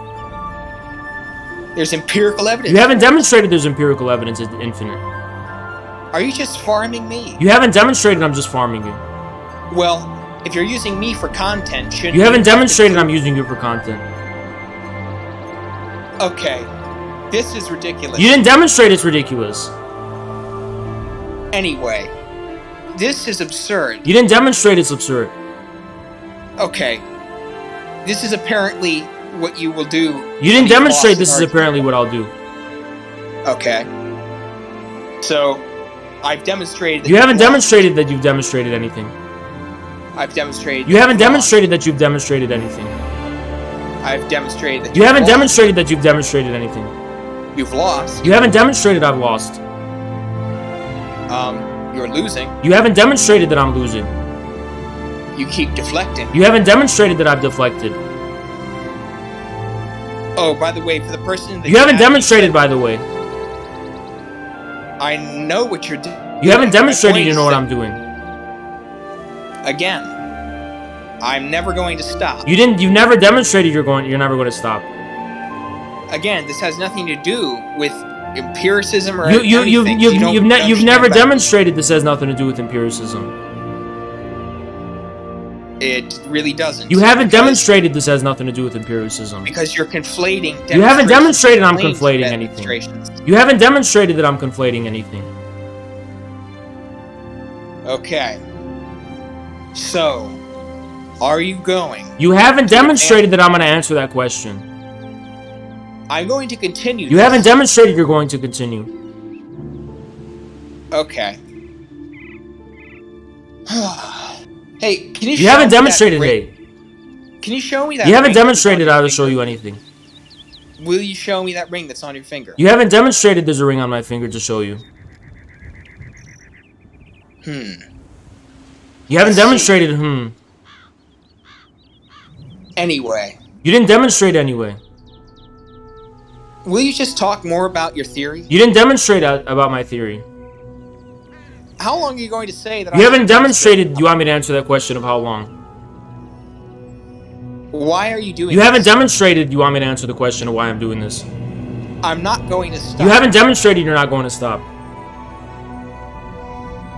There's empirical evidence. You haven't demonstrated there's empirical evidence it's infinite. Are you just farming me? You haven't demonstrated I'm just farming you. Well, if you're using me for content, shouldn't You haven't have to demonstrated I'm prove- using you for content. Okay. This is ridiculous. You didn't demonstrate it's ridiculous. Anyway. This is absurd. You didn't demonstrate it's absurd. Okay. This is apparently what you will do. You didn't demonstrate this is apparently what I'll do. Okay. So, I've demonstrated that You haven't you've lost. demonstrated that you've demonstrated anything. I've demonstrated You that haven't you've lost. demonstrated that you've demonstrated anything. I've demonstrated that You haven't lost. demonstrated that you've demonstrated anything. You've lost. You haven't demonstrated I've lost. You're losing. You haven't demonstrated that I'm losing. You keep deflecting. You haven't demonstrated that I've deflected. Oh, by the way, for the person that You haven't actually demonstrated, said- by the way. I know what you're doing. You haven't demonstrated you know what I'm doing. Again, I'm never going to stop. You've never demonstrated you're never going to stop. Again, this has nothing to do with empiricism or You've anything. never understand about- demonstrated this has nothing to do with empiricism. It really doesn't. You haven't Because- demonstrated this has nothing to do with empiricism. because you're conflating. You haven't demonstrated I'm demonstrations conflating with anything. demonstrations. You haven't demonstrated that I'm conflating anything. Okay. So, are you going? You haven't demonstrated that I'm going to answer that question. I'm going to continue. You this. haven't demonstrated you're going to continue. Okay. Hey, can you? You show haven't me that demonstrated, ring? hey. Can you show me that? You haven't ring that's demonstrated on I your will show finger? you anything. Will you show me that ring that's on your finger? You haven't demonstrated there's a ring on my finger to show you. You haven't Let's see. demonstrated, Anyway, You didn't demonstrate anyway. will you just talk more about your theory? You didn't demonstrate about my theory. How long are you going to say that? You haven't demonstrated you want me to answer that question of how long. Why are you doing You this? haven't demonstrated you want me to answer the question of why I'm doing this. I'm not going to stop. You haven't demonstrated you're not going to stop.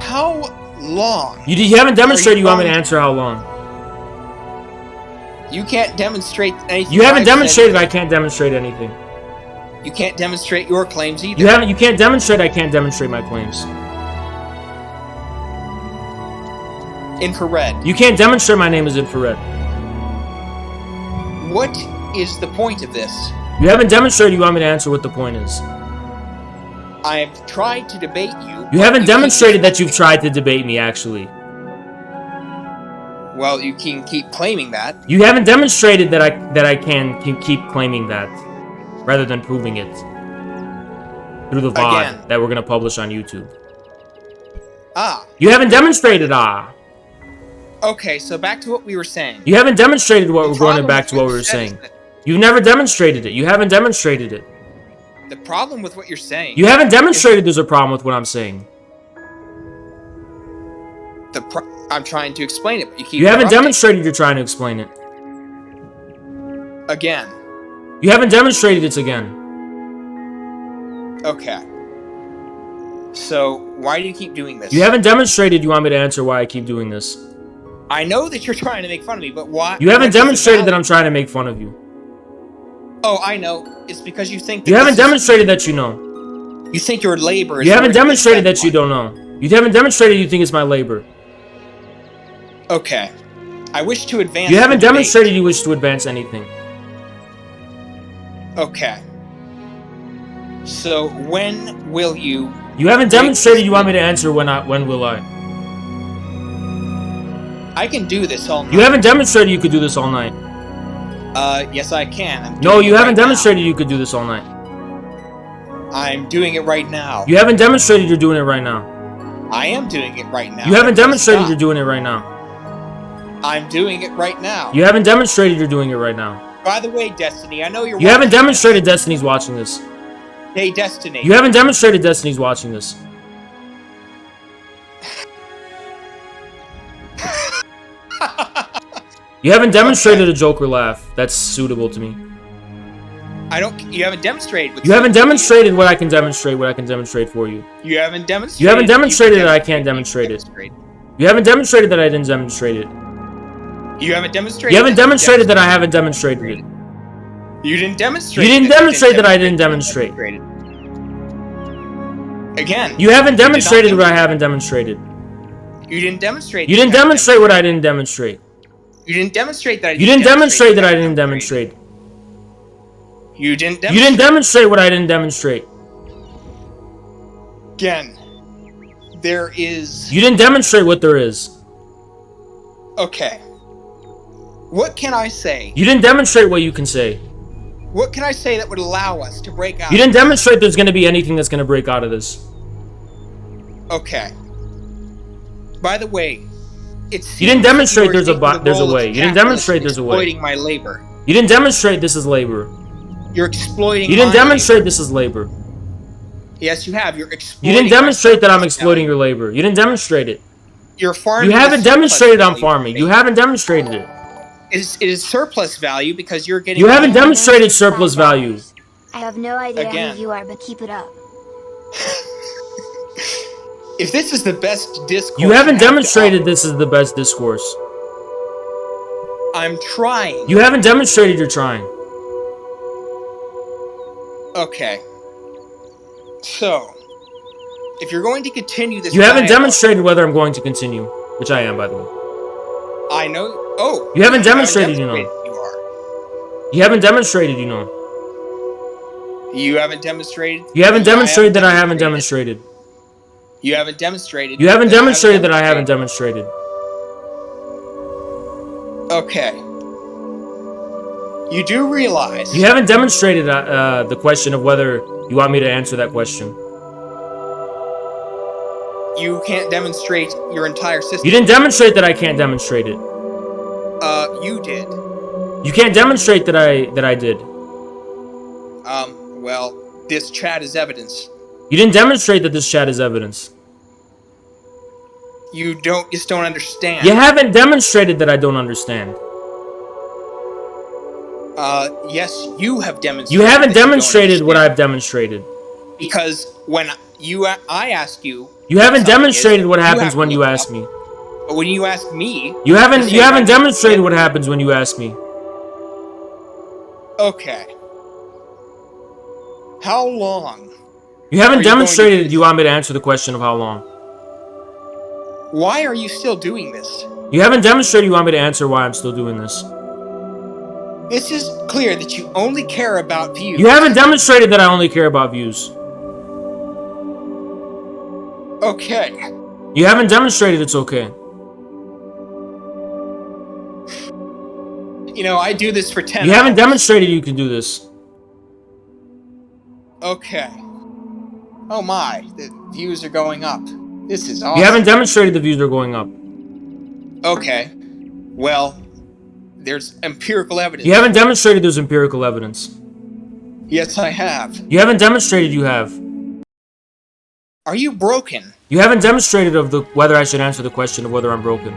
How long? You haven't demonstrated you want me to answer how long. You can't demonstrate anything. You haven't I've said. demonstrated I can't demonstrate anything. You can't demonstrate your claims either. You can't demonstrate I can't demonstrate my claims. Infrared. You can't demonstrate my name is infrared. What is the point of this? You haven't demonstrated you want me to answer what the point is. I have tried to debate you. You haven't demonstrated that you've tried to debate me, actually. Well, you can keep claiming that. You haven't demonstrated that I can keep claiming that, rather than proving it through the VOD Again. that we're gonna publish on YouTube. Ah. You haven't demonstrated Okay, so back to what we were saying. You haven't demonstrated what we're going problem back with to what what we you were said is saying. that- You've never demonstrated it. You haven't demonstrated it. The problem with what you're saying. You haven't demonstrated there's a problem with what I'm saying. I'm trying to explain it, but you keep. You haven't interrupting. demonstrated you're trying to explain it. Again. You haven't demonstrated it again. Okay. So why do you keep doing this? You haven't demonstrated you want me to answer why I keep doing this. I know that you're trying to make fun of me, but why? You haven't what is it demonstrated about? that I'm trying to make fun of you. Oh, I know. It's because you think. That You haven't this is- demonstrated that you know. You think your labor is. You haven't worth demonstrated that that you much. don't know. You haven't demonstrated you think it's my labor. Okay. I wish to advance. You haven't the debate. demonstrated you wish to advance anything. Okay. So when will you? You haven't demonstrated you want me to answer when will I? I can do this all night. You haven't demonstrated you could do this all night. Yes, I can. I'm No, doing you it haven't right demonstrated you could do this all night. now. I'm doing it right now. You haven't demonstrated you're doing it right now. I am doing it right now. You haven't demonstrated Stop. you're doing it right now. I'm doing it right now. You haven't demonstrated you're doing it right now. By the way, Destiny, I know you're. You haven't watching demonstrated Destiny's watching this. this. Hey, Destiny. You haven't demonstrated Destiny's watching this. You haven't demonstrated a Joker laugh that's suitable to me. I don't. You haven't demonstrated. What's You haven't demonstrated what I can demonstrate for you. You haven't demonstrated. You haven't demonstrated can that I can't demonstrate it. demonstrate. You haven't demonstrated that I didn't demonstrate it. You haven't demonstrated. You haven't demonstrated that I haven't demonstrated it. You didn't demonstrate. You didn't that demonstrate that I didn't demonstrate. Again. You haven't did not demonstrated what I haven't demonstrated. You didn't demonstrate. You that didn't demonstrate what I didn't demonstrate. You didn't demonstrate that. You didn't demonstrate that I didn't demonstrate. You didn't. You didn't demonstrate what I didn't demonstrate. Again. There is. You didn't demonstrate what there is. Okay. What can I say? You didn't demonstrate what you can say. What can I say that would allow us to break out? You didn't demonstrate there's going to be anything that's going to break out of this. Okay. By the way, it's. You didn't demonstrate there's a way. You didn't demonstrate there's a way. Exploiting my labor. You didn't demonstrate this is labor. You're exploiting. You didn't my demonstrate labor. this is labor. Yes, you have. You're You exploiting. didn't demonstrate that I'm my exploiting surplus your labor. You didn't demonstrate it. value. You're farming. You haven't the surplus demonstrated I'm value. farming. You haven't demonstrated it. It is surplus value because you're getting. You haven't money. demonstrated surplus value. I have no idea Again. who you are, but keep it up. If this is the best discourse, You haven't have to demonstrated offer, this is the best discourse. I'm trying. You haven't demonstrated you're trying. Okay. So, if you're going to continue this, You haven't dialogue- demonstrated whether I'm going to continue, which I am, by the way. I know. Oh, You haven't demonstrated, you know. You are. You haven't demonstrated, you know. You haven't demonstrated. You haven't that I demonstrated that I haven't demonstrated. You haven't demonstrated. You haven't that I demonstrated that I haven't demonstrated. Okay. You do realize. You haven't demonstrated the question of whether you want me to answer that question. You can't demonstrate your entire system. You didn't demonstrate that I can't demonstrate it. You did. You can't demonstrate that I did. Well, this chat is evidence. You didn't demonstrate that this chat is evidence. You just don't understand. You haven't demonstrated that I don't understand. Yes, you have demonstrated. You haven't that you don't demonstrated what understand. I've demonstrated. Because when I ask you, You haven't something demonstrated is, what you happens have to when you look it ask up. me. But when you ask me, You haven't say that I need to demonstrated get- what happens when you ask me. Okay. How long? You haven't Are you going to demonstrated do that you want me to answer the question of how long. Why are you still doing this? You haven't demonstrated you want me to answer why I'm still doing this. This is clear that you only care about views. You haven't demonstrated that I only care about views. Okay. You haven't demonstrated it's okay. You know, I do this for 10 You haven't hours. demonstrated you can do this. Okay. Oh my, the views are going up. This is awesome. You haven't demonstrated the views are going up. Okay. Well, there's empirical evidence. You haven't demonstrated there's empirical evidence. Yes, I have. You haven't demonstrated you have. Are you broken? You haven't demonstrated of the whether I should answer the question of whether I'm broken.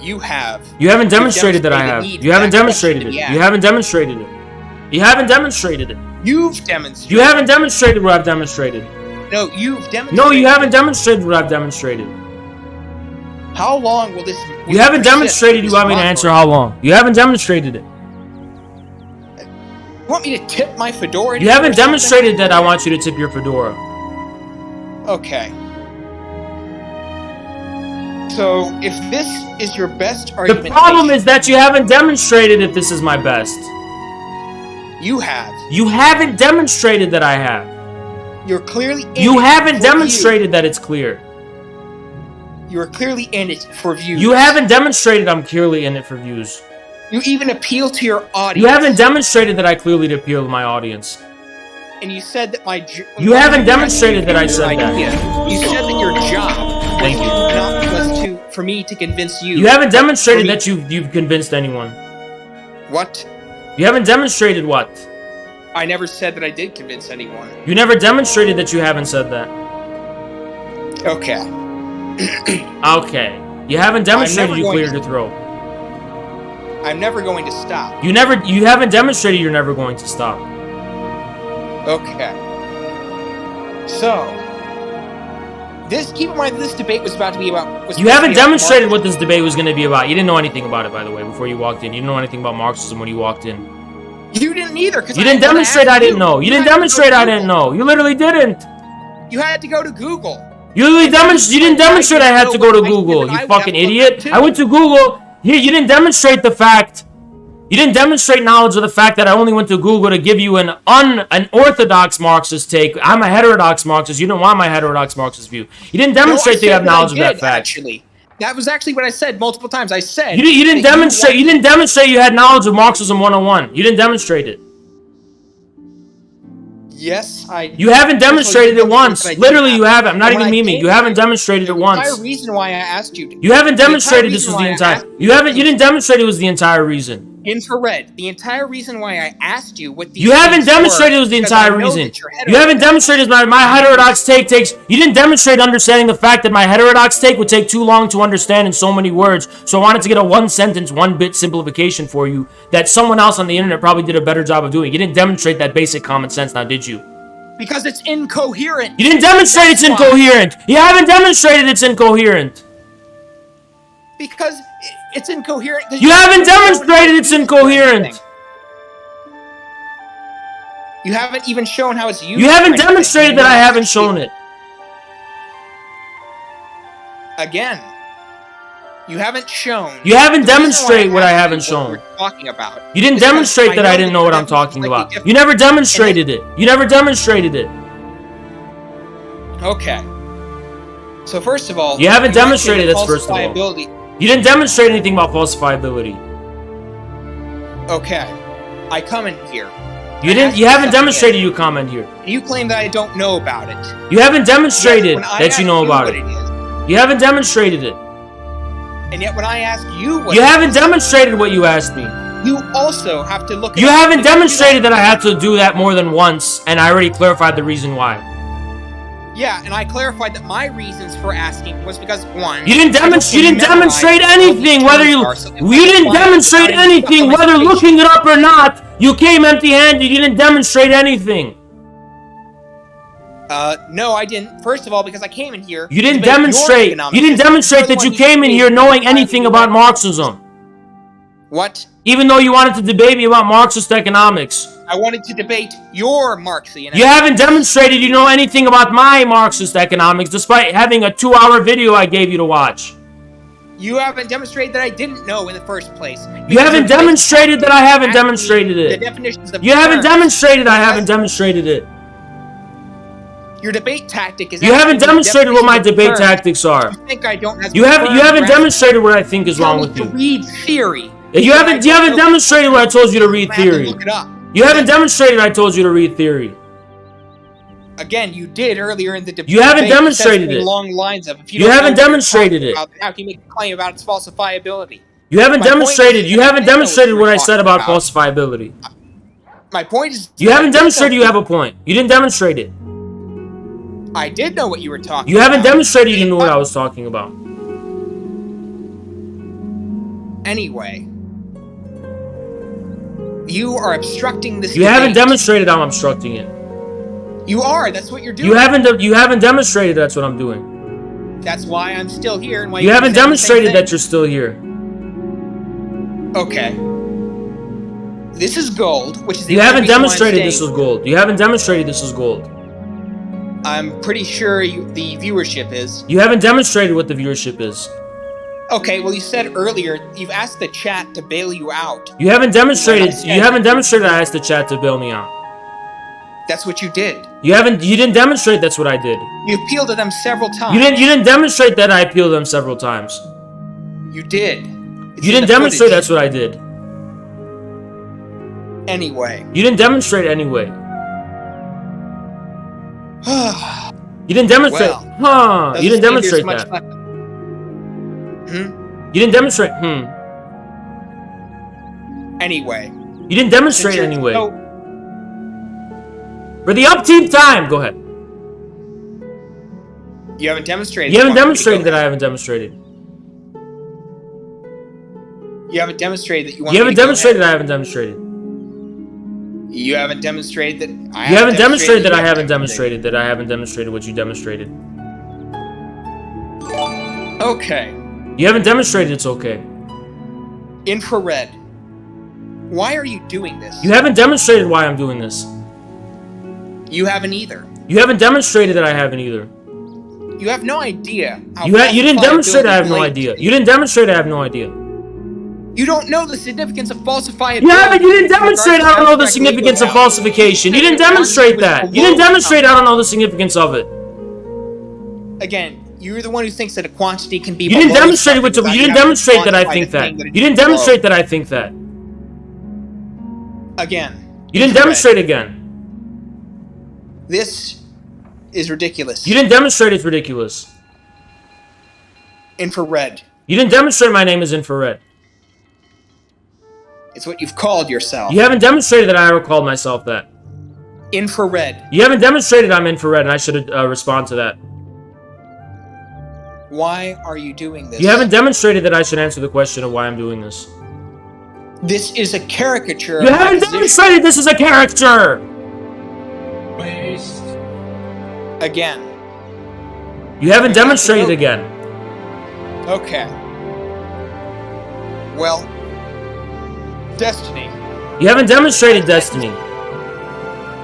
You have. You haven't You've demonstrated that I have. demonstrated You haven't need for that demonstrated question it. to be asked. You haven't demonstrated it. You haven't demonstrated it. You've demonstrated. You haven't demonstrated what I've demonstrated. No, you've demonstrated. No, you haven't demonstrated what I've demonstrated. How long will this? You haven't demonstrated you want me to answer how long. You haven't demonstrated it. You want me to tip my fedora? You haven't demonstrated that I want you to tip your fedora. Okay. So, if this is your best The argument, problem is that you haven't demonstrated if this is my best. you have. You haven't demonstrated that I have. You're clearly. In You it haven't for demonstrated that it's clear. You're clearly in it for views. You haven't demonstrated I'm clearly in it for views. You even appeal to your audience. You haven't demonstrated that I clearly appeal to my audience. And you said that my. You haven't demonstrated that I said that. You said that your job Thank you. for me to convince you. You haven't demonstrated For me- that you've convinced anyone. What? You haven't demonstrated what? I never said that I did convince anyone. You never demonstrated that you haven't said that. Okay. Okay. You haven't demonstrated never you going cleared to- your throat. I'm never going to stop. You haven't demonstrated you're never going to stop. Okay. So, keep in mind this debate was about to be about. You haven't demonstrated what this debate was going to be about. You didn't know anything about it, by the way, before you walked in. You didn't know anything about Marxism when you walked in. You didn't either. You didn't demonstrate I didn't know. You didn't demonstrate I didn't know. You literally didn't. You had to go to Google. You didn't demonstrate I had to go to Google, you fucking idiot. I went to Google. Here, you didn't demonstrate the fact. You didn't demonstrate knowledge of the fact that I only went to Google to give you an orthodox Marxist take. I'm a heterodox Marxist. You don't want my heterodox Marxist view. You didn't demonstrate that you have knowledge of that fact. Actually, that was actually what I said multiple times. I said You didn't demonstrate. You didn't demonstrate you had knowledge of Marxism 101. You didn't demonstrate it. Yes, I. You haven't demonstrated it once. I did Literally, that. you haven't. I'm not And even when I memeing. came You haven't back, demonstrated it The once. entire reason why I asked you. You haven't the entire demonstrated this reason was the why I entire. asked You didn't demonstrate it was the entire reason. Infrared. The entire reason why I asked you what these. You haven't things demonstrated were, it was the because I entire know reason. that you're You haven't heterodox. demonstrated my heterodox take takes. You didn't demonstrate understanding the fact that my heterodox take would take too long to understand in so many words. So I wanted to get a one sentence, one bit simplification for you that someone else on the internet probably did a better job of doing. You didn't demonstrate that basic common sense, now did you? Because it's incoherent. You didn't demonstrate it's That's why. incoherent. You haven't demonstrated it's incoherent. Because it's incoherent. You haven't demonstrated it's incoherent. You haven't even shown how it's used. You haven't for anything. demonstrated that I haven't shown it. Again. You haven't shown. You haven't the reason why demonstrated what I asked haven't you shown. what we're talking about. You didn't Because demonstrate that I know didn't know what your I'm talking definition is about. slightly You never demonstrated it. You never demonstrated it. Okay. So first of all, You haven't mentioned demonstrated that's first of all. falsifiability. You didn't demonstrate anything about falsifiability. Okay. I come in here. You didn't. You haven't demonstrated you comment here. You claim that I don't know about it. You haven't demonstrated When I that ask you know about what it. is, You haven't demonstrated it. and yet when I ask you what You it haven't is, demonstrated what you asked me. you also have to look. You it up. haven't If you demonstrated don't- that I had to do that more than once, and I already clarified the reason why. Yeah, and I clarified that my reasons for asking was because, one... You didn't demonstrate anything, whether you didn't demonstrate anything, whether looking it up or not. You came empty-handed, you didn't demonstrate anything. No, I didn't. First of all, because I came in here... You didn't demonstrate that you came in here knowing anything about Marxism. What? Even though you wanted to debate me about Marxist economics. I wanted to debate your Marxian... You haven't demonstrated you know anything about my Marxist economics, despite having a 2-hour video I gave you to watch. You haven't demonstrated that I didn't know in the first place. You haven't demonstrated that I haven't demonstrated it. The definitions of You haven't terms. demonstrated I haven't demonstrated it. Your debate tactic is... You haven't demonstrated what my debate tactics are. You think I don't have... You haven't demonstrated what I think is wrong with you. Read theory. You haven't demonstrated what I told you to read theory. Look it up. You haven't demonstrated I told you to read theory. Again, you did earlier in the debate. You haven't demonstrated it. Along lines of, You haven't demonstrated it. How can you make a claim about its falsifiability? You haven't demonstrated. You haven't demonstrated what I said about falsifiability. My point is... You haven't demonstrated you have a point. You didn't demonstrate it. I did know what you were talking about. You haven't demonstrated you knew what I was talking about. Anyway. You are obstructing this You haven't demonstrated I'm obstructing it. You are. That's what you're doing. You haven't demonstrated that's what I'm doing. That's why I'm still here. And why you haven't demonstrated that you're still here. Okay. This is gold, which is... You haven't demonstrated this is gold. You haven't demonstrated this is gold. I'm pretty sure the viewership is. You haven't demonstrated what the viewership is. Okay, well you said earlier you've asked the chat to bail you out. You haven't demonstrated I asked the chat to bail me out. That's what you did. You didn't demonstrate that's what I did. You appealed to them several times. You didn't demonstrate that I appealed to them several times. You did. You didn't demonstrate that's what I did. Anyway. You didn't demonstrate anyway. You didn't demonstrate. Well, you didn't demonstrate that. You didn't demonstrate. Anyway. You didn't demonstrate anyway. So, for the up team time, go ahead. You haven't demonstrated. You haven't demonstrated that I haven't demonstrated. You haven't demonstrated that you want. You haven't demonstrated that I haven't demonstrated. You haven't demonstrated that I You haven't demonstrated that I haven't demonstrated that I haven't demonstrated what you demonstrated. Okay. You haven't demonstrated it's okay. Infrared. Why are you doing this? You haven't demonstrated why I'm doing this. You haven't either. You haven't demonstrated that I haven't either. You have no idea. You didn't demonstrate I have no idea. You didn't demonstrate I have no idea. You don't know the significance of falsifiability. You didn't demonstrate I don't know the significance of falsification. You didn't demonstrate that. You didn't demonstrate I don't know the significance of it. Again, you're the one who thinks that a quantity can be... You didn't demonstrate what you didn't demonstrate that I think that. You didn't demonstrate that I think that. Again. You didn't demonstrate again. This is ridiculous. You didn't demonstrate it's ridiculous. Infrared. You didn't demonstrate my name is infrared. It's what you've called yourself. You haven't demonstrated that I ever called myself that. Infrared. You haven't demonstrated I'm infrared, and I should respond to that. Why are you doing this? You haven't demonstrated that I should answer the question of why I'm doing this. This is a caricature. You haven't demonstrated this is a character! Waste. Again. You haven't demonstrated again. Okay. Well, Destiny. You haven't demonstrated Destiny.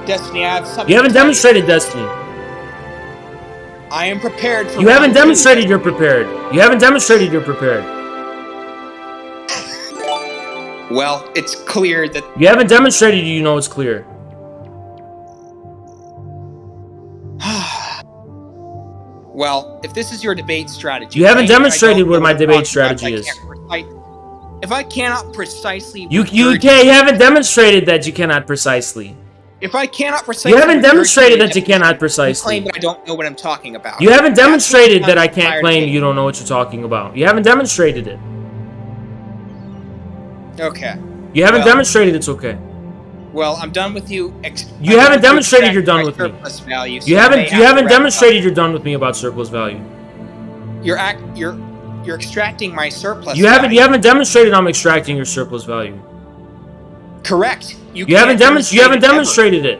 Destiny, I have something. You haven't demonstrated Destiny. I am prepared for... You haven't demonstrated you're prepared. You haven't demonstrated you're prepared. Well, it's clear that... You haven't demonstrated you know it's clear. Well, if this is your debate strategy... You haven't demonstrated what my debate strategy is. If I cannot precisely... You haven't demonstrated that you cannot precisely. If I cannot precisely... You haven't demonstrated that you cannot precisely. Claim that I don't know what I'm talking about. You haven't demonstrated that I can't claim you don't know what you're talking about. You haven't demonstrated it. Okay. You haven't demonstrated it's okay. Well, I'm done with you. You haven't demonstrated you're done with me. surplus value, so You may haven't have to wrap demonstrated up. you're done with me about surplus value. You're extracting my surplus. You value. haven't demonstrated I'm extracting your surplus value. Correct. You haven't demonstrated it.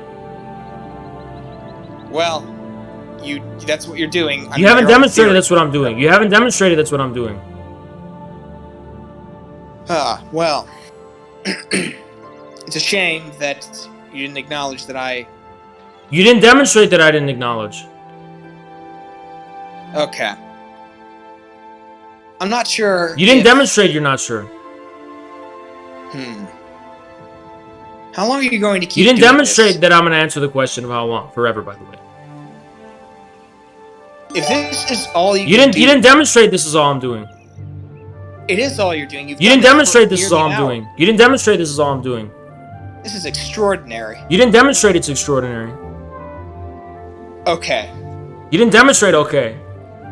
Well, that's what you're doing. You haven't demonstrated that's what I'm doing. You haven't demonstrated that's what I'm doing. Well, it's a shame that you didn't acknowledge that I... You didn't demonstrate that I didn't acknowledge. Okay. I'm not sure. You didn't demonstrate you're not sure. How long are you going to keep You didn't doing demonstrate this? that I'm going to answer the question of how long. Forever, by the way. If this is all you You didn't demonstrate this is all I'm doing. It is all you're doing. You didn't demonstrate this is all I'm doing. You didn't demonstrate this is all I'm doing. This is extraordinary. You didn't demonstrate it's extraordinary. Okay. You didn't demonstrate okay.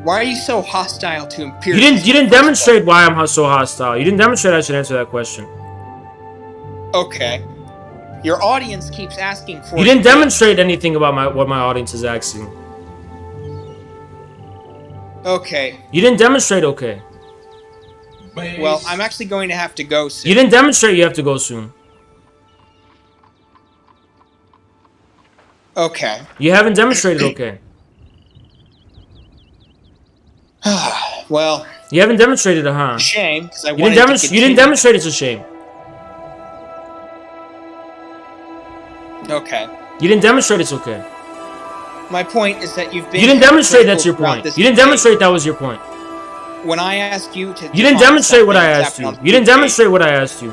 Why are you so hostile to You empiricism? didn't demonstrate why I'm so hostile. You didn't demonstrate I should answer that question. Okay. Your audience keeps asking for... You didn't demonstrate anything about what my audience is asking. Okay. You didn't demonstrate okay. Well, I'm actually going to have to go soon. You didn't demonstrate you have to go soon. Okay. You haven't demonstrated okay. Well, You haven't demonstrated a huh. shame, because I You wanted didn't, to you didn't demonstrate it's a shame. Okay. You didn't demonstrate it's okay. My point is that you've been... You didn't demonstrate that's your throughout point. this You didn't debate. demonstrate that was your point. When I asked you to... You didn't demonstrate what I asked you. You didn't demonstrate what I asked you.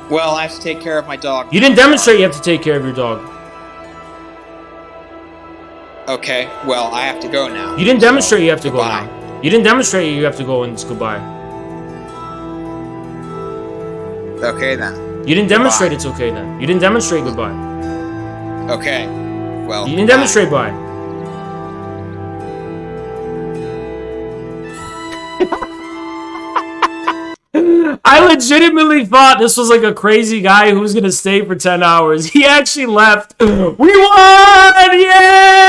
Well, I have to take care of my dog. You didn't demonstrate you have to take care of your dog. Okay, well, I have to go now. You didn't demonstrate you have to go goodbye. now. You didn't demonstrate you have to go and it's goodbye. Okay, then. You didn't demonstrate it's okay then. You didn't demonstrate goodbye. Okay. Well, You didn't demonstrate bye. I legitimately thought this was like a crazy guy who was gonna stay for 10 hours. He actually left. We won! Yeah!